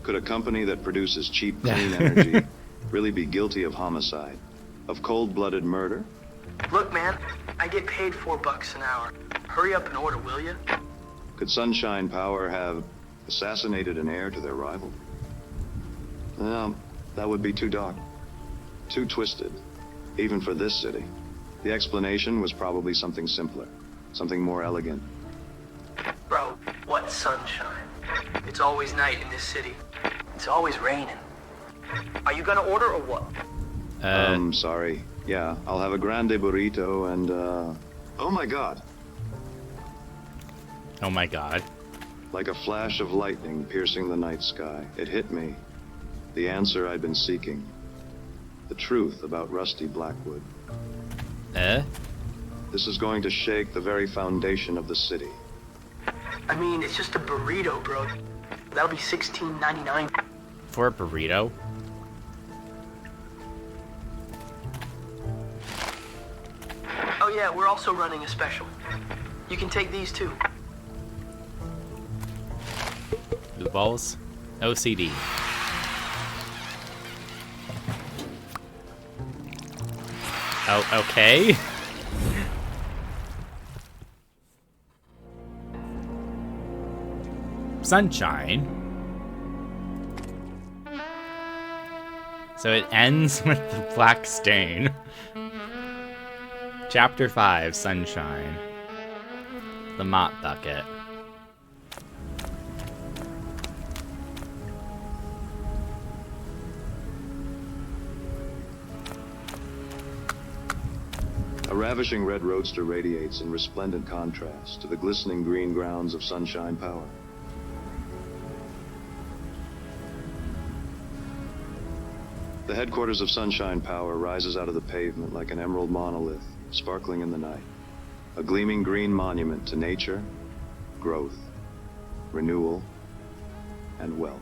E: Could a company that produces cheap, clean energy really be guilty of homicide, of cold-blooded murder?
L: Look, man, I get paid $4 an hour. Hurry up and order, will you?
E: Could Sunshine Power have assassinated an heir to their rival? Well, that would be too dark, too twisted, even for this city. The explanation was probably something simpler, something more elegant.
L: Bro, what sunshine? It's always night in this city. It's always raining. Are you gonna order or what?
E: Sorry. Yeah, I'll have a grande burrito and, oh my god.
A: Oh my god.
E: Like a flash of lightning piercing the night sky, it hit me. The answer I'd been seeking. The truth about Rusty Blackwood. This is going to shake the very foundation of the city.
L: I mean, it's just a burrito, bro. That'll be $16.99.
A: For a burrito?
L: Oh yeah, we're also running a special. You can take these too.
A: Blue balls? OCD. Oh, okay. Sunshine. So it ends with the black stain. Chapter 5, Sunshine. The mop bucket.
E: A ravishing red roadster radiates in resplendent contrast to the glistening green grounds of Sunshine Power. The headquarters of Sunshine Power rises out of the pavement like an emerald monolith, sparkling in the night. A gleaming green monument to nature, growth, renewal, and wealth.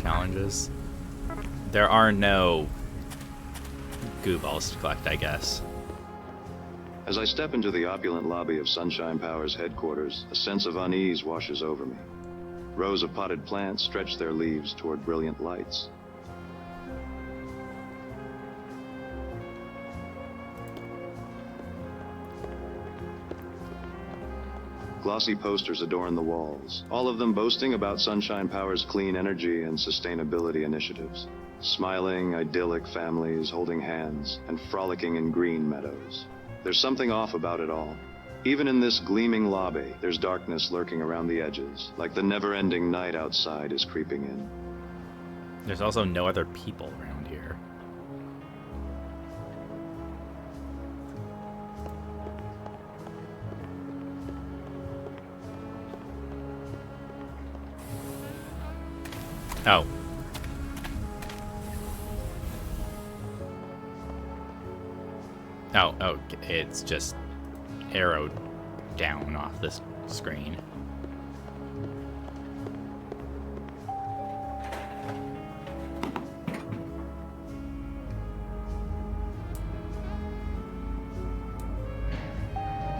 A: Challenges. There are no goo balls to collect, I guess.
E: As I step into the opulent lobby of Sunshine Power's headquarters, a sense of unease washes over me. Rows of potted plants stretch their leaves toward brilliant lights. Glossy posters adorn the walls, all of them boasting about Sunshine Power's clean energy and sustainability initiatives. Smiling, idyllic families holding hands and frolicking in green meadows. There's something off about it all. Even in this gleaming lobby, there's darkness lurking around the edges, like the never-ending night outside is creeping in.
A: There's also no other people around here. Oh. Oh, it's just arrowed down off this screen.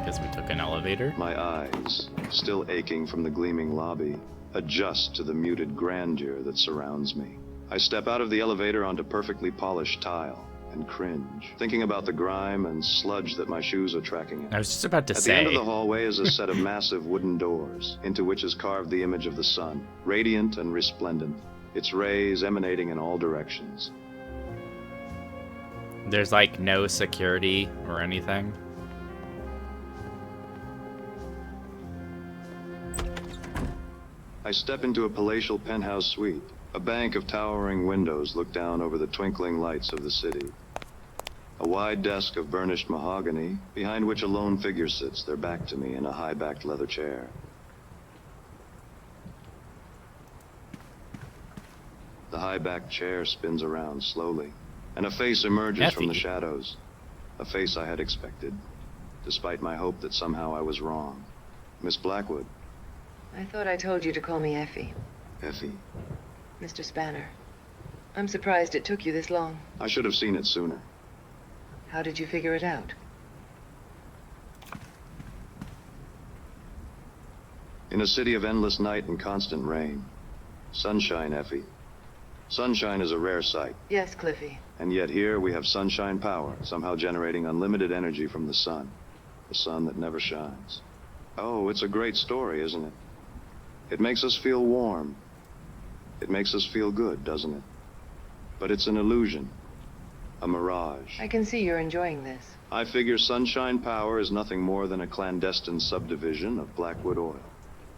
A: Guess we took an elevator.
E: My eyes, still aching from the gleaming lobby, adjust to the muted grandeur that surrounds me. I step out of the elevator onto perfectly polished tile and cringe, thinking about the grime and sludge that my shoes are tracking in.
A: I was just about to
E: At
A: say.
E: the end of the hallway is a set of massive wooden doors, into which is carved the image of the sun, radiant and resplendent, its rays emanating in all directions.
A: There's like no security or anything.
E: I step into a palatial penthouse suite. A bank of towering windows look down over the twinkling lights of the city. A wide desk of burnished mahogany, behind which a lone figure sits, their back to me, in a high-backed leather chair. The high-backed chair spins around slowly, and a face emerges from the shadows. A face I had expected, despite my hope that somehow I was wrong. Miss Blackwood.
F: I thought I told you to call me Effie.
E: Effie.
F: Mr. Spanner. I'm surprised it took you this long.
E: I should have seen it sooner.
F: How did you figure it out?
E: In a city of endless night and constant rain. Sunshine, Effie. Sunshine is a rare sight.
F: Yes, Cliffy.
E: And yet here we have sunshine power, somehow generating unlimited energy from the sun. The sun that never shines. Oh, it's a great story, isn't it? It makes us feel warm. It makes us feel good, doesn't it? But it's an illusion. A mirage.
F: I can see you're enjoying this.
E: I figure sunshine power is nothing more than a clandestine subdivision of Blackwood Oil,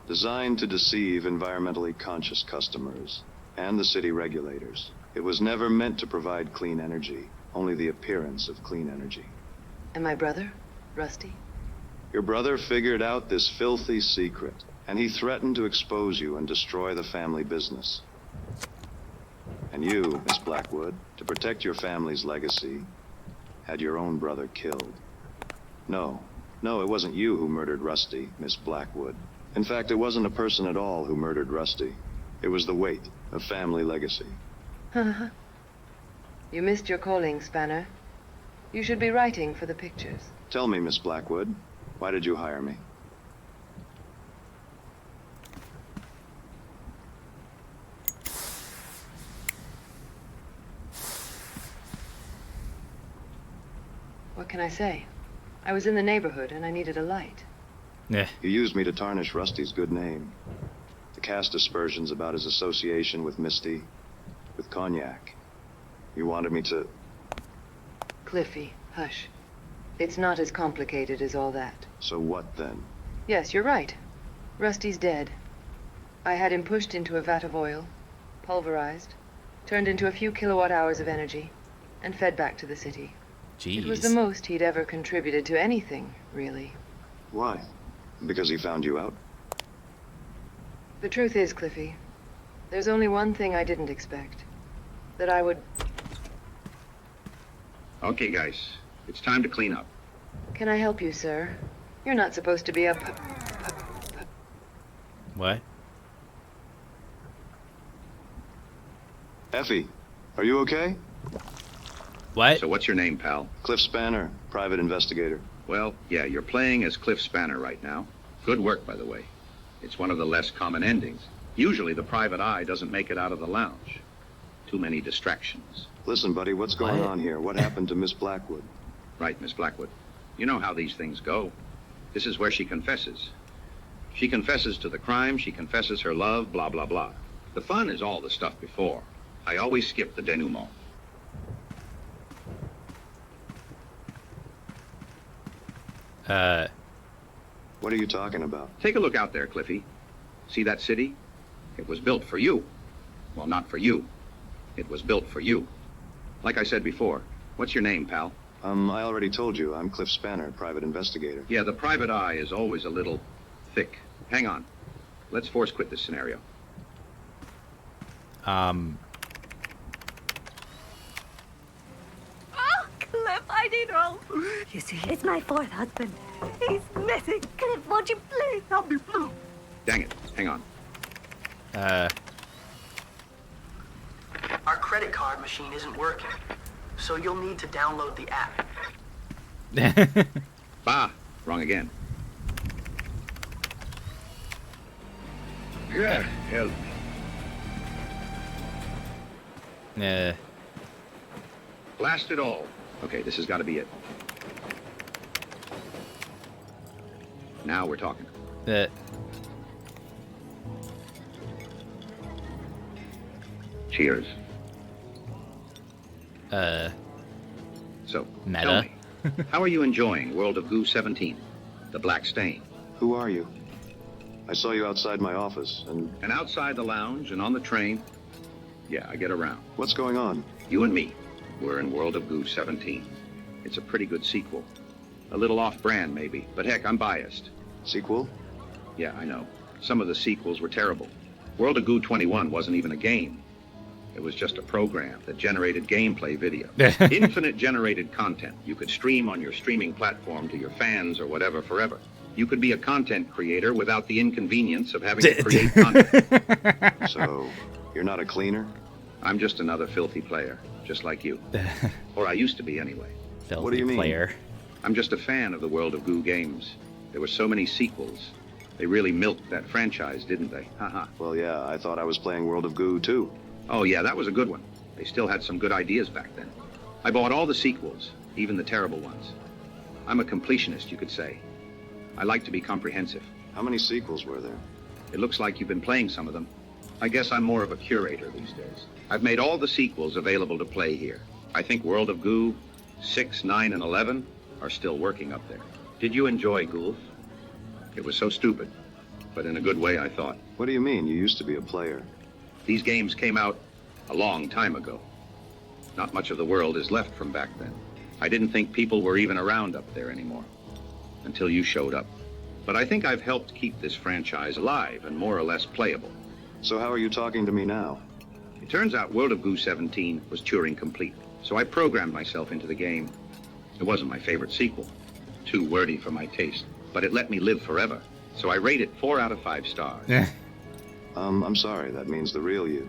E: designed to deceive environmentally conscious customers and the city regulators. It was never meant to provide clean energy, only the appearance of clean energy.
F: And my brother, Rusty?
E: Your brother figured out this filthy secret, and he threatened to expose you and destroy the family business. And you, Miss Blackwood, to protect your family's legacy, had your own brother killed. No, it wasn't you who murdered Rusty, Miss Blackwood. In fact, it wasn't a person at all who murdered Rusty. It was the weight of family legacy.
F: You missed your calling, Spanner. You should be writing for the pictures.
E: Tell me, Miss Blackwood, why did you hire me?
F: What can I say? I was in the neighborhood and I needed a light.
A: Yeah.
E: You used me to tarnish Rusty's good name. To cast aspersions about his association with Misty, with Cognac. You wanted me to...
F: Cliffy, hush. It's not as complicated as all that.
E: So what then?
F: Yes, you're right. Rusty's dead. I had him pushed into a vat of oil, pulverized, turned into a few kilowatt hours of energy, and fed back to the city.
A: Jeez.
F: It was the most he'd ever contributed to anything, really.
E: Why? Because he found you out?
F: The truth is, Cliffy, there's only one thing I didn't expect. That I would...
I: Okay, guys. It's time to clean up.
F: Can I help you, sir? You're not supposed to be up...
A: What?
E: Effie, are you okay?
A: What?
I: So what's your name, pal?
E: Cliff Spanner, private investigator.
I: Well, yeah, you're playing as Cliff Spanner right now. Good work, by the way. It's one of the less common endings. Usually the private eye doesn't make it out of the lounge. Too many distractions.
E: Listen, buddy, what's going on here? What happened to Miss Blackwood?
I: Right, Miss Blackwood. You know how these things go. This is where she confesses. She confesses to the crime, she confesses her love, blah, blah, blah. The fun is all the stuff before. I always skip the denouement.
E: What are you talking about?
I: Take a look out there, Cliffy. See that city? It was built for you. Well, not for you. It was built for you. Like I said before, what's your name, pal?
E: I already told you. I'm Cliff Spanner, private investigator.
I: Yeah, the private eye is always a little thick. Hang on. Let's force quit this scenario.
N: Oh, Cliff, I I need help. You see, it's my fourth husband. He's missing. Cliff, won't you please help me, please?
I: Dang it. Hang on.
L: Our credit card machine isn't working, so you'll need to download the app.
I: Bah, wrong again.
G: Yeah, help me.
I: Blast it all. Okay, this has got to be it. Now we're talking. Cheers. So,
A: Meta.
I: tell me, how are you enjoying World of Goo 17? The Black Stain.
E: Who are you? I saw you outside my office, and
I: outside the lounge and on the train. Yeah, I get around.
E: What's going on?
I: You and me, we're in World of Goo 17. It's a pretty good sequel. A little off-brand, maybe, but heck, I'm biased.
E: Sequel?
I: Yeah, I know. Some of the sequels were terrible. World of Goo 21 wasn't even a game. It was just a program that generated gameplay video. Infinite generated content you could stream on your streaming platform to your fans or whatever forever. You could be a content creator without the inconvenience of having to create content.
E: So, you're not a cleaner?
I: I'm just another filthy player, just like you. Or I used to be anyway.
A: Filthy
E: What do you mean?
A: player.
I: I'm just a fan of the World of Goo games. There were so many sequels. They really milked that franchise, didn't they? Haha.
E: Well, yeah, I thought I was playing World of Goo, too.
I: Oh, yeah, that was a good one. They still had some good ideas back then. I bought all the sequels, even the terrible ones. I'm a completionist, you could say. I like to be comprehensive.
E: How many sequels were there?
I: It looks like you've been playing some of them. I guess I'm more of a curator these days. I've made all the sequels available to play here. I think World of Goo 6, 9, and 11 are still working up there. Did you enjoy Goof? It was so stupid, but in a good way, I thought.
E: What do you mean? You used to be a player.
I: These games came out a long time ago. Not much of the world is left from back then. I didn't think people were even around up there anymore, until you showed up. But I think I've helped keep this franchise alive and more or less playable.
E: So how are you talking to me now?
I: It turns out World of Goo 17 was Turing complete, so I programmed myself into the game. It wasn't my favorite sequel, too wordy for my taste, but it let me live forever, so I rate it 4 out of 5 stars.
E: I'm sorry, that means the real you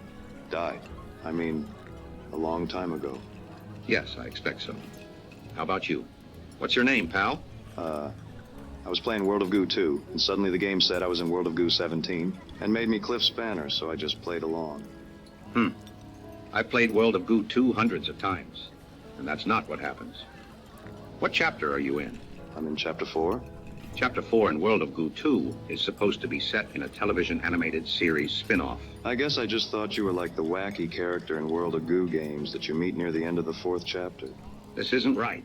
E: died. I mean, a long time ago.
I: Yes, I expect so. How about you? What's your name, pal?
E: I was playing World of Goo 2, and suddenly the game said I was in World of Goo 17, and made me Cliff Spanner, so I just played along.
I: I've played World of Goo 2 hundreds of times, and that's not what happens. What chapter are you in?
E: I'm in Chapter 4.
I: Chapter 4 in World of Goo 2 is supposed to be set in a television animated series spin-off.
E: I guess I just thought you were like the wacky character in World of Goo games that you meet near the end of the 4th chapter.
I: This isn't right.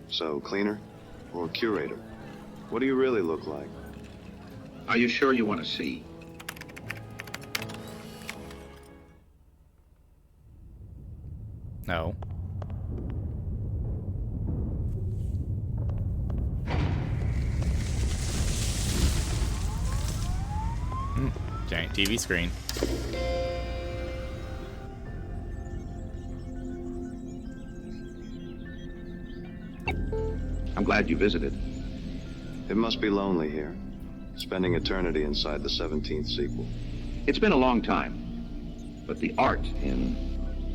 E: So, cleaner? Or curator? What do you really look like?
I: Are you sure you want to see?
A: No. Giant TV screen.
I: I'm glad you visited.
E: It must be lonely here, spending eternity inside the 17th sequel.
I: It's been a long time, but the art in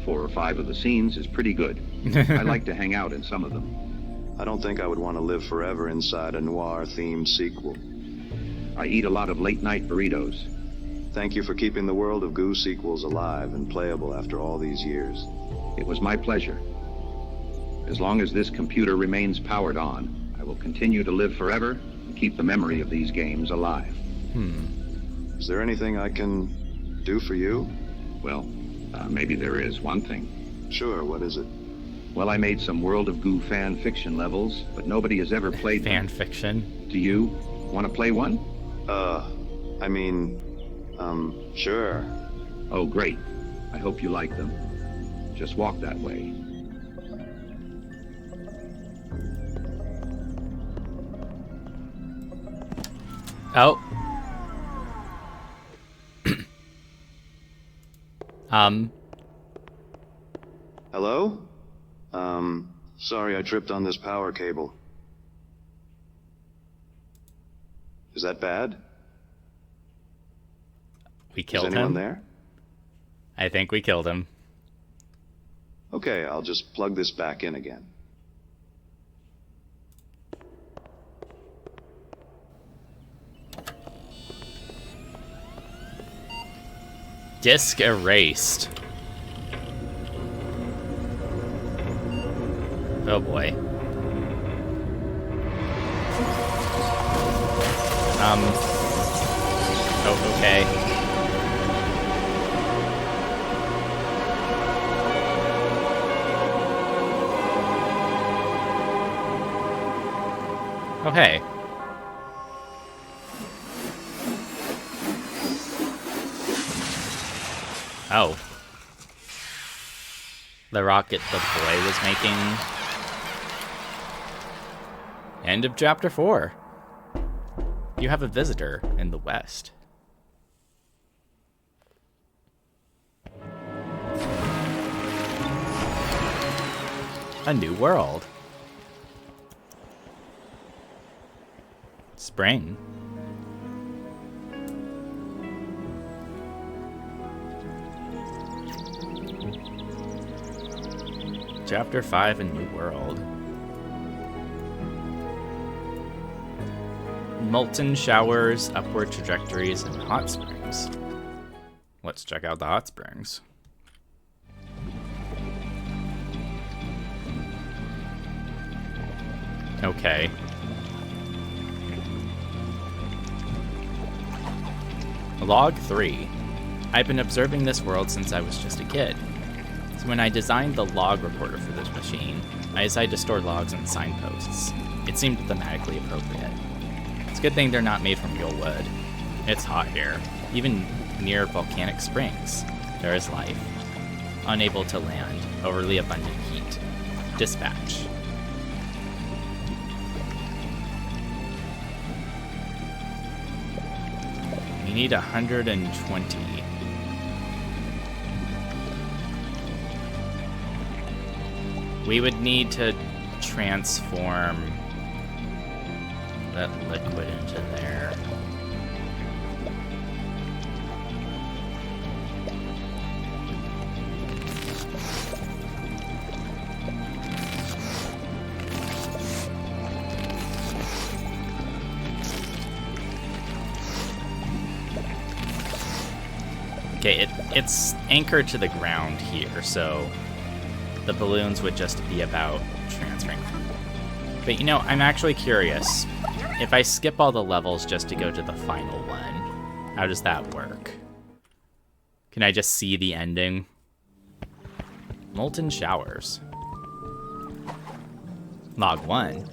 I: 4 or 5 of the scenes is pretty good. I like to hang out in some of them.
E: I don't think I would want to live forever inside a noir-themed sequel.
I: I eat a lot of late-night burritos.
E: Thank you for keeping the World of Goo sequels alive and playable after all these years.
I: It was my pleasure. As long as this computer remains powered on, I will continue to live forever and keep the memory of these games alive.
E: Is there anything I can do for you?
I: Well, maybe there is one thing.
E: Sure, what is it?
I: Well, I made some World of Goo fan fiction levels, but nobody has ever played
A: fan fiction.
I: Do you want to play one?
E: I mean, sure.
I: Oh, great. I hope you like them. Just walk that way.
A: Oh.
E: Hello? Sorry I tripped on this power cable. Is that bad?
A: We killed him.
E: Is anyone there?
A: I think we killed him.
E: Okay, I'll just plug this back in again.
A: Disk erased. Oh boy. Oh, okay. Okay. Oh. The rocket the boy was making. End of chapter 4. You have a visitor in the west. A new world. Spring. Chapter 5, A New World. Molten showers, upward trajectories, and hot springs. Let's check out the hot springs. Okay. Log 3. I've been observing this world since I was just a kid. So when I designed the log recorder for this machine, I decided to store logs on signposts. It seemed thematically appropriate. It's a good thing they're not made from real wood. It's hot here. Even near volcanic springs, there is life. Unable to land, overly abundant heat. Dispatch. We need 120. We would need to transform that liquid into there. Okay, it's anchored to the ground here, so the balloons would just be about transferring. But you know, I'm actually curious. If I skip all the levels just to go to the final one, how does that work? Can I just see the ending? Molten showers. Log 1.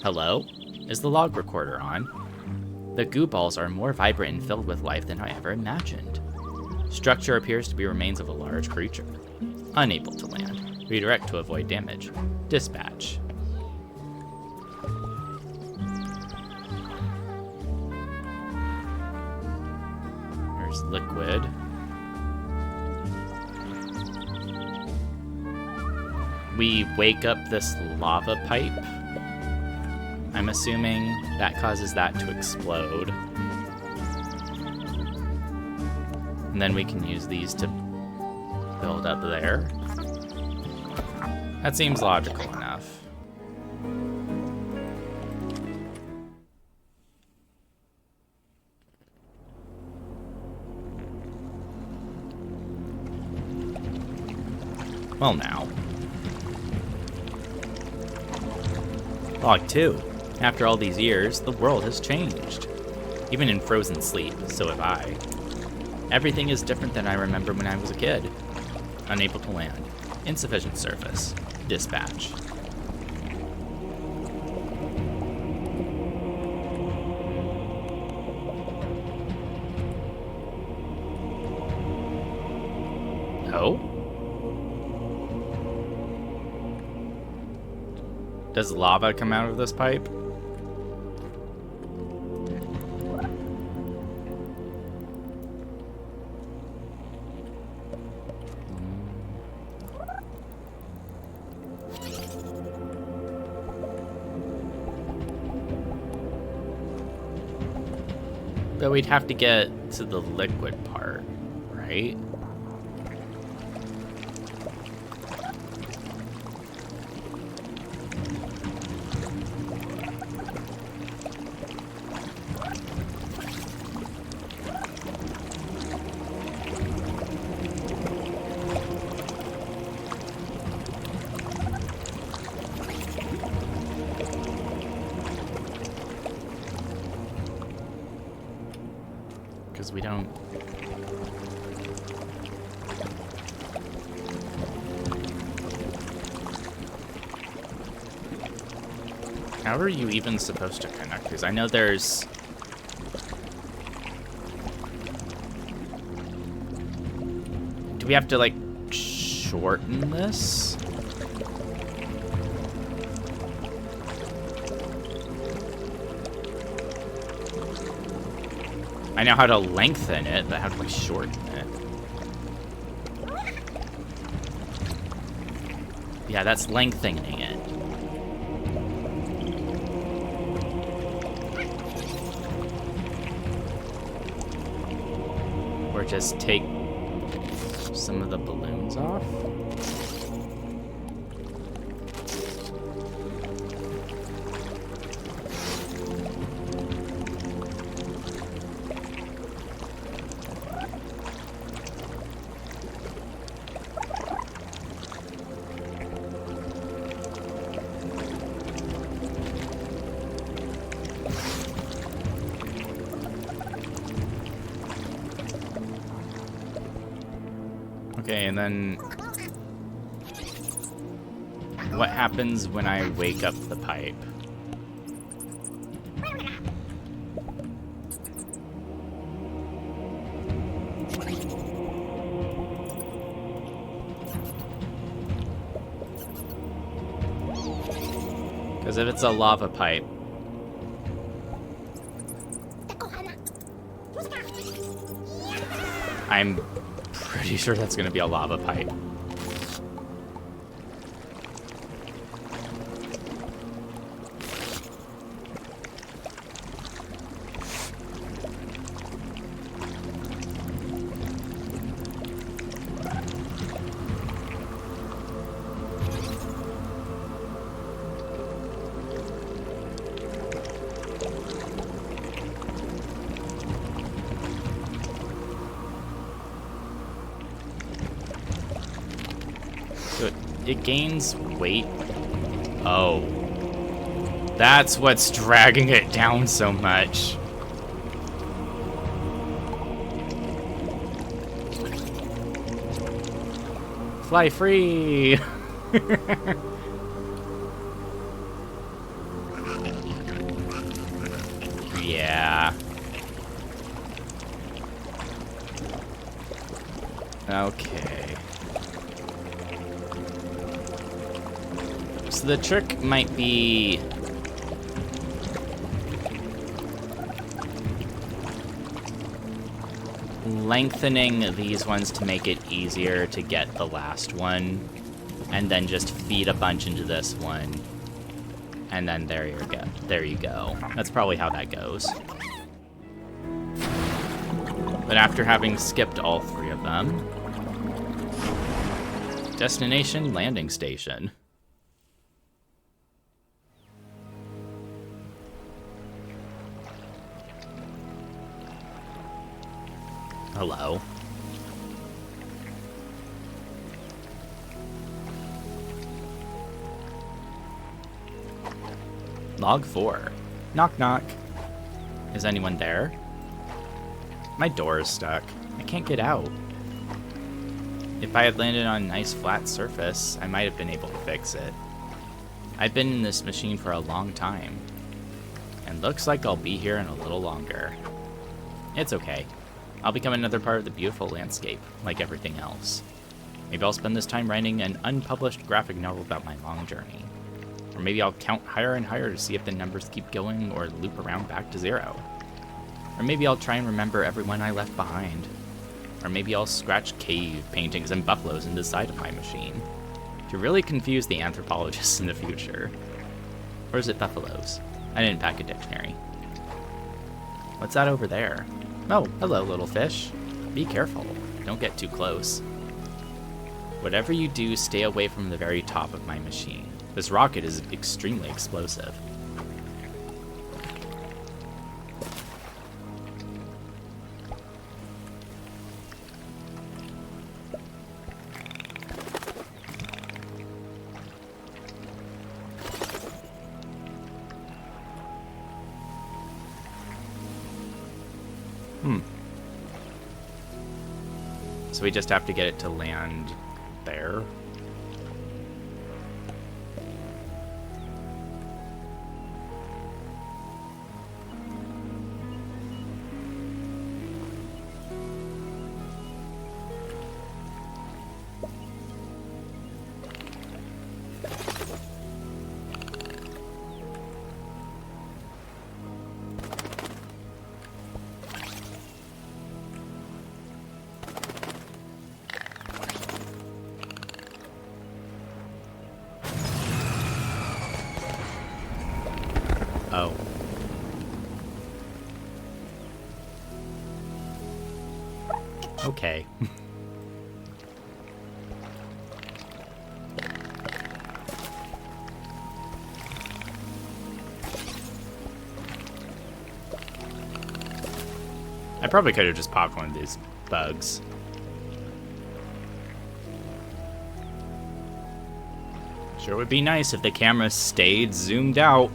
A: Hello? Is the log recorder on? The goo balls are more vibrant and filled with life than I ever imagined. Structure appears to be remains of a large creature. Unable to land. Redirect to avoid damage. Dispatch. There's liquid. We wake up this lava pipe. I'm assuming that causes that to explode. And then we can use these to build up there. That seems logical enough. Well now. Log 2. After all these years, the world has changed. Even in frozen sleep, so have I. Everything is different than I remember when I was a kid. Unable to land. Insufficient surface. Dispatch. Oh? Does lava come out of this pipe? But we'd have to get to the liquid part, right? Because we don't... How are you even supposed to connect these? I know there's... Do we have to, like, shorten this? I know how to lengthen it, but how do I shorten it? Yeah, that's lengthening it. Or just take some of the balloons off? Okay, and then what happens when I wake up the pipe? Because if it's a lava pipe, I'm pretty sure that's going to be a lava pipe. It gains weight. Oh. That's what's dragging it down so much. Fly free! Yeah. Okay. So the trick might be lengthening these ones to make it easier to get the last one, and then just feed a bunch into this one, and then there you go. There you go. That's probably how that goes. But after having skipped all three of them, destination landing station. Hello. Log 4. Knock knock. Is anyone there? My door is stuck. I can't get out. If I had landed on a nice flat surface, I might have been able to fix it. I've been in this machine for a long time, and looks like I'll be here in a little longer. It's okay. I'll become another part of the beautiful landscape, like everything else. Maybe I'll spend this time writing an unpublished graphic novel about my long journey. Or maybe I'll count higher and higher to see if the numbers keep going or loop around back to 0. Or maybe I'll try and remember everyone I left behind. Or maybe I'll scratch cave paintings and buffaloes into the side of my machine to really confuse the anthropologists in the future. Or is it buffaloes? I didn't pack a dictionary. What's that over there? Oh, hello, little fish. Be careful. Don't get too close. Whatever you do, stay away from the very top of my machine. This rocket is extremely explosive. So we just have to get it to land there. Oh. Okay. I probably could have just popped one of these bugs. Sure would be nice if the camera stayed zoomed out.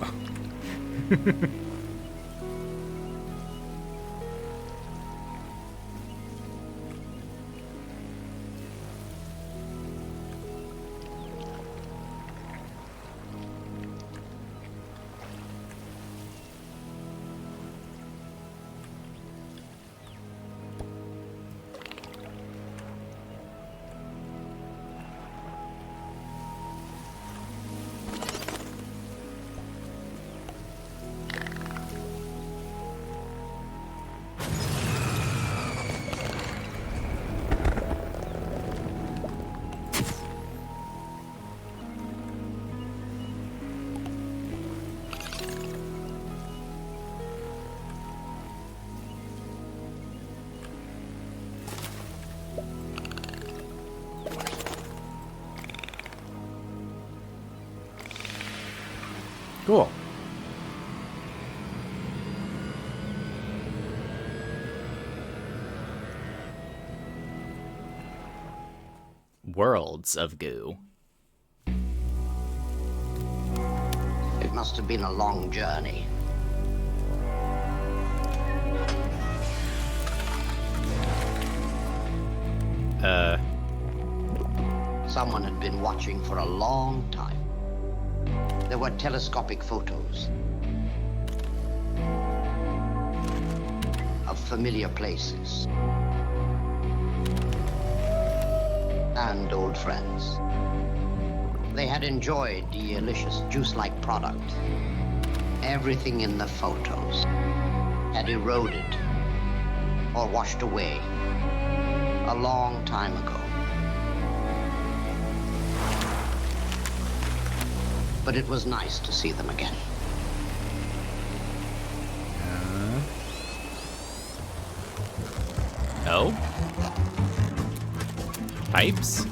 A: Cool. Worlds of goo.
C: It must have been a long journey. Someone had been watching for a long time. There were telescopic photos of familiar places and old friends. They had enjoyed the delicious juice-like product. Everything in the photos had eroded or washed away a long time ago. But it was nice to see them again.
A: Oh? Pipes?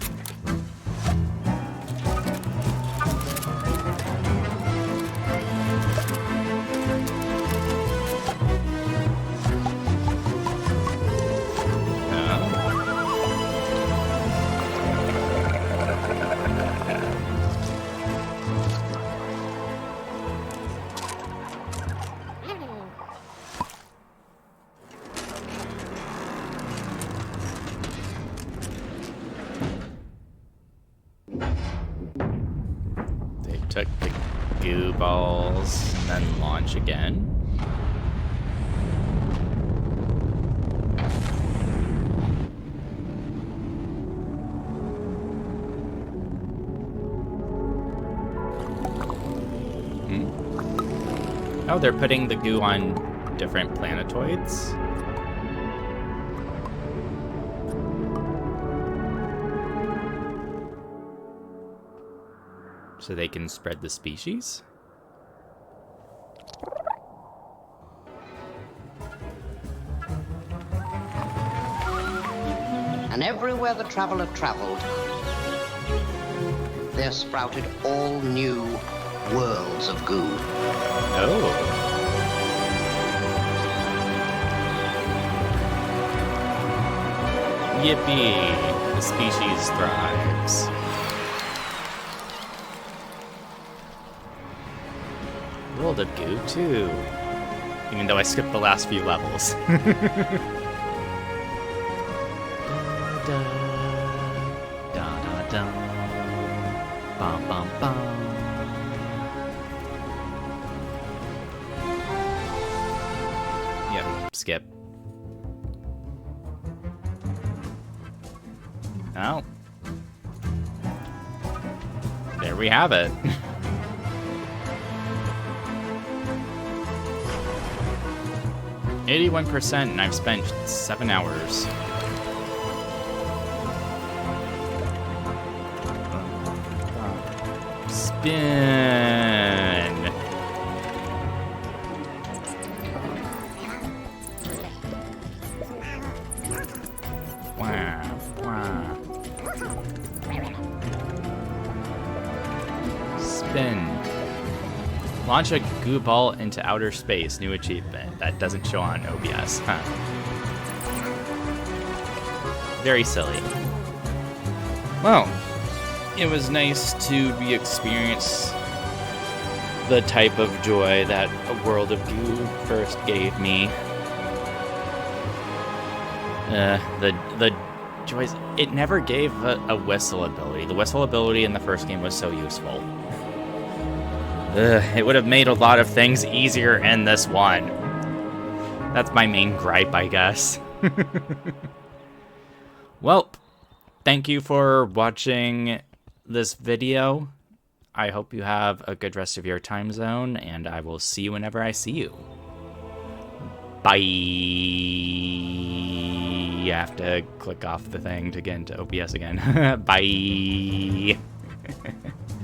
A: Took the goo balls and then launch again. Oh, they're putting the goo on different planetoids. So they can spread the species?
C: And everywhere the traveler traveled, there sprouted all new worlds of goo.
A: Oh. Yippee! The species thrives. World of Goo, too. Even though I skipped the last few levels. Bum, bum, bum. Yep, skip. Oh. There we have it. $81%, and I've spent 7 hours. Spin. Wow, wow. Spin. Launch a goo ball into outer space. New achievement. That doesn't show on OBS. Huh. Very silly. Well, it was nice to re-experience the type of joy that a World of Goo first gave me. The joys. It never gave a whistle ability. The whistle ability in the first game was so useful. It would have made a lot of things easier in this one. That's my main gripe, I guess. Well, thank you for watching this video. I hope you have a good rest of your time zone, and I will see you whenever I see you. Bye. You have to click off the thing to get into OBS again. Bye.